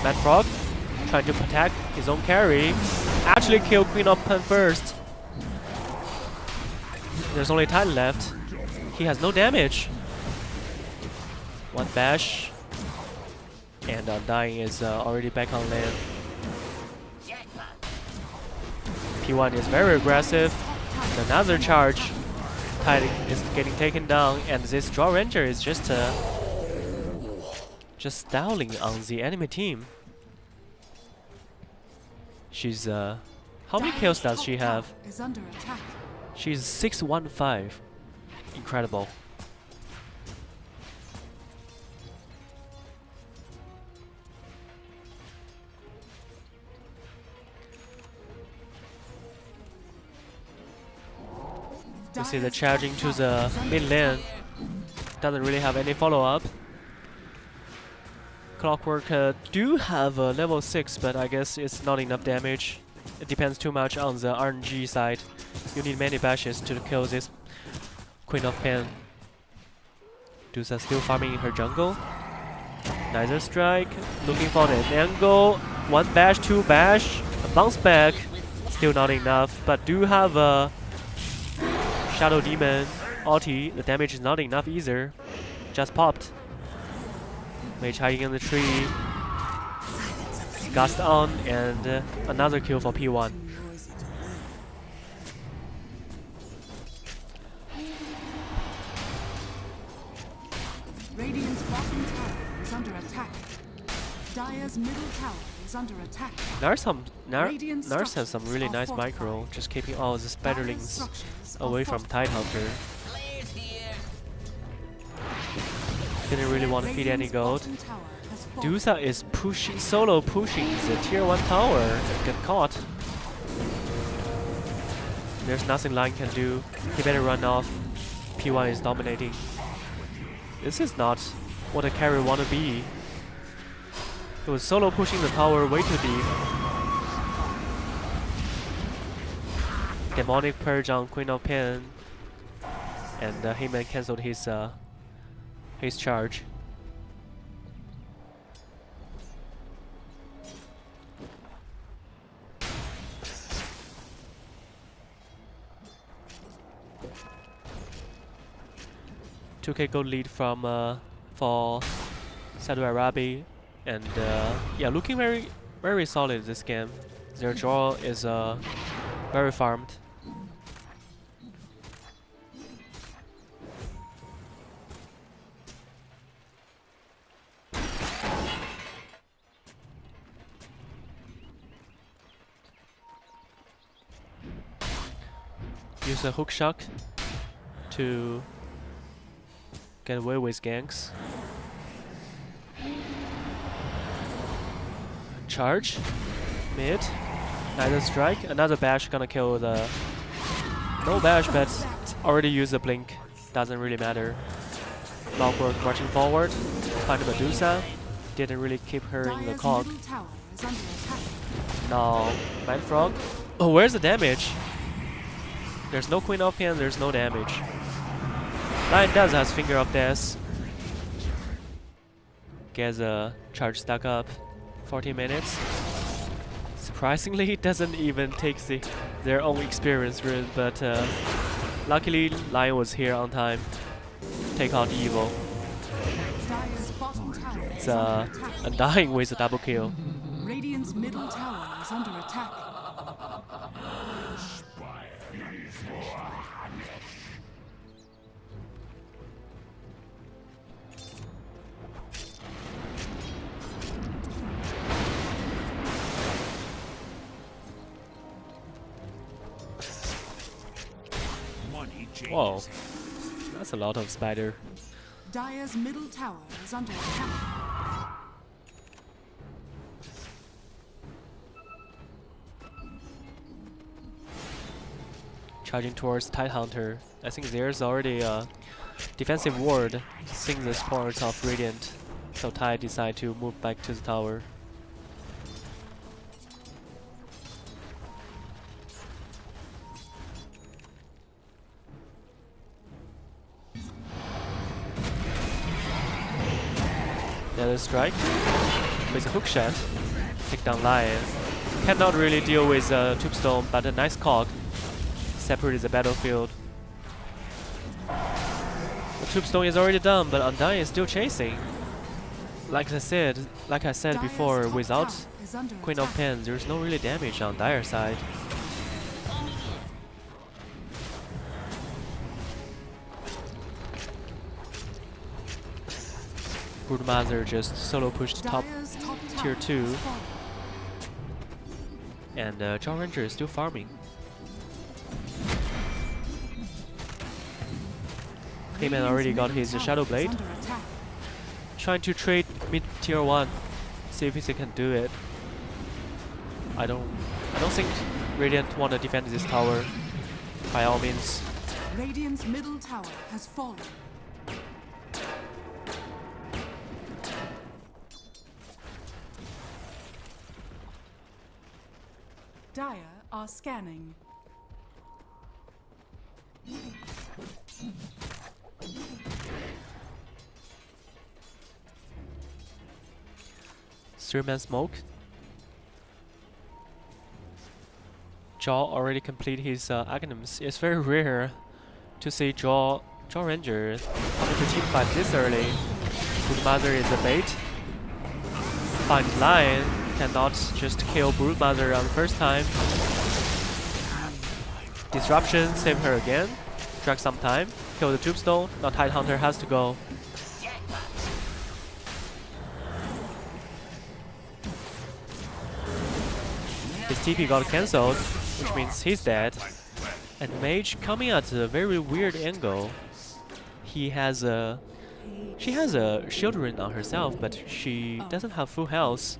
Mad Frog trying to protect his own carry. Actually kill Queen of Pain first. There's only Titan left. He has no damage. One bash. And Undying is already back on lane. P1 is very aggressive. And another charge. Titan is getting taken down, and this Draw Ranger is just styling on the enemy team. She's how many kills does she have? She's 615. Incredible. You see the charging to the mid lane. Doesn't really have any follow-up. Clockwork do have a level 6, but I guess it's not enough damage. It depends too much on the RNG side. You need many bashes to kill this Queen of Pain. DOTA still farming in her jungle. Neither strike. Looking for an angle. One bash, two bash. A bounce back. Still not enough. But do have a Shadow Demon ulti. The damage is not enough either. Just popped. Mage hiding in the tree. Gust on and another kill for P1. Radiant's bottom tower is under attack. Dire's middle tower is under attack. Nars has some really nice micro, just keeping all the spiderlings away from Tidehunter. Didn't really want to feed any gold. DOTA is solo pushing the tier 1 tower and get caught. There's nothing Lion can do. He better run off. P1 is dominating. This is not what a carry wanna be. He was solo pushing the tower way too deep. Demonic Purge on Queen of Pen, and Heyman cancelled his charge. $2K gold lead from for Saudi Arabia, and yeah, looking very solid this game. Their draw is very farmed. Use a hook shot to get away with ganks. Charge. Mid. Neither strike. Another bash gonna kill the... No bash, but already used the blink. Doesn't really matter. Clockwork marching forward. Find Medusa. Didn't really keep her in the cog. Now, Mind Frog. Oh, where's the damage? There's no Queen of Pen, there's no damage. Lion does has Finger of Death. Gets a charge stack up. 40 minutes. Surprisingly, it doesn't even take their own experience rune, but luckily Lion was here on time. Take out Evil. It's Undying with a double kill. Radiant's middle tower is under attack. Whoa, that's a lot of spider. Dire's middle tower is under attack. Charging towards Tidehunter. I think there's already a defensive ward seeing the spawns of Radiant, so Tide decide to move back to the tower. Another strike with a hook shot. Take down Lion. Cannot really deal with Tombstone, but a nice cog. Separated the battlefield. The Tombstone is already done, but Undying is still chasing. Like I said before, without Queen of Pen, there's no really damage on Dire side. Broodmother just solo pushed top tier 2, and John Ranger is still farming. Heyman already got his Shadow Blade. Trying to trade mid tier 1, see if he can do it. I don't think Radiant want to defend this tower. By all means. Radiant's middle tower has fallen. Dire are scanning. 3-man smoke. Jaw already complete his Aghanims. It's very rare to see Jaw Ranger coming to team fight this early. Broodmother is a bait. Find Lion cannot just kill Broodmother on the first time. Disruption, save her again. Drag some time, kill the Tombstone. Now Tidehunter has to go. His TP got cancelled, which means he's dead. And Mage coming at a very weird angle. She has a shield ring on herself, but she doesn't have full health.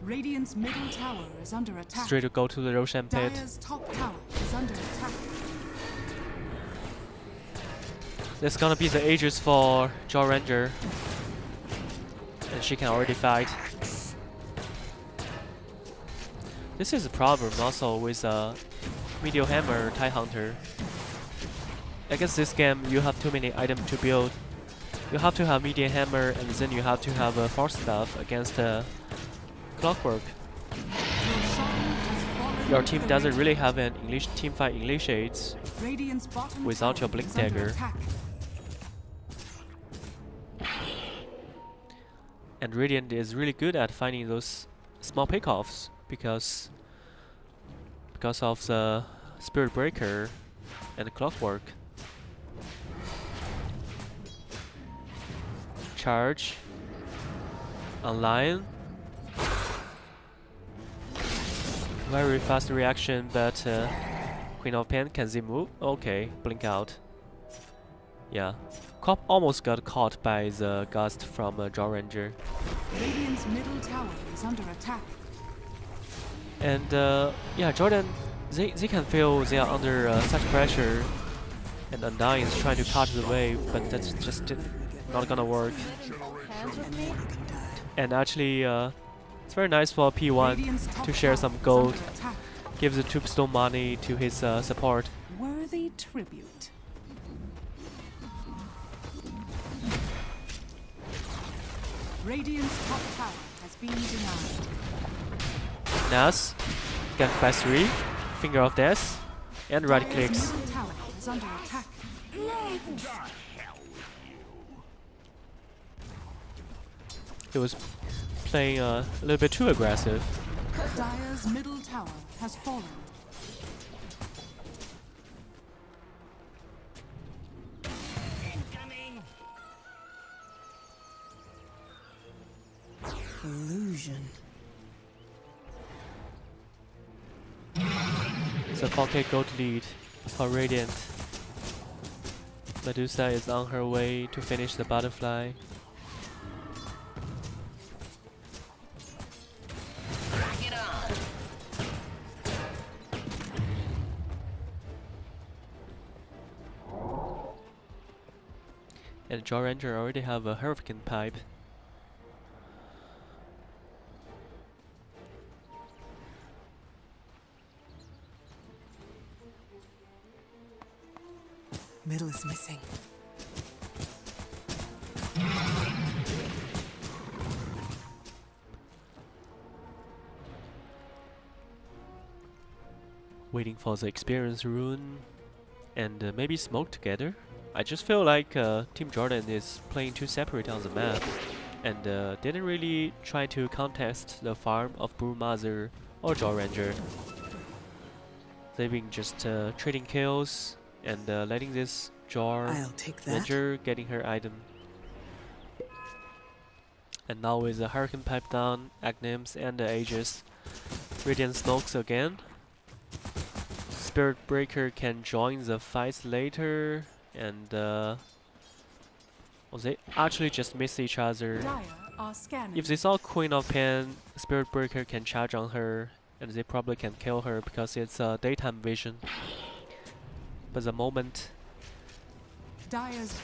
Radiant's middle tower is under attack. Straight to go to the Roshan pit. Dire's top tower is under attack. There's gonna be the Aegis for Jaw Ranger. And she can already fight. This is a problem also with Meteor Hammer Tidehunter. I guess this game you have too many items to build. You have to have Meteor Hammer and then you have to have Force Staff against Clockwork. Your team doesn't really have an teamfight initiates without your Blink Dagger. And Radiant is really good at finding those small pickoffs because of the Spirit Breaker and Clockwork. Charge online. Very fast reaction, but Queen of Pen can Z move. Okay, blink out. Yeah, Cop almost got caught by the gust from Jaw Ranger. Radiant's middle tower is under attack. And yeah, Jordan, they can feel they are under such pressure, and Undying is trying to cut the wave, but that's just not gonna work. And actually, it's very nice for P1 to share some gold, give the Tombstone money to his support. Worthy tribute. Radiant's top tower has been denied. Nas, gank by 3, Finger of Death, and right clicks. Middle tower is under attack. He was playing a little bit too aggressive. Dire's middle tower has fallen. Illusion. It's a 4k gold lead for Radiant. Medusa is on her way to finish the butterfly. And Jaw Ranger already have a Hurricane Pipe. Middle is missing. Waiting for the experience rune and maybe smoke together. I just feel like Team Jordan is playing too separate on the map and didn't really try to contest the farm of Broodmother or Jaw Ranger. They've been just trading kills and letting this Jaw Ranger getting her item. And now with the Hurricane Pipe down, Aghanims and the Aegis, Radiant smokes again. Spirit Breaker can join the fights later, and well, they actually just miss each other. If they saw Queen of Pen, Spirit Breaker can charge on her, and they probably can kill her because it's daytime vision. But the moment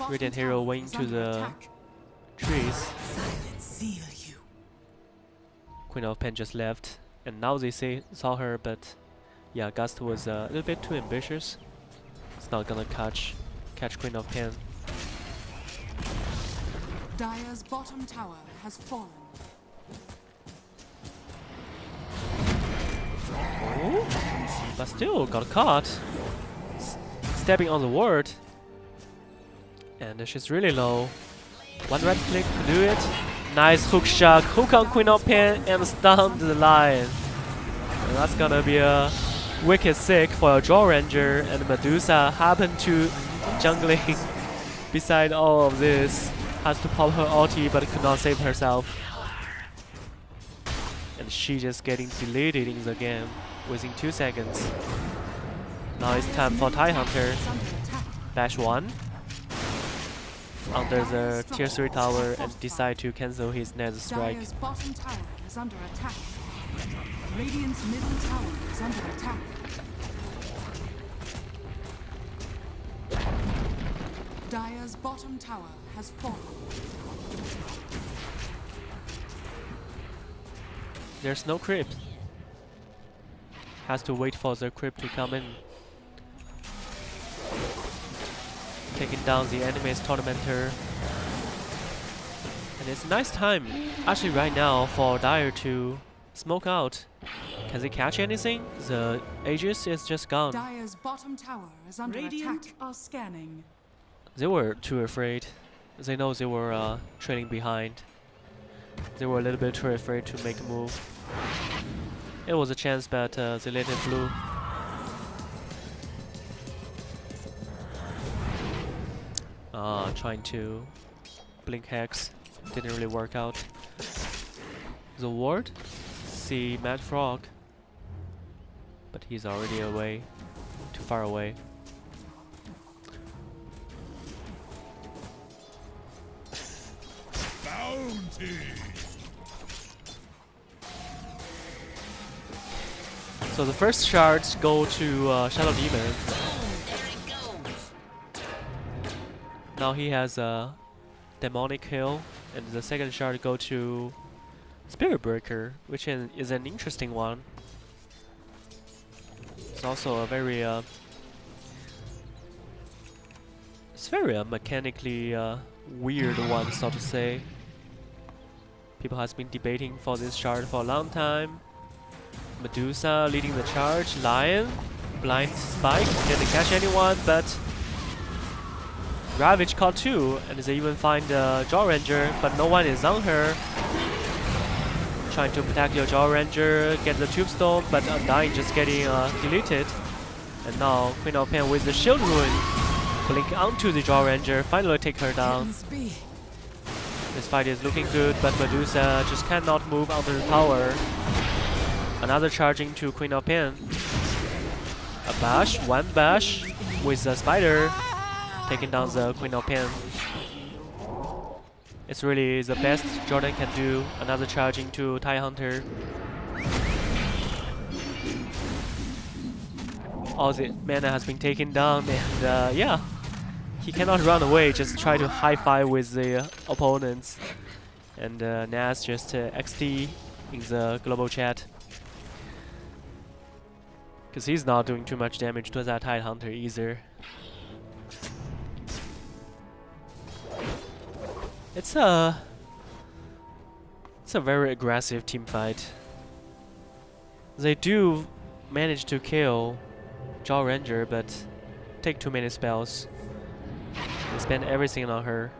Radiant Hero went into the trees, Queen of Pen just left, and now they saw her, but yeah, Gust was a little bit too ambitious. It's not gonna catch Queen of Pain. Dire's bottom tower has fallen. Oh, but still got caught. Stepping on the ward. And she's really low. One right click to do it. Nice hook shot. Hook on Queen of Pain and stun the Lion. And that's gonna be a wicked sick for a Draw Ranger. And Medusa happened to jungling beside all of this. Has to pop her ulti but could not save herself. And she just getting deleted in the game within 2 seconds. Now it's time for Tidehunter. Dash 1 under the tier 3 tower and decide to cancel his next strike. Dire's bottom tower is under attack. Radiant's middle tower is under attack. Dire's bottom tower has fallen. There's no creep. Has to wait for the creep to come in. Taking down the enemy's Tormentor. And it's a nice time, actually right now, for Dire to smoke out. Can they catch anything? The Aegis is just gone. Dire's bottom tower is under attack. Are scanning. They were too afraid. They know they were trailing behind. They were a little bit too afraid to make a move. It was a chance, but they let it flew. Trying to blink Hex. Didn't really work out. The ward? See Mad Frog. But he's already away. Too far away. Bounty. So the first shards go to Shadow Demon. Now he has a demonic heal, and the second shard go to Spirit Breaker, which is an interesting one. It's also a very mechanically weird one, so to say. People has been debating for this shard for a long time. Medusa leading the charge. Lion, blind spike, didn't catch anyone, but Ravage caught 2, and they even find the Jaw Ranger, but no one is on her. Trying to protect your Jaw Ranger, get the Tombstone, but Undying just getting deleted. And now Queen of Pain with the Shield Rune, blink onto the Jaw Ranger, finally take her down. This fight is looking good, but Medusa just cannot move onto the tower. Another charging to Queen of Pain. A bash, one bash with the spider, taking down the Queen of Pain. It's really the best Jordan can do. Another charging to Tidehunter. All the mana has been taken down, and yeah, he cannot run away. Just try to high five with the opponents. And Nas just XD in the global chat. Because he's not doing too much damage to that Tidehunter either. It's a very aggressive team fight. They do manage to kill Jaw Ranger, but take too many spells. They spend everything on her.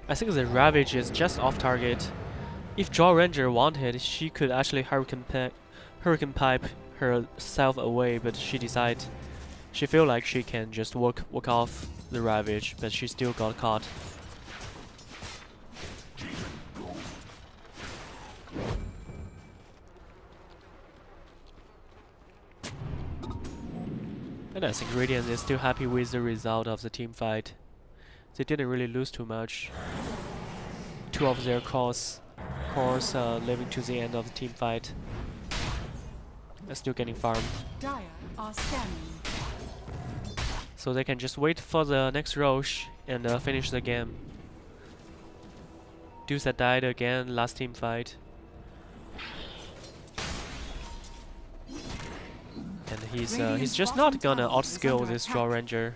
I think the Ravage is just off target. If Jaw Ranger wanted, she could actually Hurricane Pipe herself away, but she decided she feel like she can just walk off the Ravage, but she still got caught. And I think Radiant is still happy with the result of the team fight. They didn't really lose too much. 2 of their cores living to the end of the team fight. They're still getting farmed. Dire are scanning. So they can just wait for the next Roche and finish the game. DOTA died again last team fight. And he's just not gonna outskill this Draw Ranger.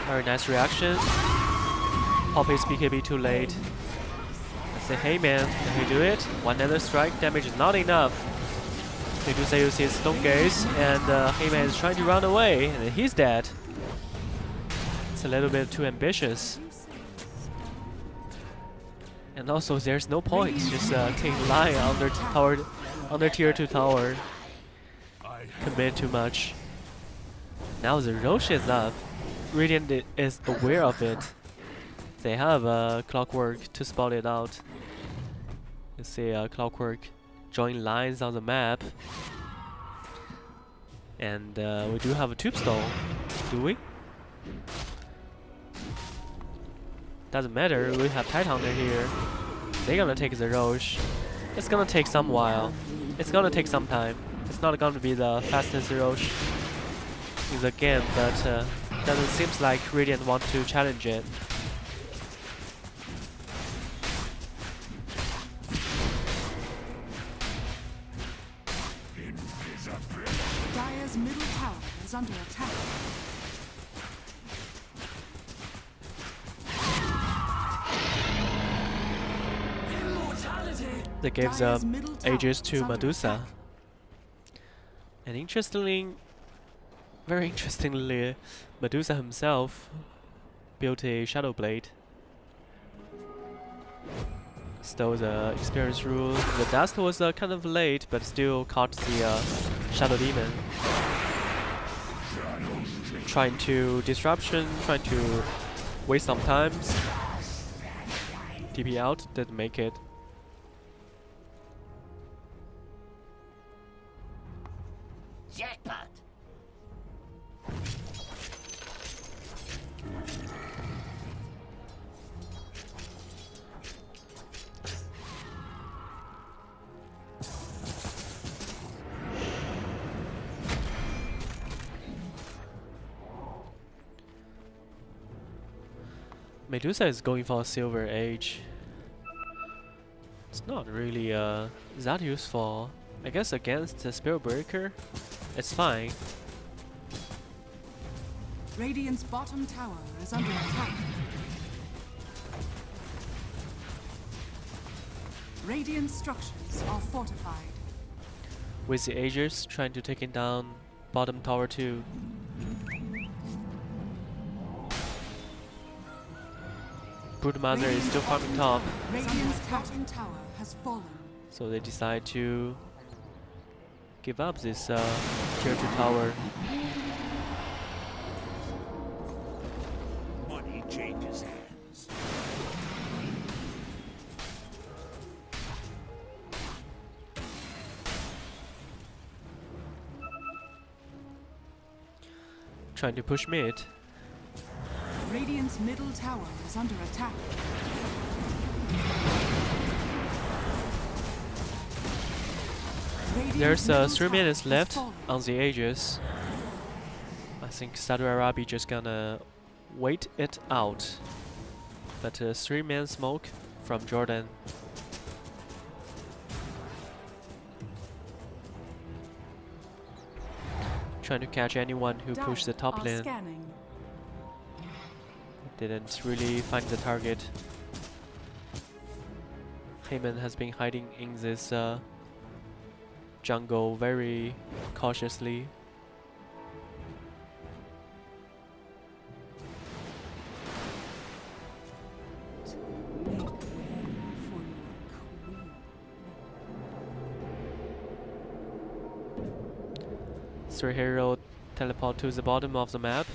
Very nice reaction. Pop his BKB too late. I say, hey man, can he do it? One other strike, damage is not enough. Medusa uses his Stone Gaze, and Heyman is trying to run away, and he's dead. It's a little bit too ambitious. And also, there's no point just taking line under tier 2 tower. Commit too much. Now the Roche is up. Radiant is aware of it. They have Clockwork to spot it out. You see Clockwork drawing lines on the map. And we do have a Tubestone, do we? Doesn't matter, we have Tidehunter here. They're gonna take the Roche. It's gonna take some while. It's gonna take some time. It's not gonna be the fastest Roche in the game, but doesn't seem like Radiant want to challenge it. Dire's middle tower is under attack. That gives Aegis to Medusa. And very interestingly, Medusa himself built a Shadow Blade. Stole the Experience Rule. The Dust was kind of late, but still caught the Shadow Demon. Trying to Disruption, trying to waste some time. TP out, didn't make it. Jackpot. Medusa is going for a Silver Age. It's not really that useful. I guess against the Spirit Breaker, it's fine. Radiant's bottom tower is under attack. Radiant structures are fortified. With the Aegis trying to take it down bottom tower too. Broodmother is still farming top. Radiant's bottom tower has fallen. So they decide to give up this tier 2 tower. Money changes hands. Trying to push mid. Radiant's middle tower is under attack. There's 3 minutes left on the Aegis. I think Saudi Arabia just gonna wait it out. But 3-man smoke from Jordan. Trying to catch anyone who pushed the top lane. Scanning. Didn't really find the target. Heyman has been hiding in this jungle very cautiously. Three hero teleport to the bottom of the map.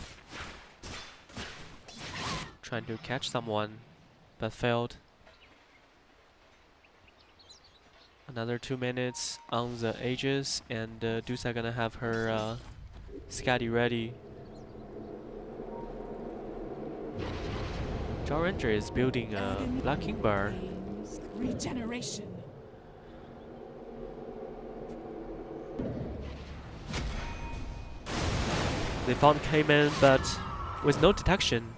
Trying to catch someone, but failed. Another 2 minutes on the Aegis, and Dusa gonna have her Scatty ready. Draw Ranger is building a Black King bar. Regeneration. They found Cayman, but with no detection.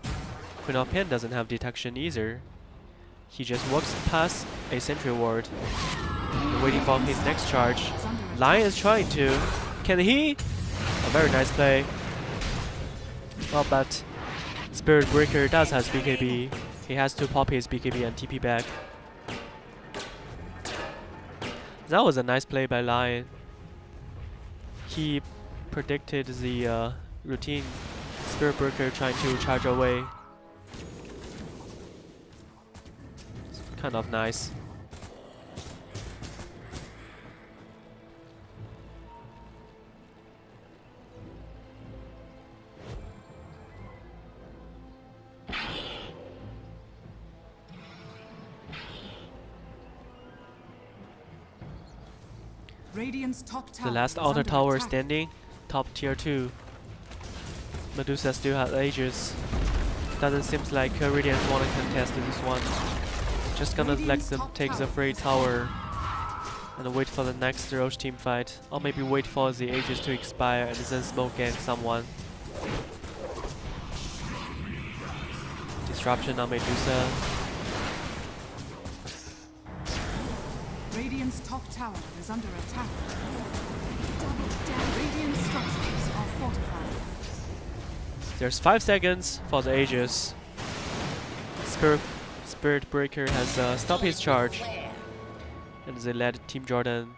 Queen of Pen doesn't have detection either. He just walks past a sentry ward, waiting for his next charge. Lion is trying to. Can he? A very nice play. Well, but Spirit Breaker does have BKB. He has to pop his BKB and TP back. That was a nice play by Lion. He predicted the routine. Spirit Breaker trying to charge away. It's kind of nice. Radiant's top tower The last is outer under tower attack. standing, top tier 2. Medusa still has Aegis. Doesn't seem like Radiant wanna contest this one. Just gonna let them take the free tower and wait for the next Roche team fight. Or maybe wait for the Aegis to expire and then smoke gank someone. Disruption on Medusa. Radiant's top tower is under attack. Radiant structures are fortified. There's 5 seconds for the Aegis. Spirit Breaker has stopped his charge. And they let Team Jordan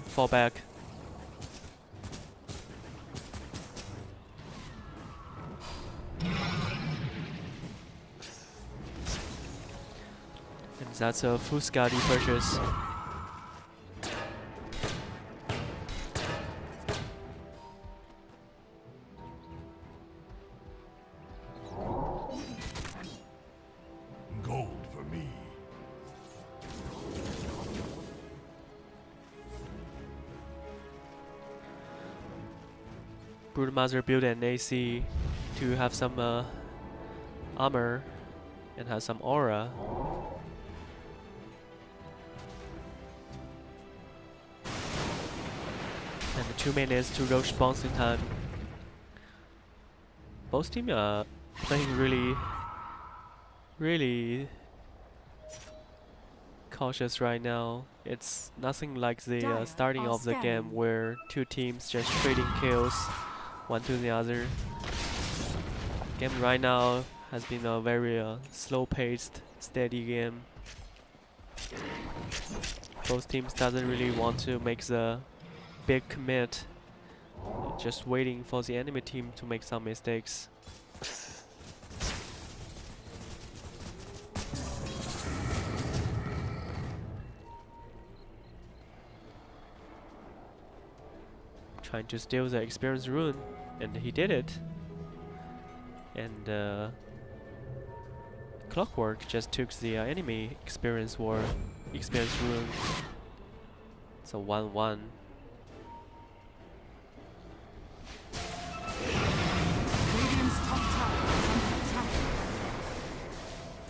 fall back. And that's a full Skadi purchase. Gold for me. Broodmother built an AC to have some armor and have some aura. And 2 minutes to Roche bouncing time. Both teams are playing really cautious right now. It's nothing like the starting of the game where 2 teams just trading kills one to the other. Game right now has been a very slow-paced, steady game. Both teams doesn't really want to make the big commit. Just waiting for the enemy team to make some mistakes. Trying to steal the experience rune, and he did it. And Clockwork just took the enemy experience rune. It's a 1-1. Radiant's top tower is under attack.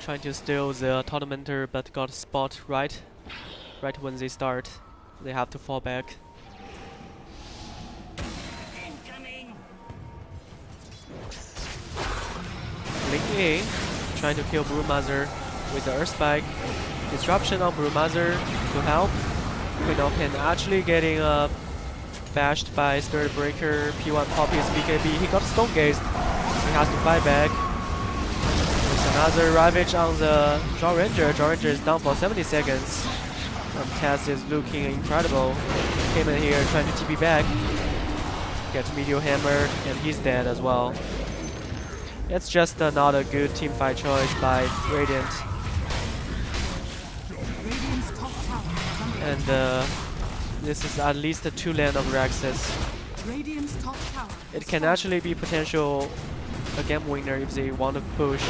Trying to steal the Tormentor, but got spot right when they start. They have to fall back. Linking in, trying to kill Broodmother with the Earth Spike. Disruption on Broodmother to help. Queen of Pen actually getting bashed by Spirit Breaker. P1 pop his BKB. He got Stone Gazed. He has to fight back. There's another Ravage on the Draw Ranger. Draw Ranger is down for 70 seconds. Taz is looking incredible. Came in here trying to TP back. Gets Meteor Hammer, and he's dead as well. It's just not a good team fight choice by Radiant. Radiant's top tower is under And this is at least a 2 lane of Rexes. Radiant's top tower It has can fallen. actually be potential a game winner if they want to push,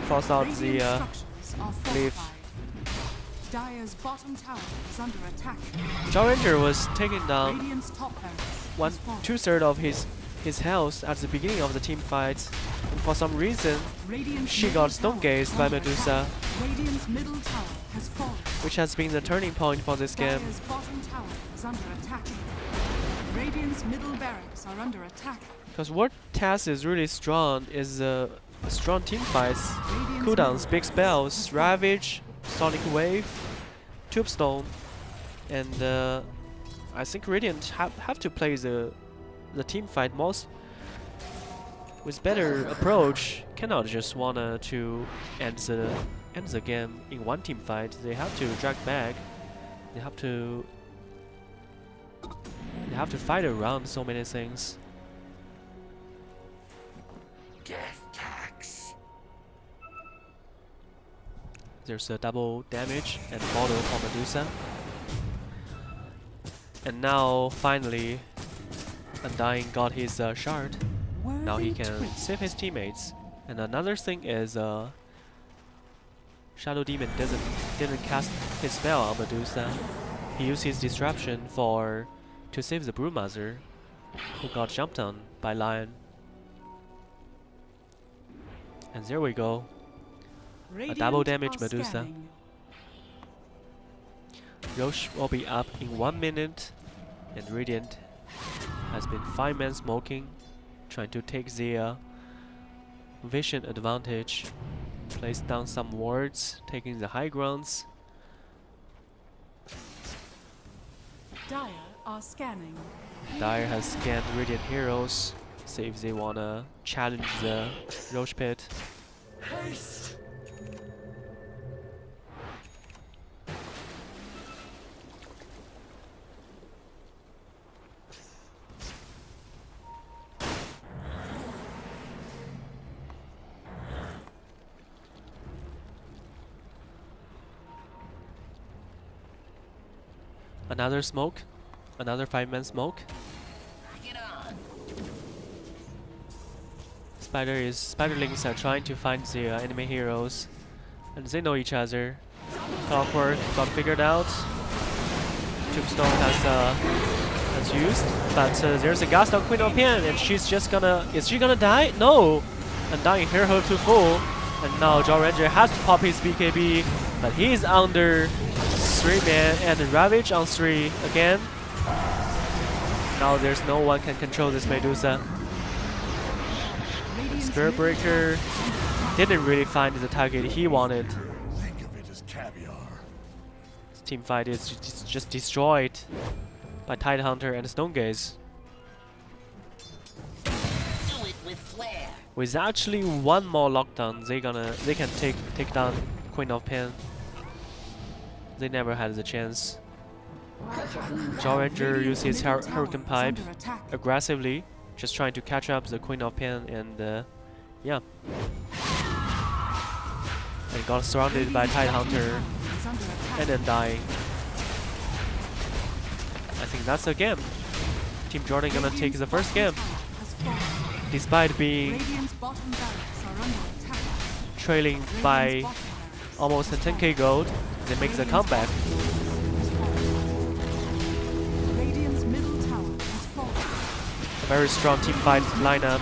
force out the Radiant structures are leaf. fortified. Dire's bottom tower is under attack. Draw Ranger was taking down Radiant's top barracks has fallen. 2/3 of his health at the beginning of the team fight. And for some reason, Radiant's she middle got Stone tower Gazed is by under Medusa, attack. Radiant's middle tower has fallen. which has been the turning point for this game. Dire's bottom tower is under attack. Radiant's middle barracks are under attack. Because what Taz is really strong is Strong team fights, cooldowns, big spells, Ravage, Sonic Wave, Tubestone, and I think Radiant have to play the team fight most with better approach. Cannot just wanna to end the game in one team fight. They have to drag back. They have to fight around so many things. Death tax. There's a double damage and model for Medusa. And now finally Undying got his shard. Now he can save his teammates. And another thing is Shadow Demon didn't cast his spell on Medusa. He used his disruption to save the Brewmaster, who got jumped on by Lion. And there we go. A double damage Medusa. Roche will be up in 1 minute, and Radiant has been 5-man smoking, trying to take the vision advantage. Place down some wards, taking the high grounds. Dire are scanning. Dire has scanned Radiant heroes, see if they wanna challenge the Roche Pit. Haste. Another smoke, another 5-man smoke. Spiderlings are trying to find the enemy heroes, and they know each other. Clockwork got figured out. Tombstone has used, but there's a Gast on Queen of Pain, and she's just gonna. Is she gonna die? No! Undying hear her to full, and now Jaw Ranger has to pop his BKB, but he's under 3-man and Ravage on 3 again. Now there's no one can control this Medusa. Spirit Breaker didn't really find the target he wanted. Think of it as caviar. This team fight is just destroyed by Tidehunter and Stonegaze. Do it with flair. With actually one more lockdown, they can take down Queen of Pain. They never had the chance. Jaw Ranger used his Hurricane Pipe aggressively, just trying to catch up the Queen of Pain, and yeah. And got surrounded by Tidehunter and then dying. I think that's the game. Team Jordan gonna take the first game. Despite being trailing by almost 10k gold, they make the comeback. A very strong team fight lineup.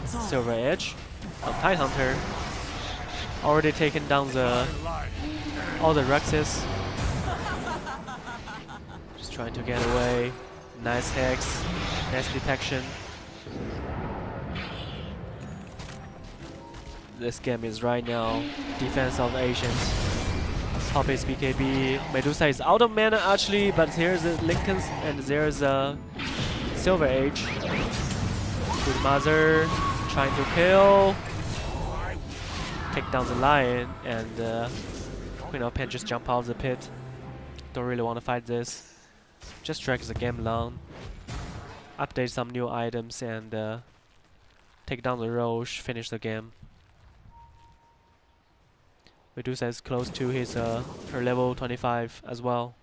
Silver Edge on Tidehunter. Already taken down all the Rexes. Just trying to get away. Nice Hex, nice detection. This game is right now defense of Ancient. Top is BKB. Medusa is out of mana actually, but here's the Lincolns and there's a Silver Age. Good Mother trying to kill. Take down the Lion, and Queen of Pain just jump out of the pit. Don't really want to fight this. Just drag the game long. Update some new items and take down the Roche, finish the game. Medusa is close to his her level 25 as well.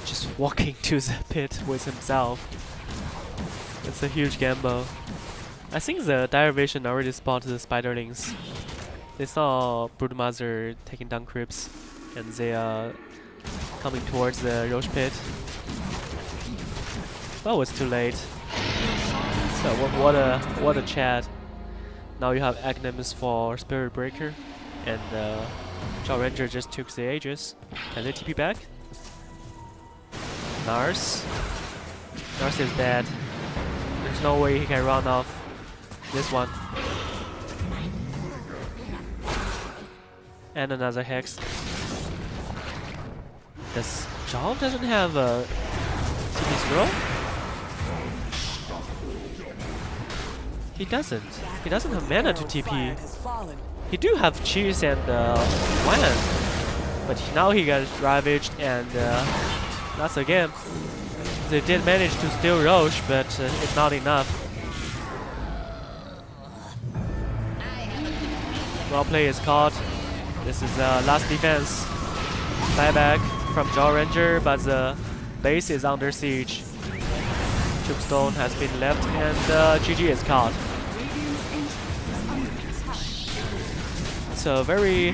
Just walking to the pit with himself. It's a huge gamble. I think the derivation already spotted the spiderlings. They saw Broodmother taking down creeps, and they are coming towards the Roche pit. But it was too late. So what a chat. Now you have Agnemus for Spirit Breaker, and Jaw Ranger just took the Aegis. Can they TP back? Nars is dead. There's no way he can run off this one. And another Hex. Does Jaw doesn't have a TP scroll? He doesn't. He doesn't have mana to TP. He do have Cheese and Wan, but now he got ravaged, and that's a game. They did manage to steal Roche, but it's not enough. Well play is caught. This is last defense. Buyback from Jaw Ranger, but the base is under siege. Tombstone has been left, and GG is caught. It's a very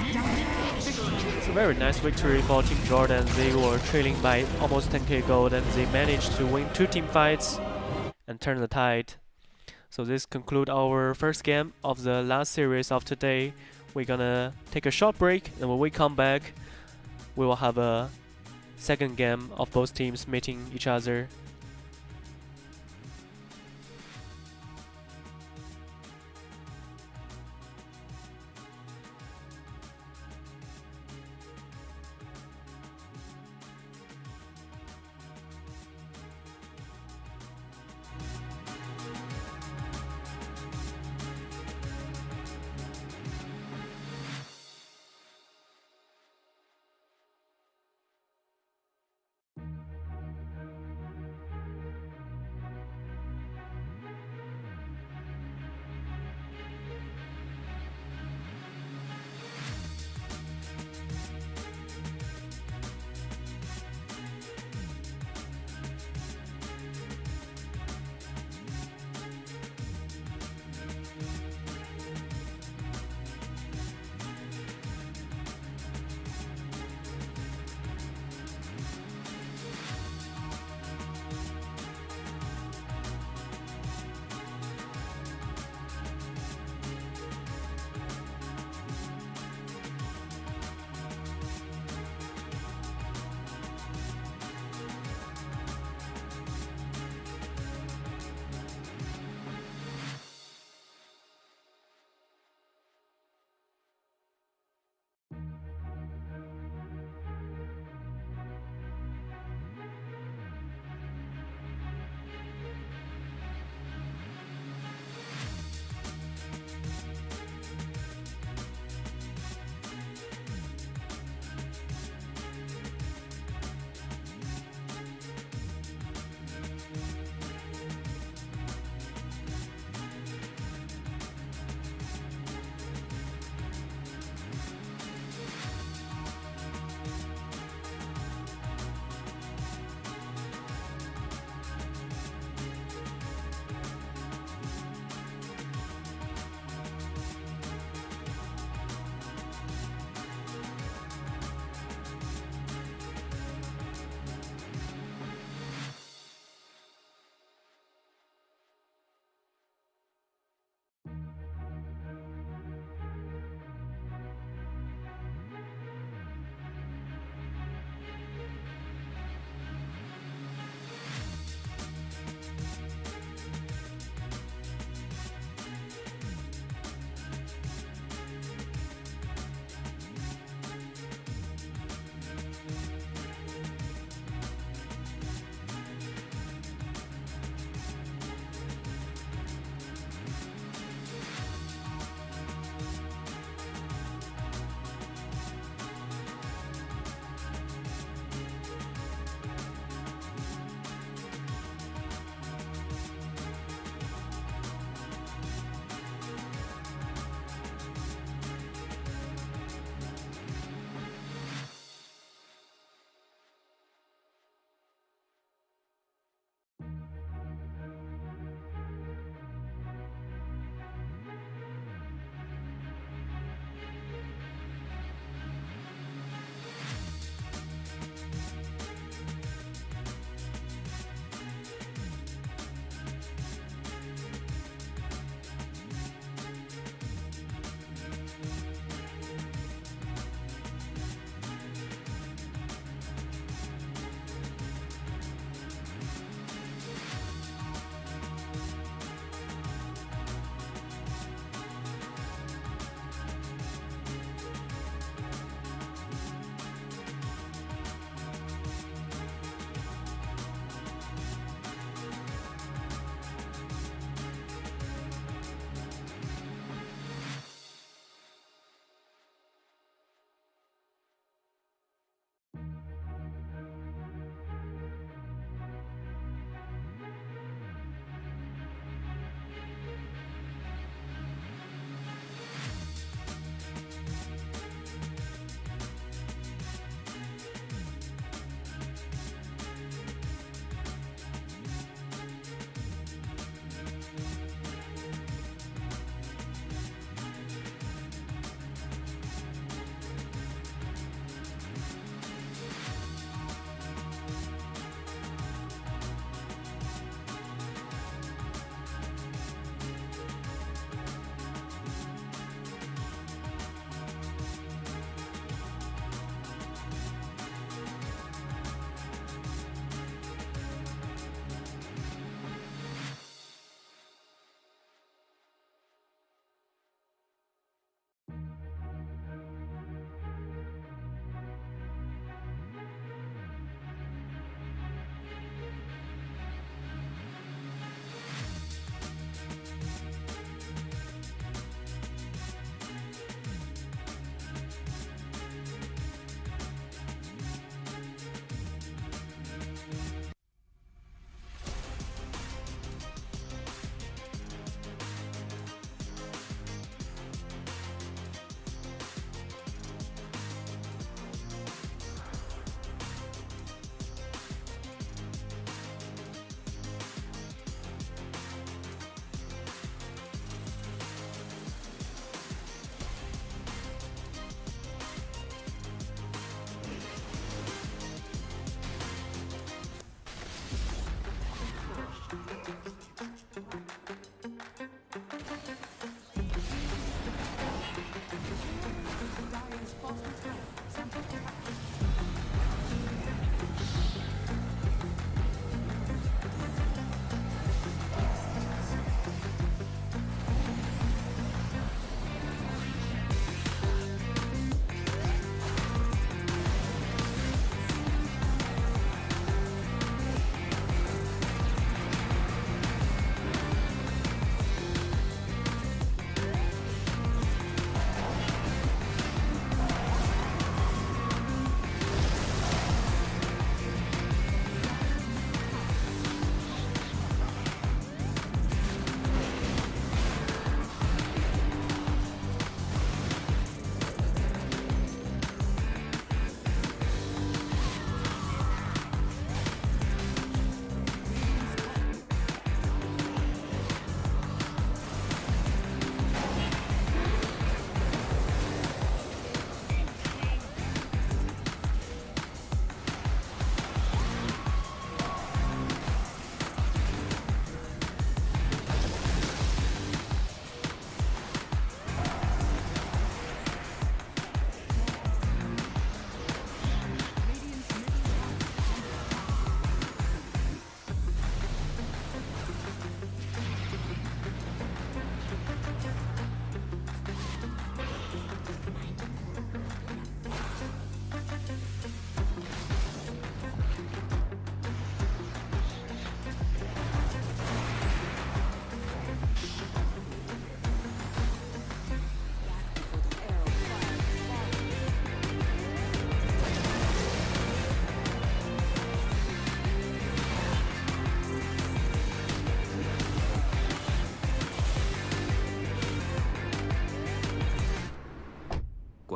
nice victory for Team Jordan. They were trailing by almost 10k gold, and they managed to win 2 team fights and turn the tide. So this concludes our first game of the last series of today. We're gonna take a short break, and when we come back, we will have a second game of both teams meeting each other.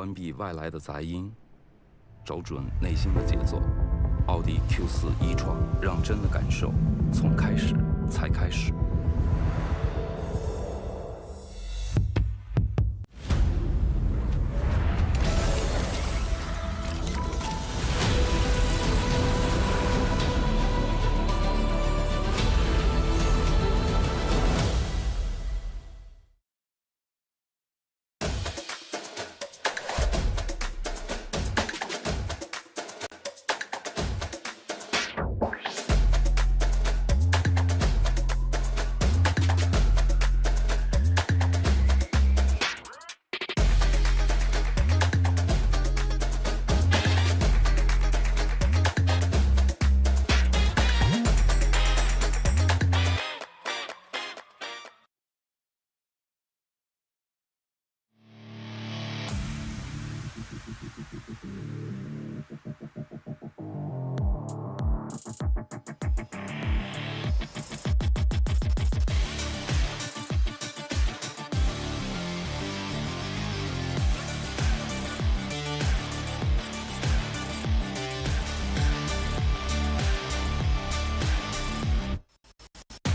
关闭外来的杂音，找准内心的节奏。奥迪 Q4 e-tron，让真的感受从开始才开始。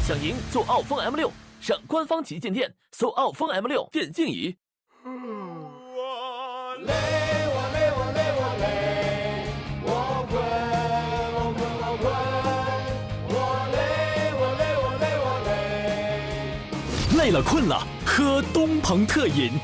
想赢坐奥风 M6，上官方旗舰店搜奥风 M6电竞椅。我累，我累，我累，我累，我滚，我滚，我滚，我累，我累，我累，我累。累了困了，喝东鹏特饮。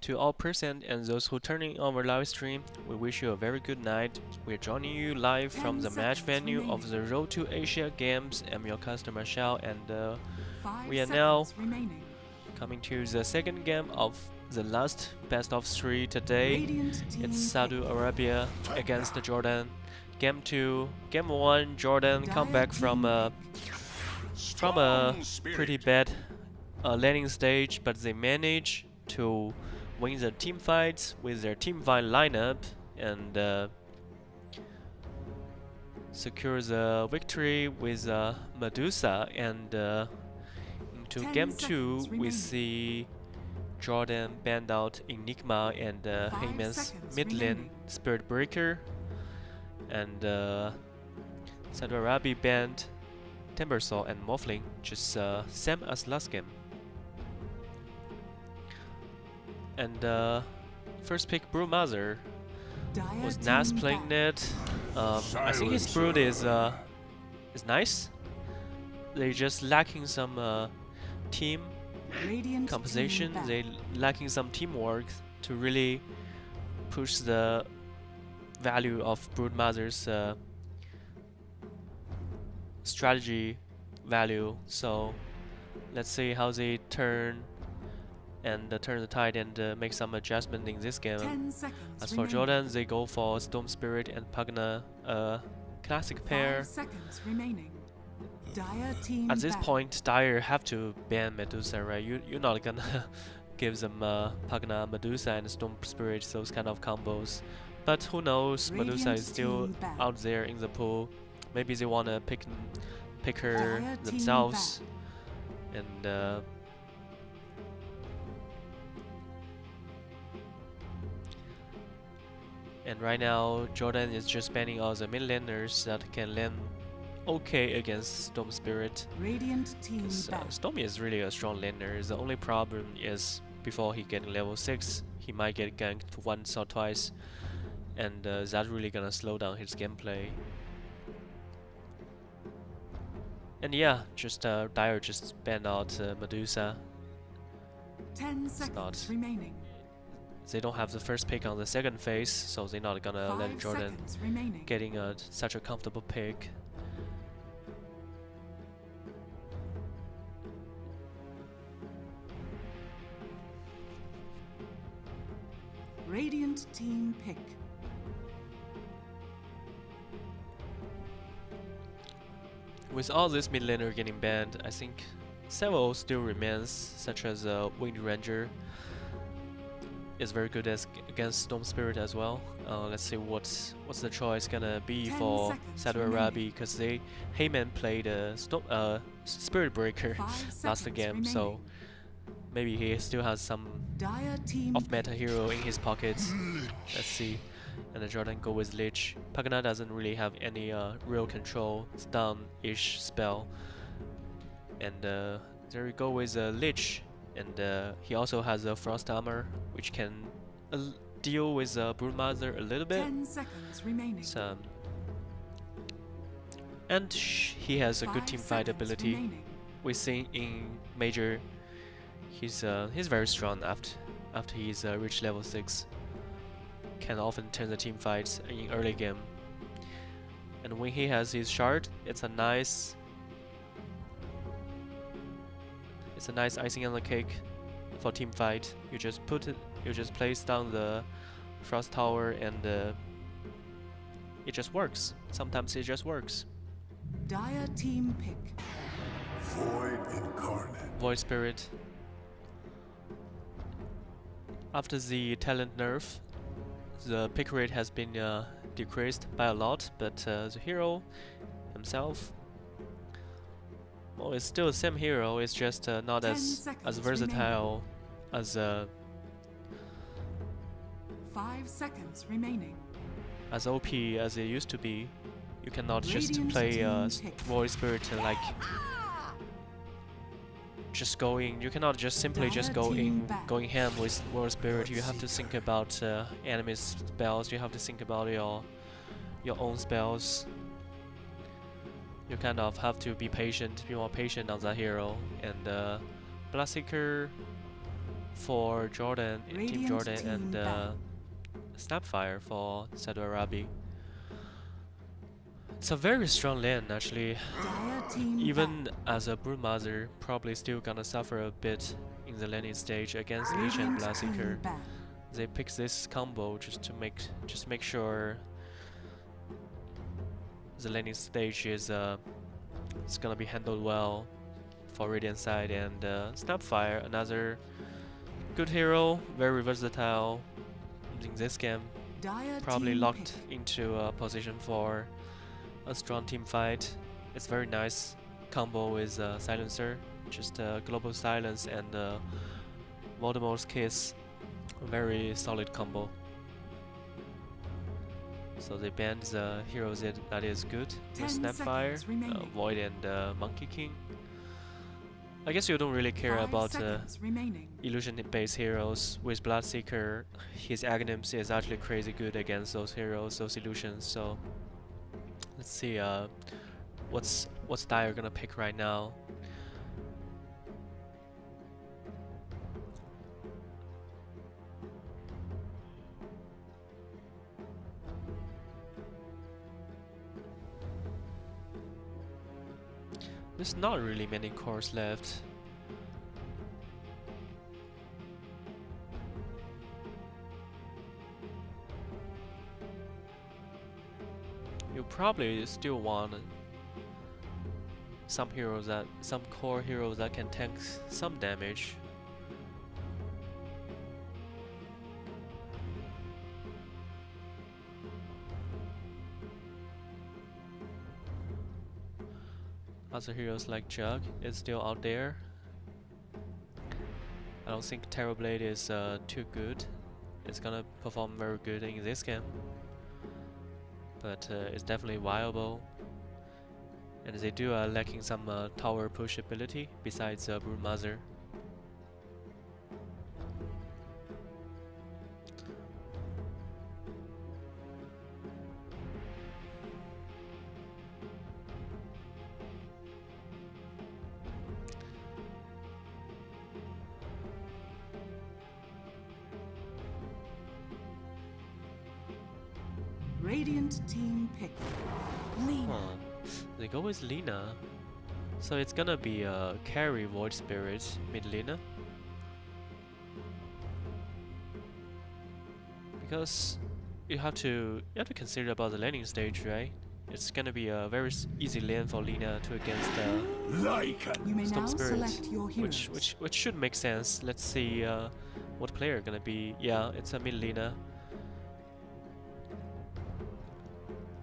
To all present and those who turning on our live stream, we wish you a very good night. We're joining you live from the match venue of the Road to Asia Games. I'm your customer Shao, and we are now coming to the second game of the last best of 3 today. It's Saudi Arabia against Jordan. Game 2, Game 1, Jordan come back from a pretty bad landing stage, but they manage to win the team fights with their team fight lineup and secure the victory with Medusa. And into Game 2, we see Jordan banned out Enigma and Heyman's mid lane Spirit Breaker, and Saudi Arabia banned Timbersaw and Morphling, just same as last game. And first pick Brewmaster was Nas playing it. I think his Brood is nice. They're just lacking some team composition. They lacking some teamwork to really push the value of Broodmaster's strategy value. So let's see how they turn the tide and make some adjustment in this game. As for Jordan, they go for Storm Spirit and Pagna, classic pair. At this point, Dire have to ban Medusa, right? You're not gonna give them Pagna, Medusa, and Storm Spirit, those kind of combos. But who knows? Medusa is still out there in the pool. Maybe they wanna pick her themselves, and right now, Jordan is just banning all the mid laners that can lane okay against Storm Spirit. Storm is really a strong laner. The only problem is before he getting level 6, he might get ganked once or twice, and that's really gonna slow down his gameplay. And yeah, just Dire just banned out Medusa. 10 seconds remaining. They don't have the first pick on the second phase, so they're not gonna let Jordan getting such a comfortable pick. Radiant team pick. With all this mid laner getting banned, I think several still remains, such as Wind Ranger. Is very good against Storm Spirit as well. Let's see what's the choice gonna be for Saudi Arabia, because Heyman played Spirit Breaker last game, so maybe he still has some off-meta hero in his pockets. Let's see. And then Jordan go with Lich. Pagana doesn't really have any real control stun-ish spell, and there we go with Lich. And he also has a Frost Armor, which can deal with Broodmaster a little bit. 10 seconds remaining. So, and he has a good team fight ability. Remaining. We see in Major, he's very strong after he's reached level 6. Can often turn the team fights in early game. And when he has his shard, it's a nice icing on the cake for team fight. You just place down the Frost Tower and it just works. Sometimes it just works. Dire team pick. Void incarnate. Void Spirit. After the talent nerf, the pick rate has been decreased by a lot, but the hero himself, well, it's still the same hero. It's just not as versatile as 5 seconds remaining. as OP as it used to be. You cannot just play Void Spirit and like just going. You cannot just simply just going ham with Void Spirit. You have to think about enemy spells. You have to think about your own spells. You kind of have to be patient, be more patient on that hero. And Bloodseeker for Jordan, Team Radiant Jordan, team and battle. Snapfire for Saudi Arabia. It's a very strong lane actually. Dire team Even as a Broodmother, probably still gonna suffer a bit in the landing stage against Lich and Radiant team Bloodseeker. banned. They pick this combo just to make sure the landing stage is it's gonna be handled well for Radiant side. And Snapfire, another good hero, very versatile in this game. Dire Probably team locked pick. into a position for a strong team fight. It's very nice combo with Silencer, just Global Silence and Voldemort's Kiss. Very solid combo. So they banned the heroes that is good with 10 Snapfire, seconds remaining. Void and Monkey King. I guess you don't really care 5 about seconds remaining. illusion-based heroes. With Bloodseeker, his Aghanim's is actually crazy good against those heroes, those illusions. So let's see what's Dire gonna pick right now. There's not really many cores left. You probably still want some core heroes that can tank some damage. Other heroes like Jug is still out there. I don't think Terrorblade is too good. It's gonna perform very good in this game, but it's definitely viable. And they do lacking some tower push ability besides Broodmother. Radiant team pick. Lena. They go with Lina, so it's gonna be a carry Void Spirit mid Lina. Because you have to consider about the landing stage, right? It's gonna be a very easy lane for Lina to against You may Storm now Spirit, select your heroes. which should make sense. Let's see what player gonna be. Yeah, it's a mid Lina.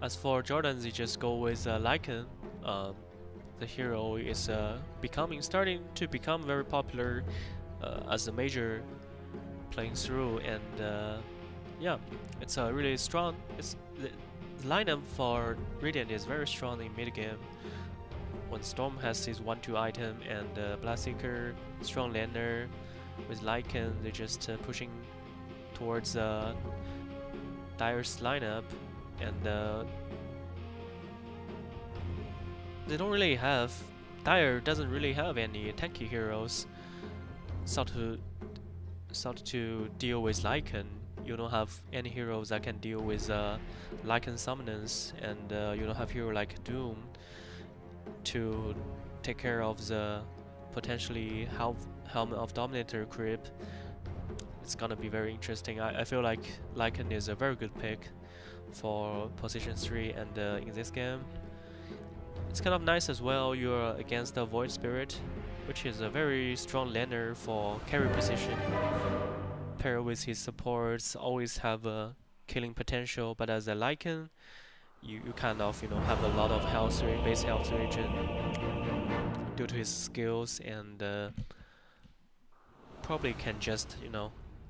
As for Jordan, they just go with Lycan. The hero is starting to become very popular as a major playing through, and yeah, it's really strong. The lineup for Radiant is very strong in mid game. When Storm has his 1-2 item and Bloodseeker, strong lander with Lycan, they're just pushing towards Dire's lineup. And they don't really have. Dire doesn't really have any tanky heroes. Sought to deal with Lycan. You don't have any heroes that can deal with Lycan summoners, and you don't have hero like Doom to take care of the potentially Helmet of Dominator creep. It's gonna be very interesting. I feel like Lycan is a very good pick for position 3, and in this game it's kind of nice as well. You're against the Void Spirit, which is a very strong lander for carry position. Pair with his supports, always have a killing potential, but as a Lycan, you kind of have a lot of base health regen due to his skills, and probably can just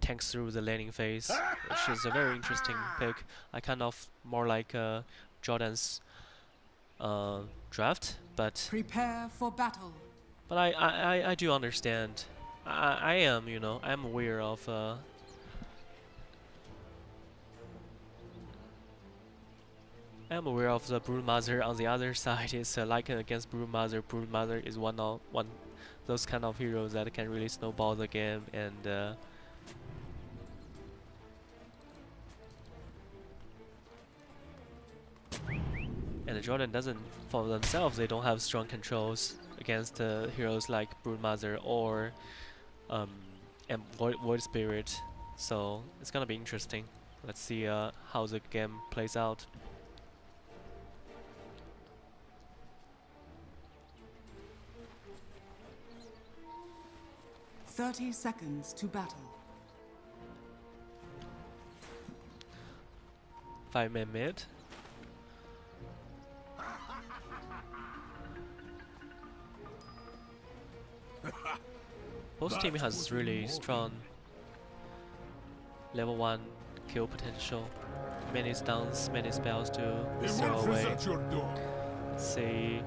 tank through the laning phase, which is a very interesting pick. I kind of more like Jordan's draft, but Prepare for battle. I do understand. I am I'm aware of I'm aware of the Broodmother. On the other side, it's Lycan against Broodmother. Broodmother is one those kind of heroes that can really snowball the game. And Jordan doesn't, for themselves, they don't have strong controls against heroes like Broodmother or Void Spirit. So it's gonna be interesting. Let's see how the game plays out. "30 seconds to battle." 5-man mid. Both team has really strong level 1 kill potential. Many stuns, many spells to throw away. Let's see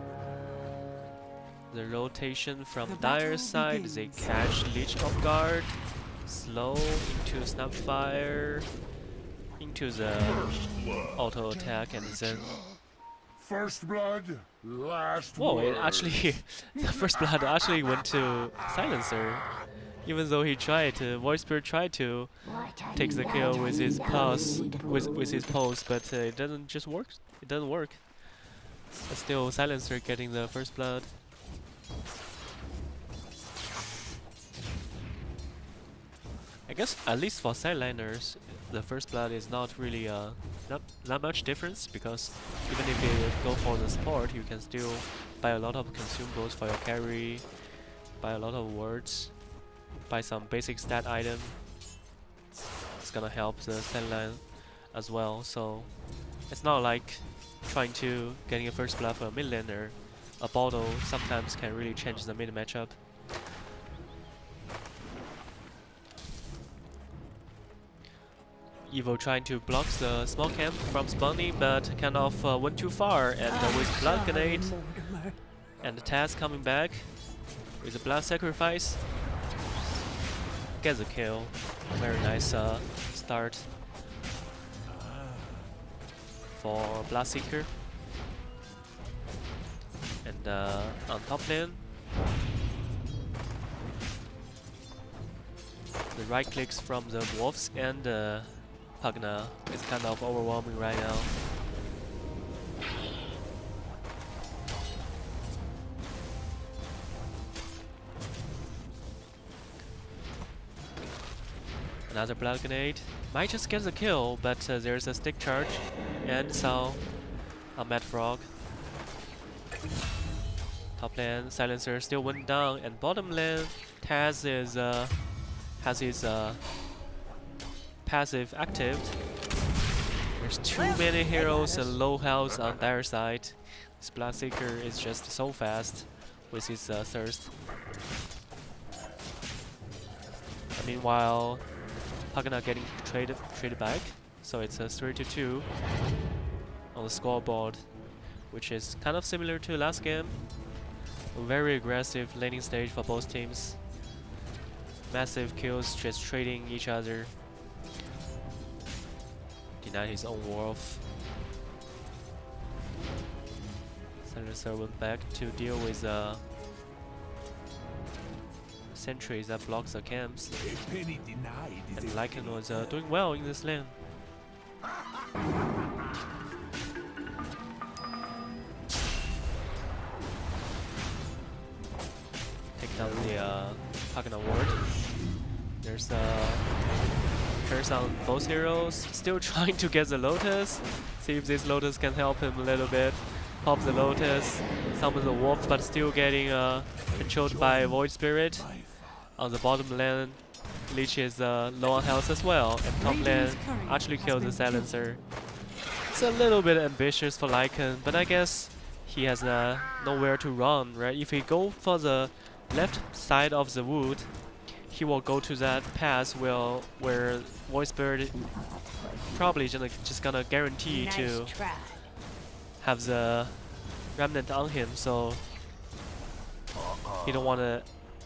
the rotation from Dire's side. They catch Leech off guard, slow into Snapfire, into the auto attack, and then First blood, last whoa! word. It actually the first blood actually went to Silencer, even though he tried to. Void Spirit tried to take the kill with his pulse, with his pulse, but it doesn't just work. It doesn't work. But still, Silencer getting the first blood. I guess at least for sideliners, the first blood is not really not much difference, because even if you go for the support, you can still buy a lot of consumables for your carry, buy a lot of wards, buy some basic stat item. It's gonna help the sideline as well. So it's not like trying to getting a first blood for a mid laner. A bottle sometimes can really change the mid matchup. Evo trying to block the small camp from spawning, but kind of went too far, and with blood grenade and the Taz coming back with a blood sacrifice, gets a kill. Very nice start for Bloodseeker. And on top lane, the right clicks from the wolves and Pugna is kind of overwhelming right now. Another blood grenade. Might just get the kill, but there's a stick charge and so a Mad Frog. Top lane, Silencer still went down, and bottom lane, Taz is has his passive active. There's too many heroes and low health on their side. This Bloodseeker is just so fast with his thirst. Meanwhile, Pugna getting traded back, so it's a 3-2 on the scoreboard, which is kind of similar to last game. A very aggressive laning stage for both teams. Massive kills, just trading each other. Denied his own wolf. Silencer went back to deal with sentries that blocks the camps. And Lycan was doing well in this lane. Take down the Pugna ward. There's curse on both heroes. Still trying to get the Lotus. See if this Lotus can help him a little bit. Pop the Lotus, summon the wolf, but still getting controlled by Void Spirit. On the bottom lane, Leech is low on health as well, and top lane actually kills the Silencer. It's a little bit ambitious for Lycan, but I guess he has nowhere to run, right? If he go for the left side of the wood, he will go to that path where Void Spirit probably just gonna guarantee to have the remnant on him, so he don't want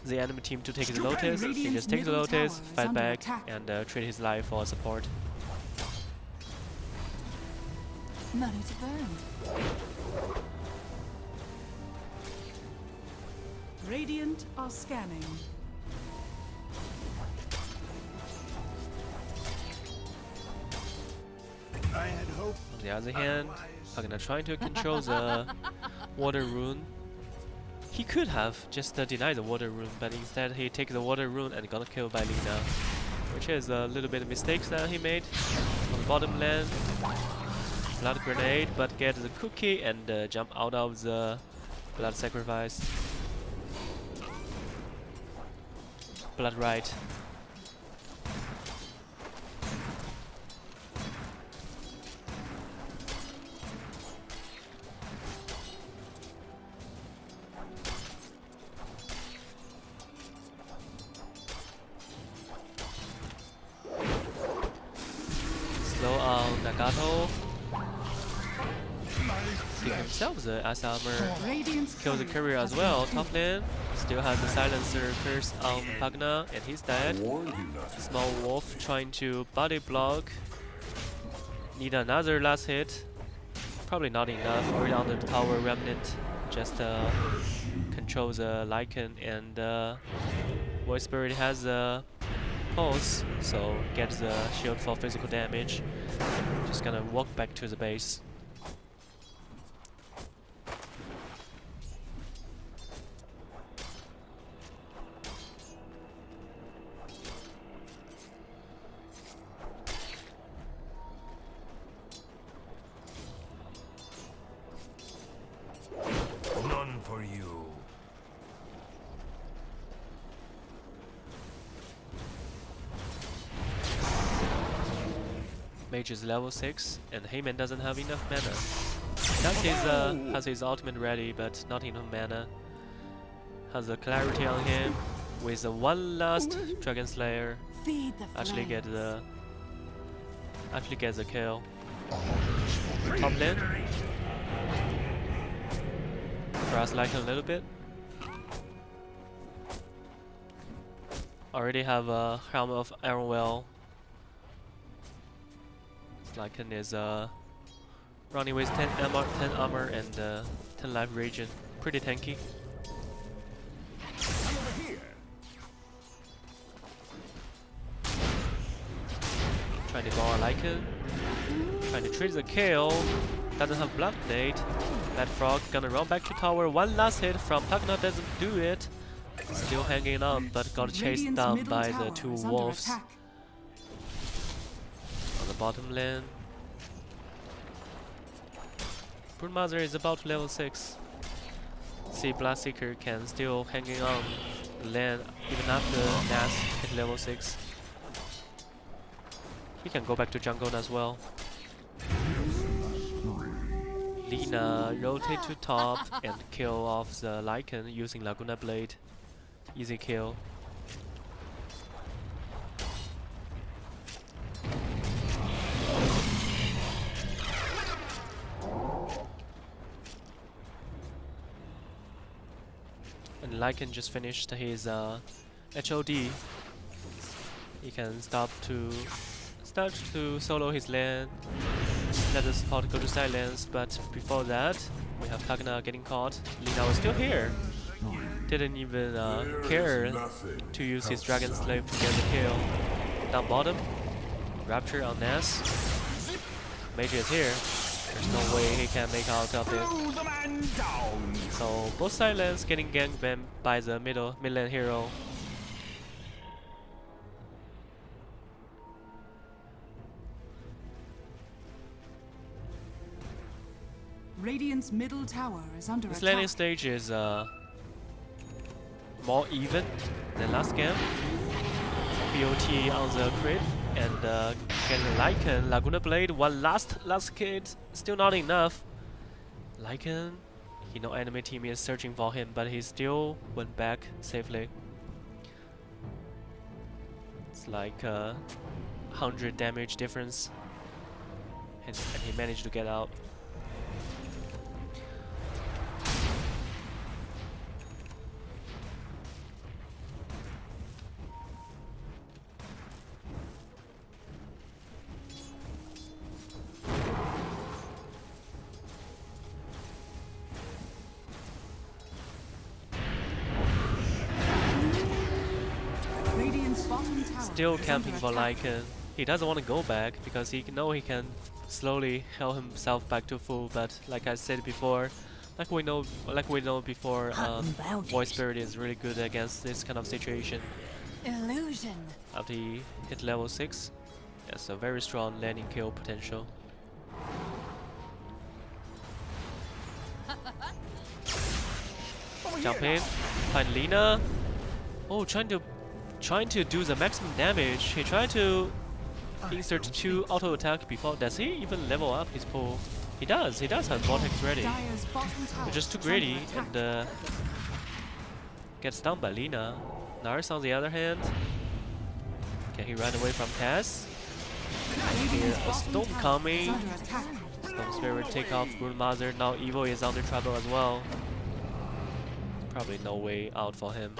the enemy team to take the Lotus. He just takes the Lotus, fight back, and trade his life for support. Money to burn. Radiant are scanning. I had hoped. On the other hand, Pagna trying to control the water rune. He could have just denied the water rune, but instead he takes the water rune and got killed by Lina, which is a little bit of mistakes that he made on the bottom lane. Blood grenade, but get the cookie and jump out of the blood sacrifice. Blood right. Slow on Nagato. Pick himself the ice armor. Kill the carrier as well. Top lane still has the silencer curse on Pagna and he's dead. Small wolf trying to body block. Need another last hit. Probably not enough. Already on the tower remnant. Just control the Lycan and Void Spirit has a pulse, so get the shield for physical damage. Just gonna walk back to the base. None for you. Mage is level 6 and Heyman doesn't have enough mana. Has his ultimate ready but not enough mana. Has the clarity on him with the one last Dragon Slayer. Actually gets the kill. Top lane. Cross like a little bit. Already have a Helm of Ironwell. Lycan is running with 10 armor and 10 life regen. Pretty tanky. Trying to bar Lycan. Trying to trade the kill. Doesn't have blood grenade. That frog gonna run back to tower. One last hit from Pagna doesn't do it. Still hanging on, but got chased down by the two wolves. On the bottom lane. Broodmother is about level 6. See, Bloodseeker can still hanging on the lane even after Nas hit level 6. He can go back to jungle as well. Lina rotate to top and kill off the Lycan using Laguna Blade. Easy kill. And Lycan just finished his HOD. He can start to solo his lane. Let the support go to silence, but before that, we have Pagna getting caught. Lina was still here. Didn't even care to use his Dragon Slave to get the kill. Down bottom, Rapture on Ness. Mage is here. There's no way he can make out of it. So both side lanes getting gangbanged by the mid lane hero. Radiant's middle tower is under This attack. laning stage is more even than last game. BOT on the crit and get Lycan, Laguna Blade, one last hit, still not enough. Lycan, he know enemy team is searching for him, but he still went back safely. It's like 100 damage difference, and he managed to get out. still camping for Lycan. He doesn't want to go back because he know he can slowly heal himself back to full. But like I said before, like we know before, Void Spirit is really good against this kind of situation. Illusion. After he hit level 6, that's a very strong landing kill potential. Jump in, find Lina. Oh, trying to do the maximum damage. He tried to insert 2 auto attack before. Does he even level up his pull? He does. He does have vortex ready. But just too greedy and gets stunned by Lina. Nars on the other hand, can he run away from Cass? Here, a storm coming. Storm Spirit take off Broodmother. Now Evo is under trouble as well. Probably no way out for him.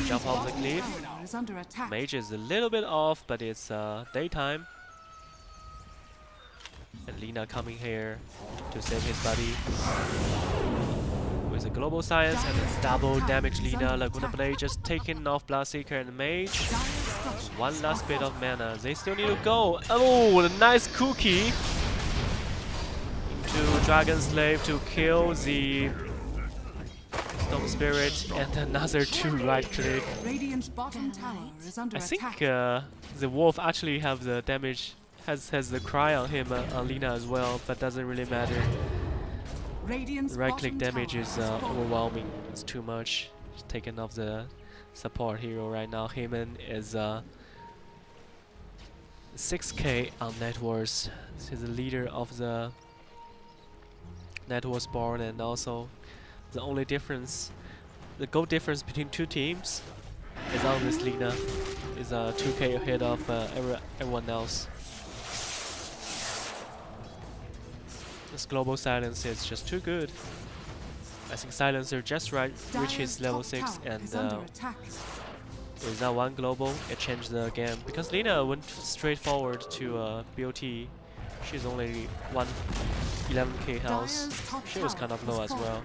Jump off the cliff. Mage is a little bit off, but it's daytime. And Lina coming here to save his buddy. With a global science and a double damage Lina. Laguna Blade just taking off Bloodseeker and Mage. One last bit of mana. They still need to go. Oh, a nice cookie into Dragon Slave to kill the Storm Spirit and another 2 right click. I think the Wolf actually have the damage, has the cry on him on Lina as well, but doesn't really matter. The right click damage is overwhelming. It's too much. Just taking off the support hero right now. Heyman is 6k on net worth. He's the leader of the net worth board, and also the only difference, the goal difference between 2 teams is on this Lina. Is 2k ahead of everyone else. This global silence is just too good. I think Silencer just reaches level 6 and with that one global, it changed the game. Because Lina went straight forward to BOT, she's only 11k health. She was kind of low as well.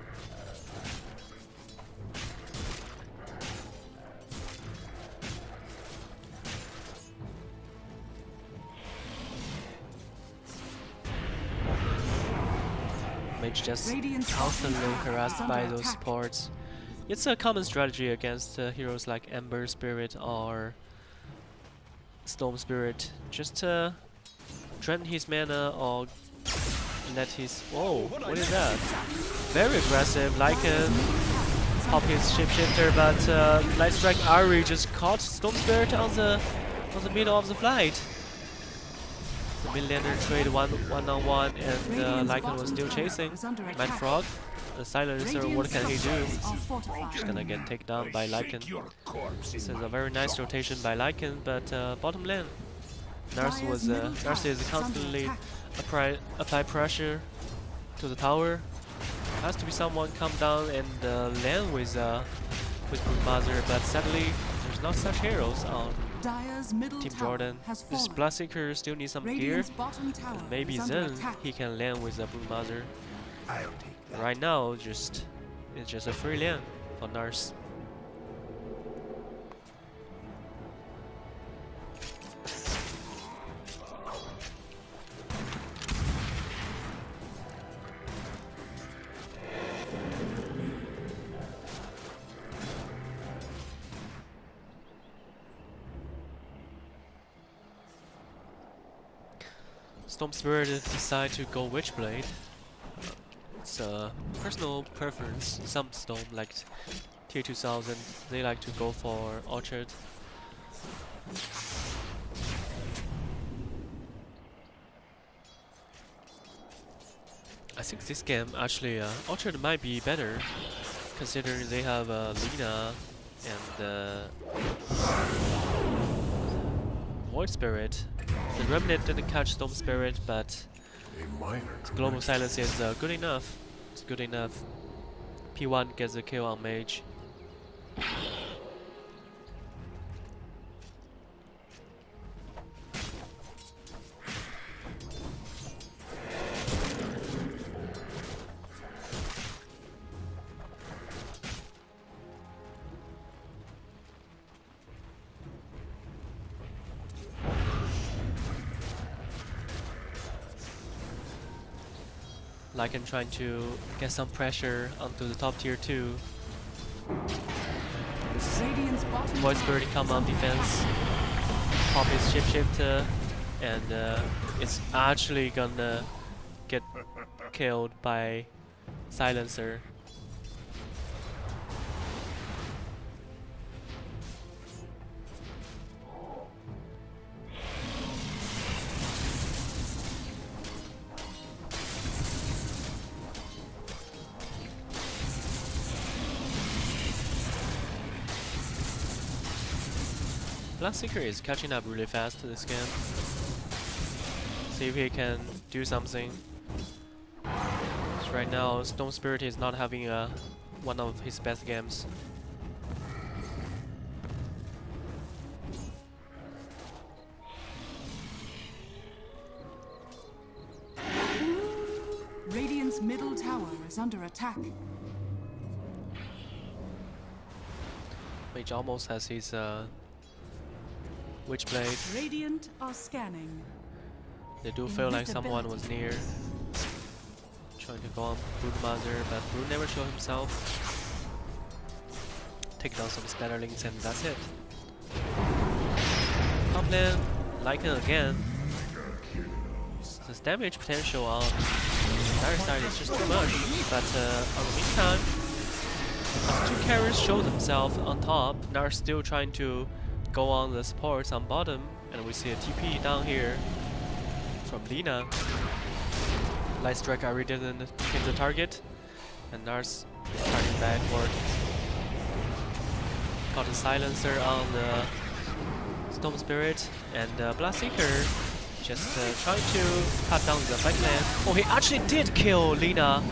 Mage just constantly harassed by those supports. It's a common strategy against heroes like Ember Spirit or Storm Spirit. Just drain his mana or let his... Whoa, what is that? Very aggressive, Lycan pop his shapeshifter, but Light Strike Ari just caught Storm Spirit on the middle of the flight. The mid-laner trade one-on-one and Lycan was still chasing. Mad Frog, the Silencer, what can he do? Just gonna get taken down by Lycan. This is a very nice rotation by Lycan, but bottom lane, Narcy is constantly apply pressure to the tower. Has to be someone come down and land with Broodmother, but sadly there's not such heroes on Team Jordan. This Bloodseeker still needs some gear, and maybe then he can land with a Broodmother. Right now, it's just a free lane for Nars. Storm Spirit decide to go Witchblade. It's a personal preference. Some Storm, like Tier 2000, they like to go for Orchard. I think this game actually Orchard might be better, considering they have Lina and Void Spirit. The Remnant didn't catch Storm Spirit, but Global Silence is good enough. It's good enough. P1 gets a kill on Mage. Lycan trying to get some pressure onto the top tier 2. Radiant's bottom Void tower Spirit come on defense. Pop his shapeshifter, and it's actually gonna get killed by Silencer. Bloodseeker is catching up really fast this game. See if he can do something. 'Cause right now, Stone Spirit is not having one of his best games. Radiant's middle tower is under attack. Mage almost has his Witchblade. Radiant are scanning. They do feel like someone was near. Trying to go on Broodmother, but Brood never showed himself. Take down some Spatterlings and that's it. Top lane, Lycan again. This damage potential on the other side is just too much, but in the meantime, as 2 carriers show themselves on top, they're still trying to go on the supports on bottom, and we see a TP down here from Lina. Light Strike already didn't hit the target, and Nars turning backward. Got a Silencer on the Storm Spirit, and Bloodseeker just trying to cut down the backline. Oh, he actually did kill Lina!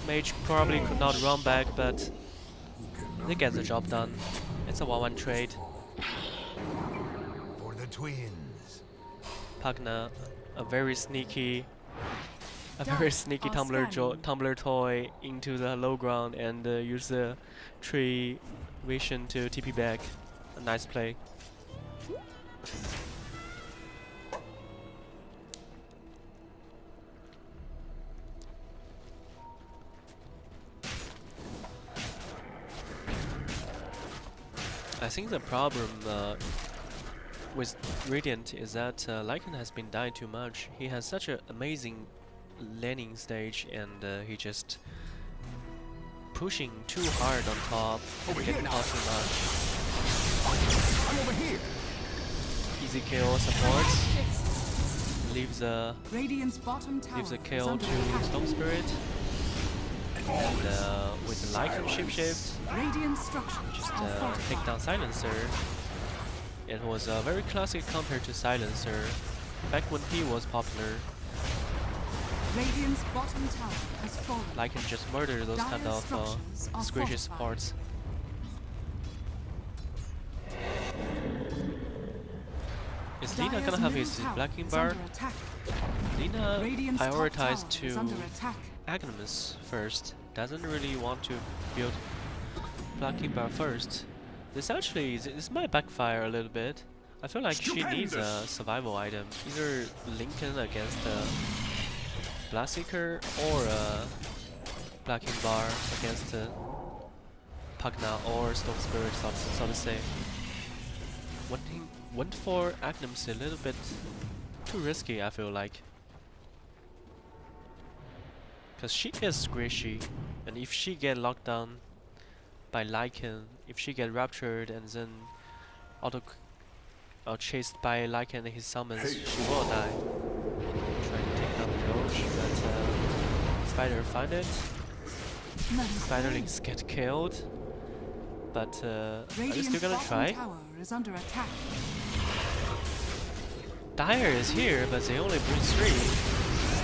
Mage probably could not run back, but they get the job done. It's a 1-1 trade. For the twins. Pugna, a very sneaky tumbler toy into the low ground and use the tree vision to TP back. A nice play. I think the problem with Radiant is that Lycan has been dying too much. He has such an amazing laning stage, and he just pushing too hard on top and getting caught too much. I'm over here. Easy kill supports. Leaves the kill to Storm Spirit. And with the Lycan shapeshift, just take down Silencer. It was very classic compared to Silencer back when he was popular. Radiant's bottom tower has fallen. Lycan just murder those kind of squishy supports. Is Lina gonna have his blocking bar? Lina prioritized to Agnes first. Doesn't really want to build blocking bar first. This might backfire a little bit. I feel like she needs a survival item, either Lincoln against Bloodseeker or a blocking bar against Pugna or Storm Spirit, so to say. Went for Agnes a little bit too risky, I feel like. Because she is squishy, and if she get locked down by Lycan, if she get raptured and then chased by Lycan and his summons, she will die. Trying to take down the Roach, but Spider find it. Spiderlings get killed, but are you still gonna try? Dire is here, but they only bring 3.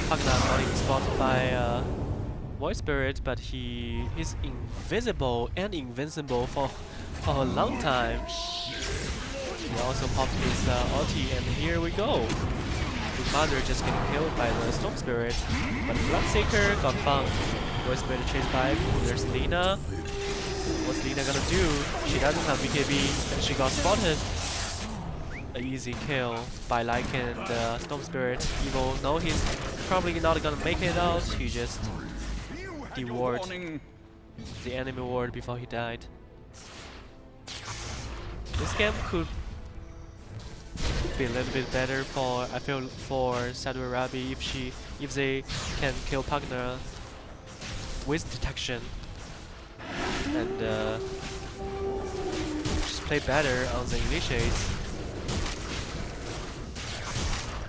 Pugna got him spotted by Void Spirit, but he's invisible and invincible for a long time. He also popped his ulti, and here we go. His mother just getting killed by the Storm Spirit, but Bloodseeker got found. Void Spirit chase back. There's Lina. What's Lina gonna do? She doesn't have BKB, and she got spotted. An easy kill by Lycan and Storm Spirit. Evo know his probably not gonna make it out. He just devoured the enemy ward before he died. This game could be a little bit better for, I feel, for Saudi Arabia if they can kill Pagna with detection and just play better on the initiates.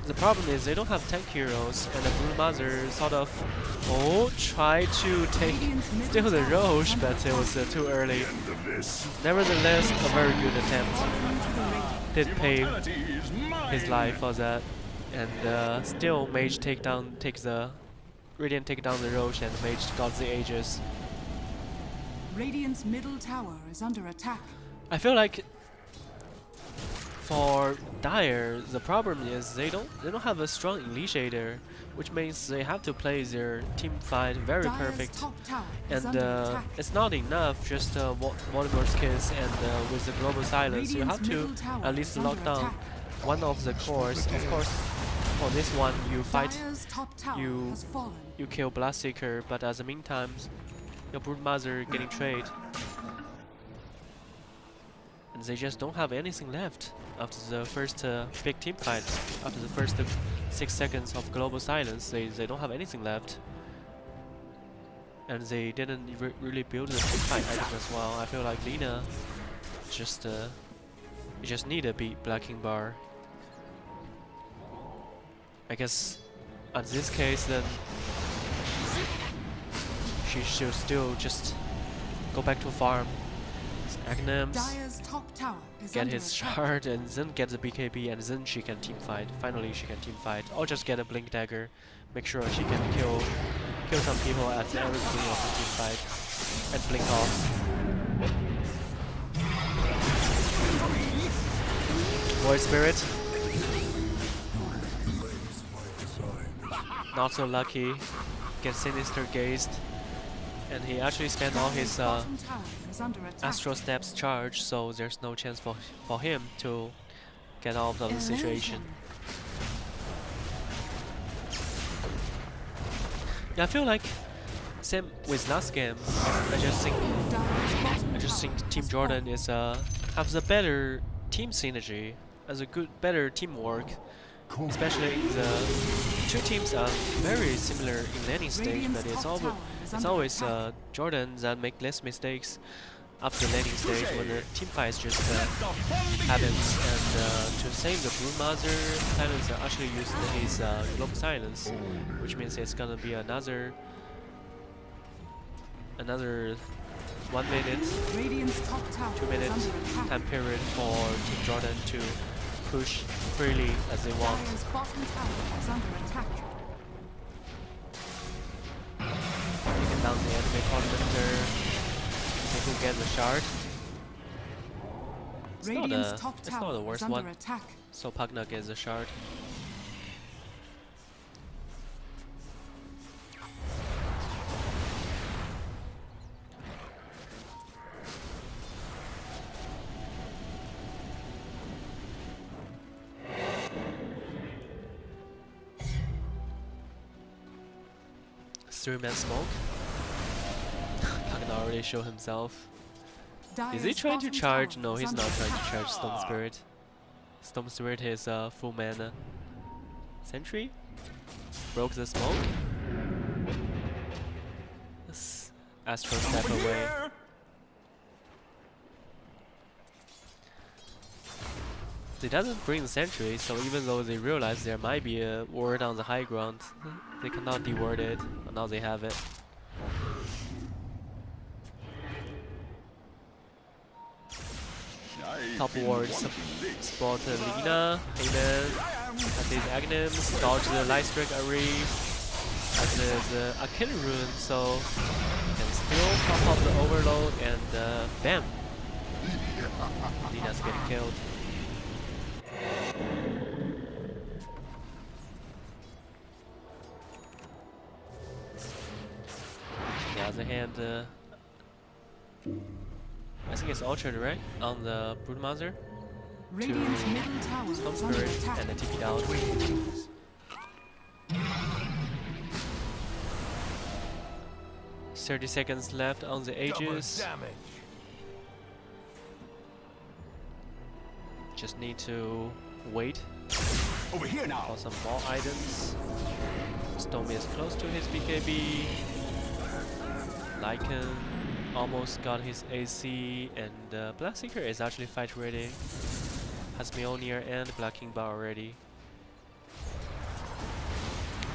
The problem is they don't have tank heroes, and the Blue Mother sort of tried to steal the Roche, but it was too early. Nevertheless, a very good attempt. Did pay his life for that, and still Mage Radiant take down the Roche, and Mage got the Aegis. Radiant's middle tower is under attack. I feel like for Dire, the problem is they don't have a strong initiator, which means they have to play their team fight very perfect. And it's not enough just Mortimer's Kiss and with the global silence. You have to at least lock down one of the cores. Of course, for this one you fight, you kill Blastseeker, but at the meantime, your Broodmother getting trade. And they just don't have anything left after the first big team fight. After the first 6 seconds of global silence, they don't have anything left. And they didn't really build the team fight item as well. I feel like Lina just you just need to beat Black King Bar. I guess in this case then she should still just go back to farm Aghanim's, get his shard, and then get the BKB, and then she can team fight. Finally she can team fight, or just get a Blink Dagger, make sure she can kill some people at the very beginning of the team fight, and blink off. Void Spirit, not so lucky, get Sinister Gazed, and he actually spent all his Astral Steps charge, so there's no chance for him to get out of the situation. Yeah, I feel like same with last game. I just think Team Jordan is has a better team synergy, has a better teamwork. Especially the two teams are very similar in laning stage, but it's always Jordan that make less mistakes up the laning stage when the team fight just happens. And to save the Broodmother, Silencer actually used his Global Silence, which means it's gonna be another 1 minute, 2 minute time period for Team Jordan to push freely as they want. Taking down the enemy coordinator. They will get the shard. It's not the worst one. So Pagna gets the shard. Three-man smoke. Pagna already showed himself. Is he trying to charge? No, he's not trying to charge Storm Spirit. Storm Spirit is full mana. Sentry? Broke the smoke. Astral step away. They doesn't bring the sentry, so even though they realize there might be a ward on the high ground, they cannot deward it, but now they have it. Top ward support Lina, Hayden, as his Aghanim's, dodge the Light Strike Array, as the Arcane Rune, so can still pop up the Overload, and bam! Lina's getting killed. On the other hand, I think it's Orchard, right? On the Broodmother to Storm Spirit and the TP down. 30 seconds left on the Aegis. Just need to wait Over here now. for some more items. Stormy is close to his BKB. Lycan almost got his AC, and Blackseeker is actually fight ready. Has Mjolnir and Black King Bar already.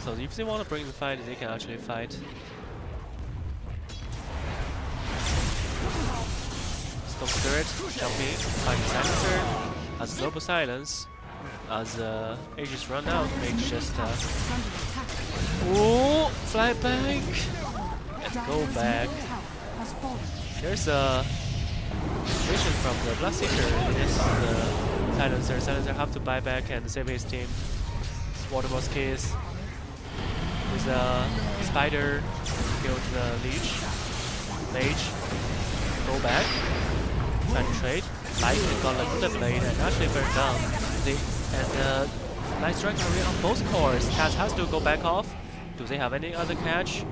So if they want to bring the fight, they can actually fight. Storm Spirit jumping, finding Silencer, as Global Silence. As Aegis run out, Mage just ooh, fly back and go back. There's a vision from the Bloodseeker. This the Silencer. Silencer have to buy back and save his team. Waterboss Kiss with a Spider killed the Leech. Mage go back, try to trade. Light got Laguna Blade and actually burned down. And nice strike area on both cores. Taz has to go back off. Do they have any other catch?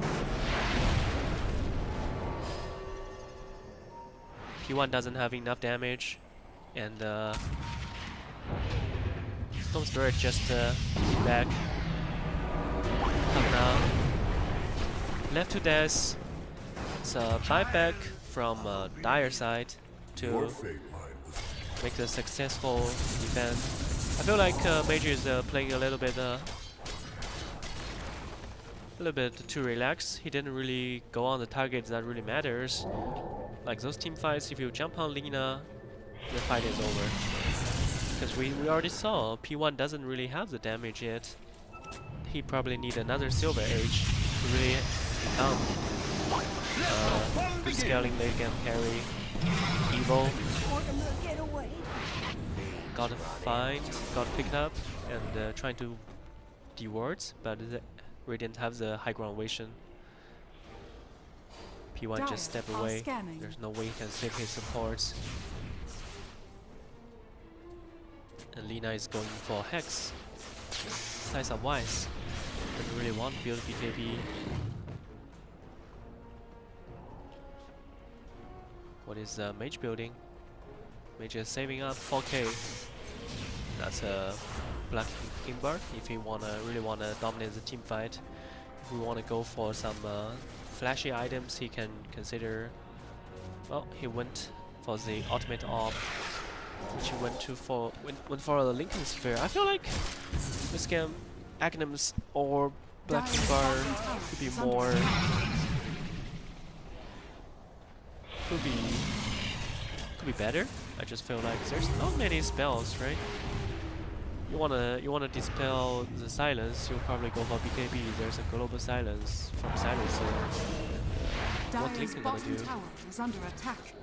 P1 doesn't have enough damage, and Storm Spirit just back. Up now. Left to death. It's a buyback from Dire side to make a successful event. I feel like Mage is playing a little bit too relaxed. He didn't really go on the targets that really matters. Like those team fights, if you jump on Lina, the fight is over. Because we already saw P1 doesn't really have the damage yet. He probably need another Silver Age to really become good scaling late game carry. Evil got picked up and trying to de-wards, but we didn't have the high ground vision. P1 just step away. There's no way he can save his supports. And Lina is going for Hex. Size up wise. Doesn't really want to build BKB. What is Mage building? Mage is saving up 4k. That's a Black King Bar if he really wanna dominate the team fight. If we wanna go for some flashy items, he can consider. Well, he went for the ultimate orb, which he went for the Lincoln Sphere. I feel like this game, Agnum's or Black King Bar could be more. Could be better. I just feel like there's not many spells, right? You wanna dispel the silence, you'll probably go for BKB. There's a global silence from Silencer. What Lincoln gonna do?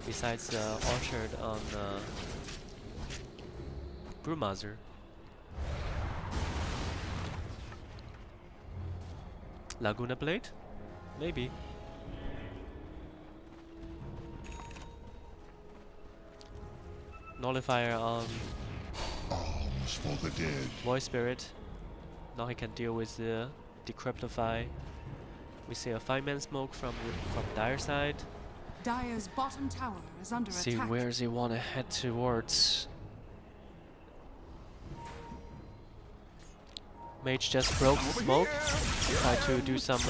Besides Orchard on Brewmaster. Laguna Blade? Maybe. Nullifier on for the dead. Void Spirit. Now he can deal with the Decryptify. We see a 5-man smoke from Dire side. Dire's bottom tower is under See attack. where does he want to head towards. Mage just broke the smoke. Try to do some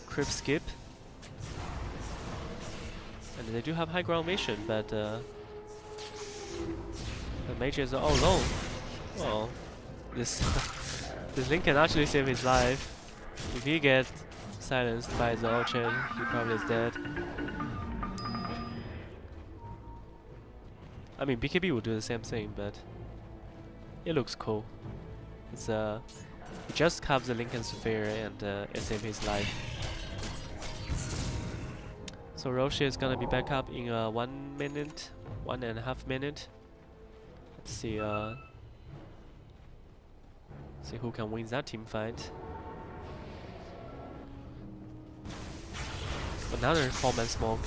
crypt skip. And they do have high ground vision, but the Mage is all alone. Well, this Link can actually save his life. If he gets silenced by the Orchard, he probably is dead. I mean, BKB will do the same thing, but it looks cool. It's he just carves the Lincoln Sphere and it saves his life. So Roshi is gonna be back up in 1 minute, 1.5 minutes. Let's see see who can win that team fight. Another 4-man smoke.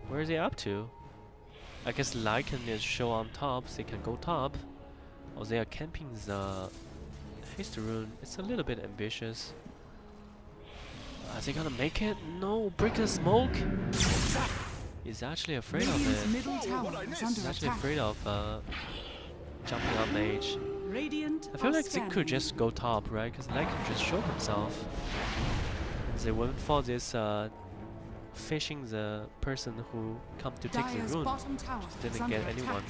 Where is he up to? I guess Lycan is show on top, so they can go top. Or they are camping the haste rune. It's a little bit ambitious. Is he gonna make it? No, break the smoke. He's actually afraid of Radiant's it. middle tower is He's under actually attack. afraid of jumping on mage. Radiant I feel are like they scanning. could just go top, right? Because Light can just show himself. They went for this fishing the person who come to take the Dire's rune. bottom tower Just is didn't under get anyone. attack.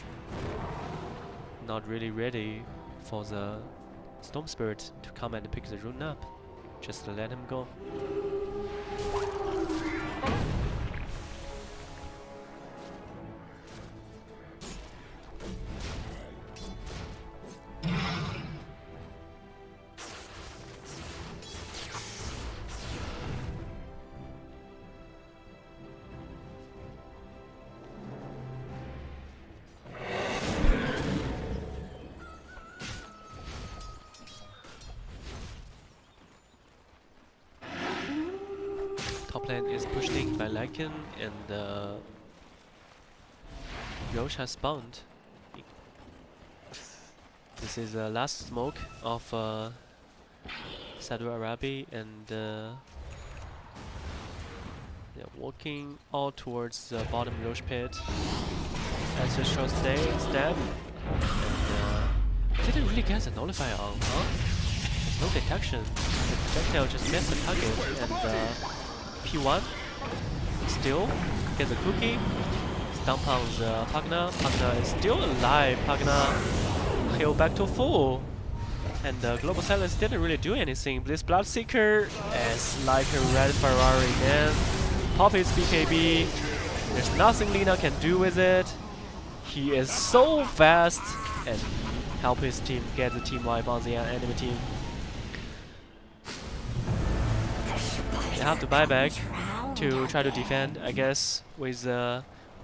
Not really ready for the Storm Spirit to come and pick the rune up. Just to let him go. Top lane is pushed in by Lycan and Roche has spawned. This is the last smoke of Saudi Arabi and they're walking all towards the bottom Roche pit. As a short stab and didn't really get the nullifier on, huh? There's no detection. The projectile just missed the target and P1 still get the cookie. Stomp on the Pagna. Pagna is still alive. Pagna heal back to full. And Global Silence didn't really do anything. This Bloodseeker is like a red Ferrari, man. Pop his BKB. There's nothing Lina can do with it. He is so fast and help his team get the team wipe on the enemy team. They have to buy back to try to defend. I guess with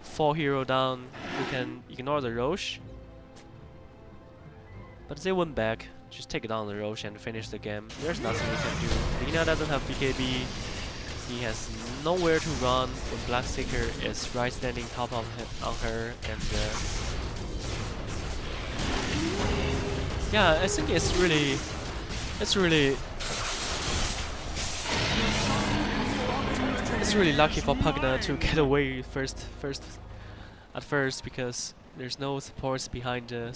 4 hero down, we can ignore the Roche. But they went back. Just take down the Roche and finish the game. There's nothing we can do. Lina doesn't have BKB. He has nowhere to run when Bloodseeker is right standing top of him, on her. And yeah, I think it's really lucky for Pagna to get away at first because there's no supports behind the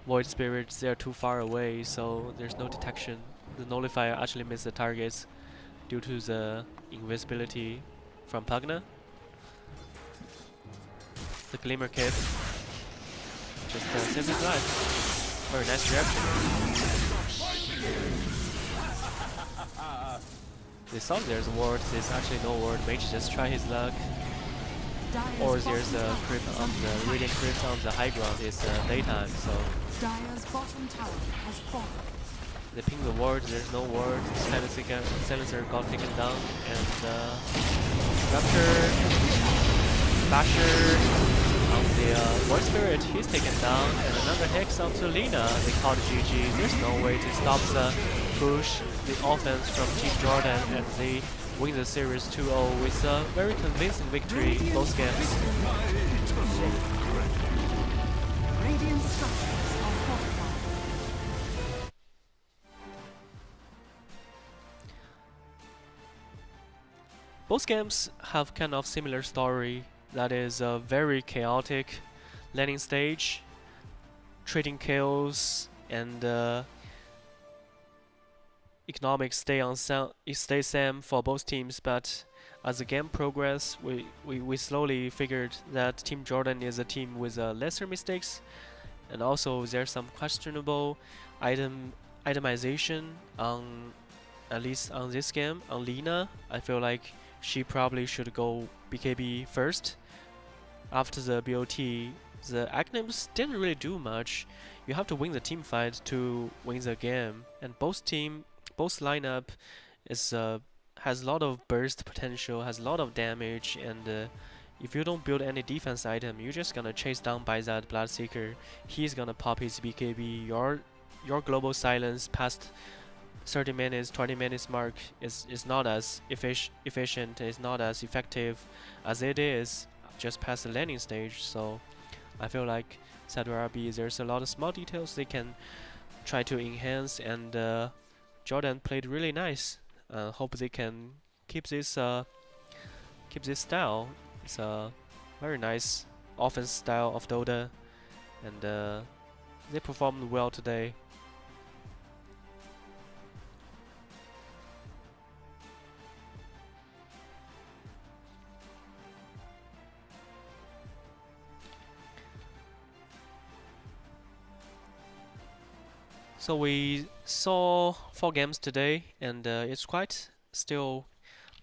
Void Spirits. They're too far away, so there's no detection. The nullifier actually missed the targets due to the invisibility from Pagna. The Glimmer Kit just saved his life. Very nice reaction. They thought there's a ward, there's actually no ward. Mage just try his luck. Or there's a crit on the Radiant crit on the high ground. It's daytime, so Dire's bottom tower has fallen. they ping the ward, there's no ward. Silencer got taken down and Raptor, Basher on the Void Spirit, he's taken down, and another Hex onto Lina. They called GG. There's no way to stop the push, the offense from Team Jordan, and they win the series 2-0 with a very convincing victory both games. Radiant structures are fortified. Both games have kind of similar story. That is a very chaotic landing stage, trading kills, and economics stay same for both teams. But as the game progressed, we slowly figured that Team Jordan is a team with lesser mistakes, and also there's some questionable itemization on, at least on this game. On Lina, I feel like she probably should go BKB first. After the BOT, the Agnems didn't really do much. You have to win the team fight to win the game, and both lineup is has a lot of burst potential, has a lot of damage, and if you don't build any defense item, you're just gonna chase down by that Bloodseeker. He's gonna pop his BKB. Your global silence past 30 minutes, 20 minutes mark is not as efficient, is not as effective as it is just past the landing stage. So I feel like Saudi Arabia, there's a lot of small details they can try to enhance, and Jordan played really nice. Hope they can keep this style. It's a very nice offense style of Dota, and they performed well today. So we saw 4 games today, and it's quite still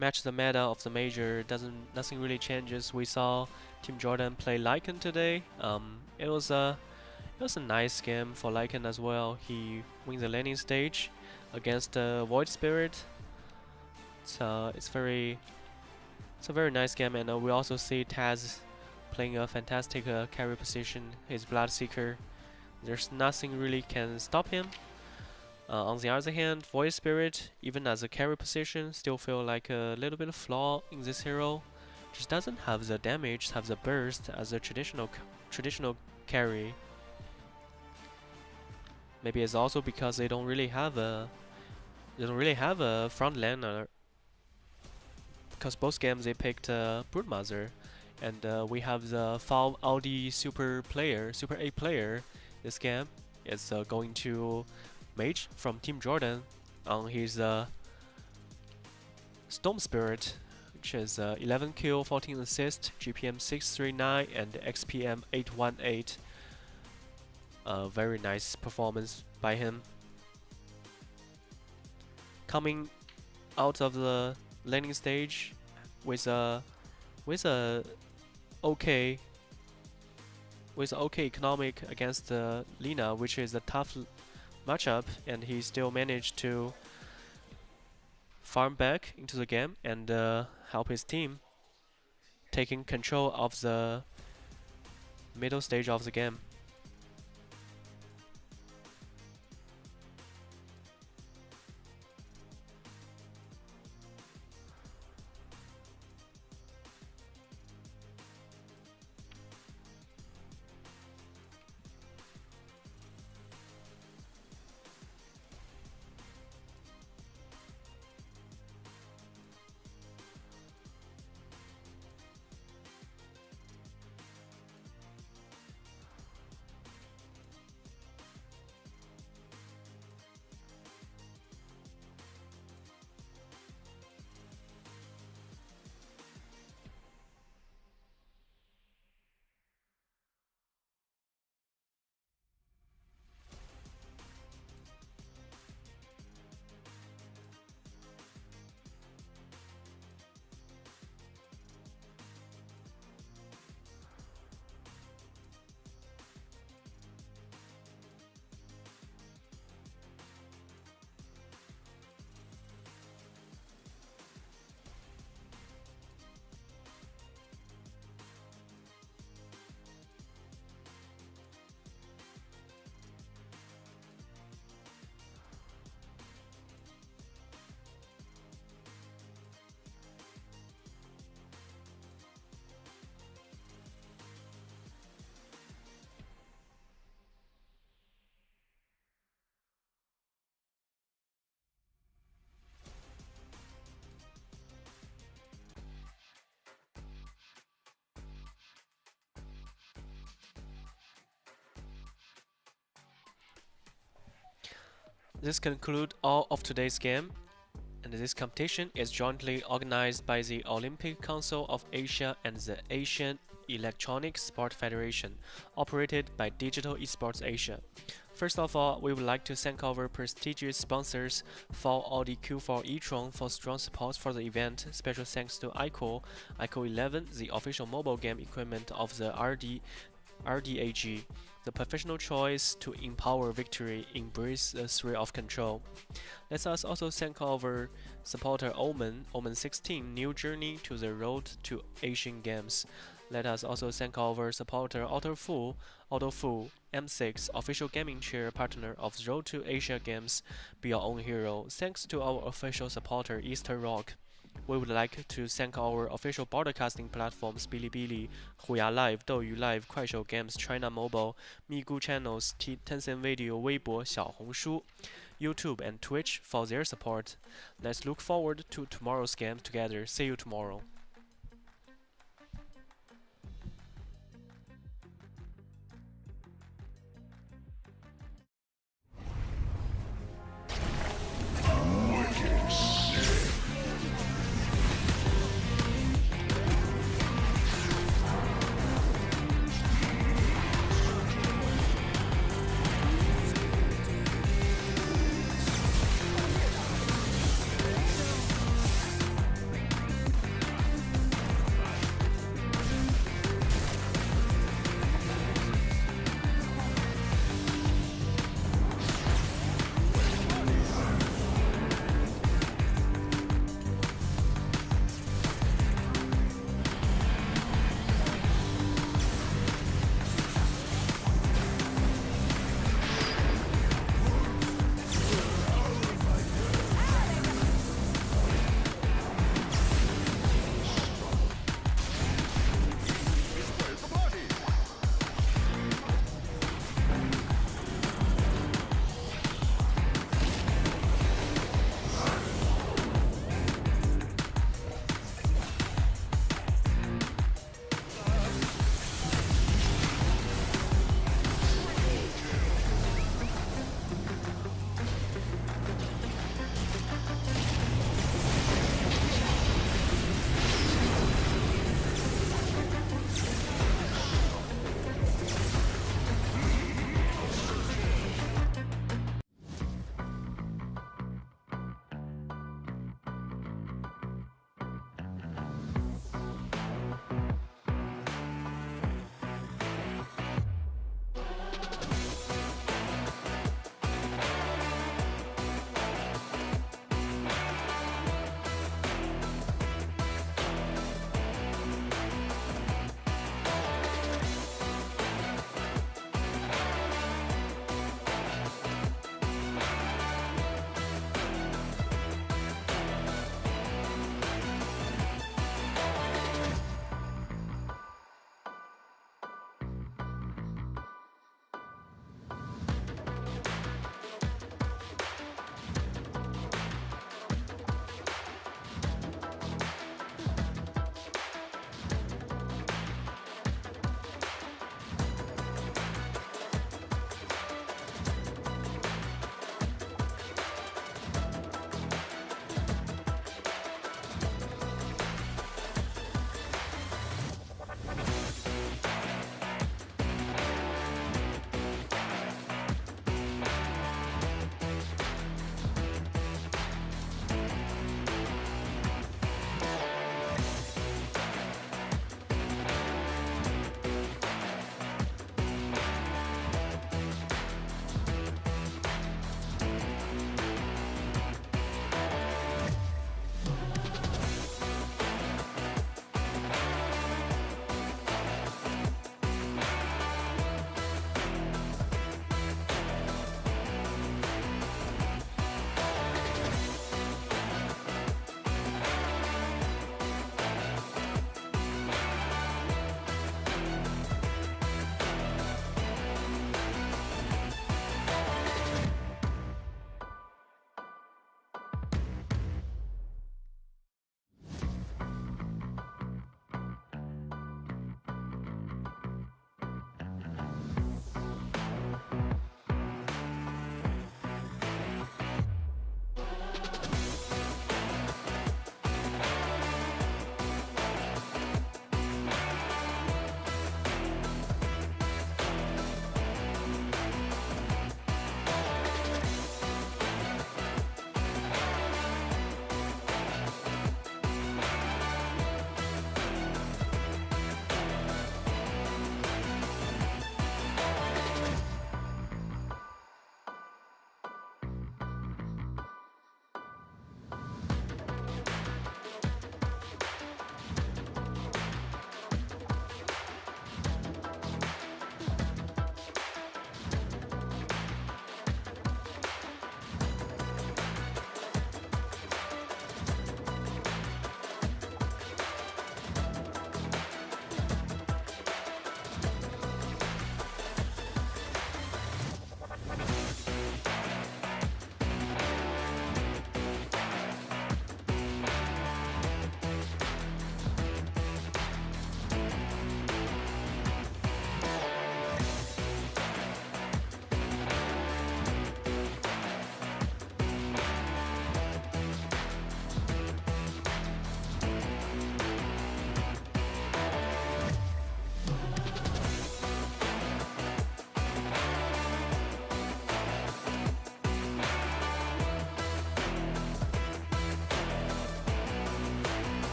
match the meta of the major. Nothing really changes. We saw Team Jordan play Lycan today. It was a nice game for Lycan as well. He wins the landing stage against Void Spirit. It's a very nice game, and we also see Taz playing a fantastic carry position. His Bloodseeker. There's nothing really can stop him. On the other hand, Void Spirit, even as a carry position, still feel like a little bit of flaw in this hero. Just doesn't have the damage, have the burst as a traditional carry. Maybe it's also because they don't really have a front laner. Because both games they picked Broodmother, and we have the Fall Audi Super A player. This game is going to Mage from Team Jordan on his Storm Spirit, which is 11 kill, 14 assist, GPM 639 and XPM 818. Very nice performance by him. Coming out of the landing stage with a okay economic against Lina, which is a tough matchup, and he still managed to farm back into the game and help his team taking control of the middle stage of the game. This concludes all of today's game, and this competition is jointly organized by the Olympic Council of Asia and the Asian Electronic Sport Federation, operated by Digital Esports Asia. First of all, we would like to thank our prestigious sponsors, Fall Audi Q4 e-tron, for strong support for the event. Special thanks to iQool 11, the official mobile game equipment of the RDAG, the professional choice to empower victory, embrace the thrill of control. Let us also thank our supporter Omen 16, new journey to the road to Asian Games. Let us also thank our supporter AutoFu M6, official gaming chair partner of Road to Asia Games. Be your own hero. Thanks to our official supporter Easter Rock. We would like to thank our official broadcasting platforms Bilibili, Huya Live, Douyu Live, Kuaishou Games, China Mobile, Migu Channels, Tencent Video, Weibo, Xiaohongshu. YouTube, and Twitch for their support. Let's look forward to tomorrow's game together. See you tomorrow.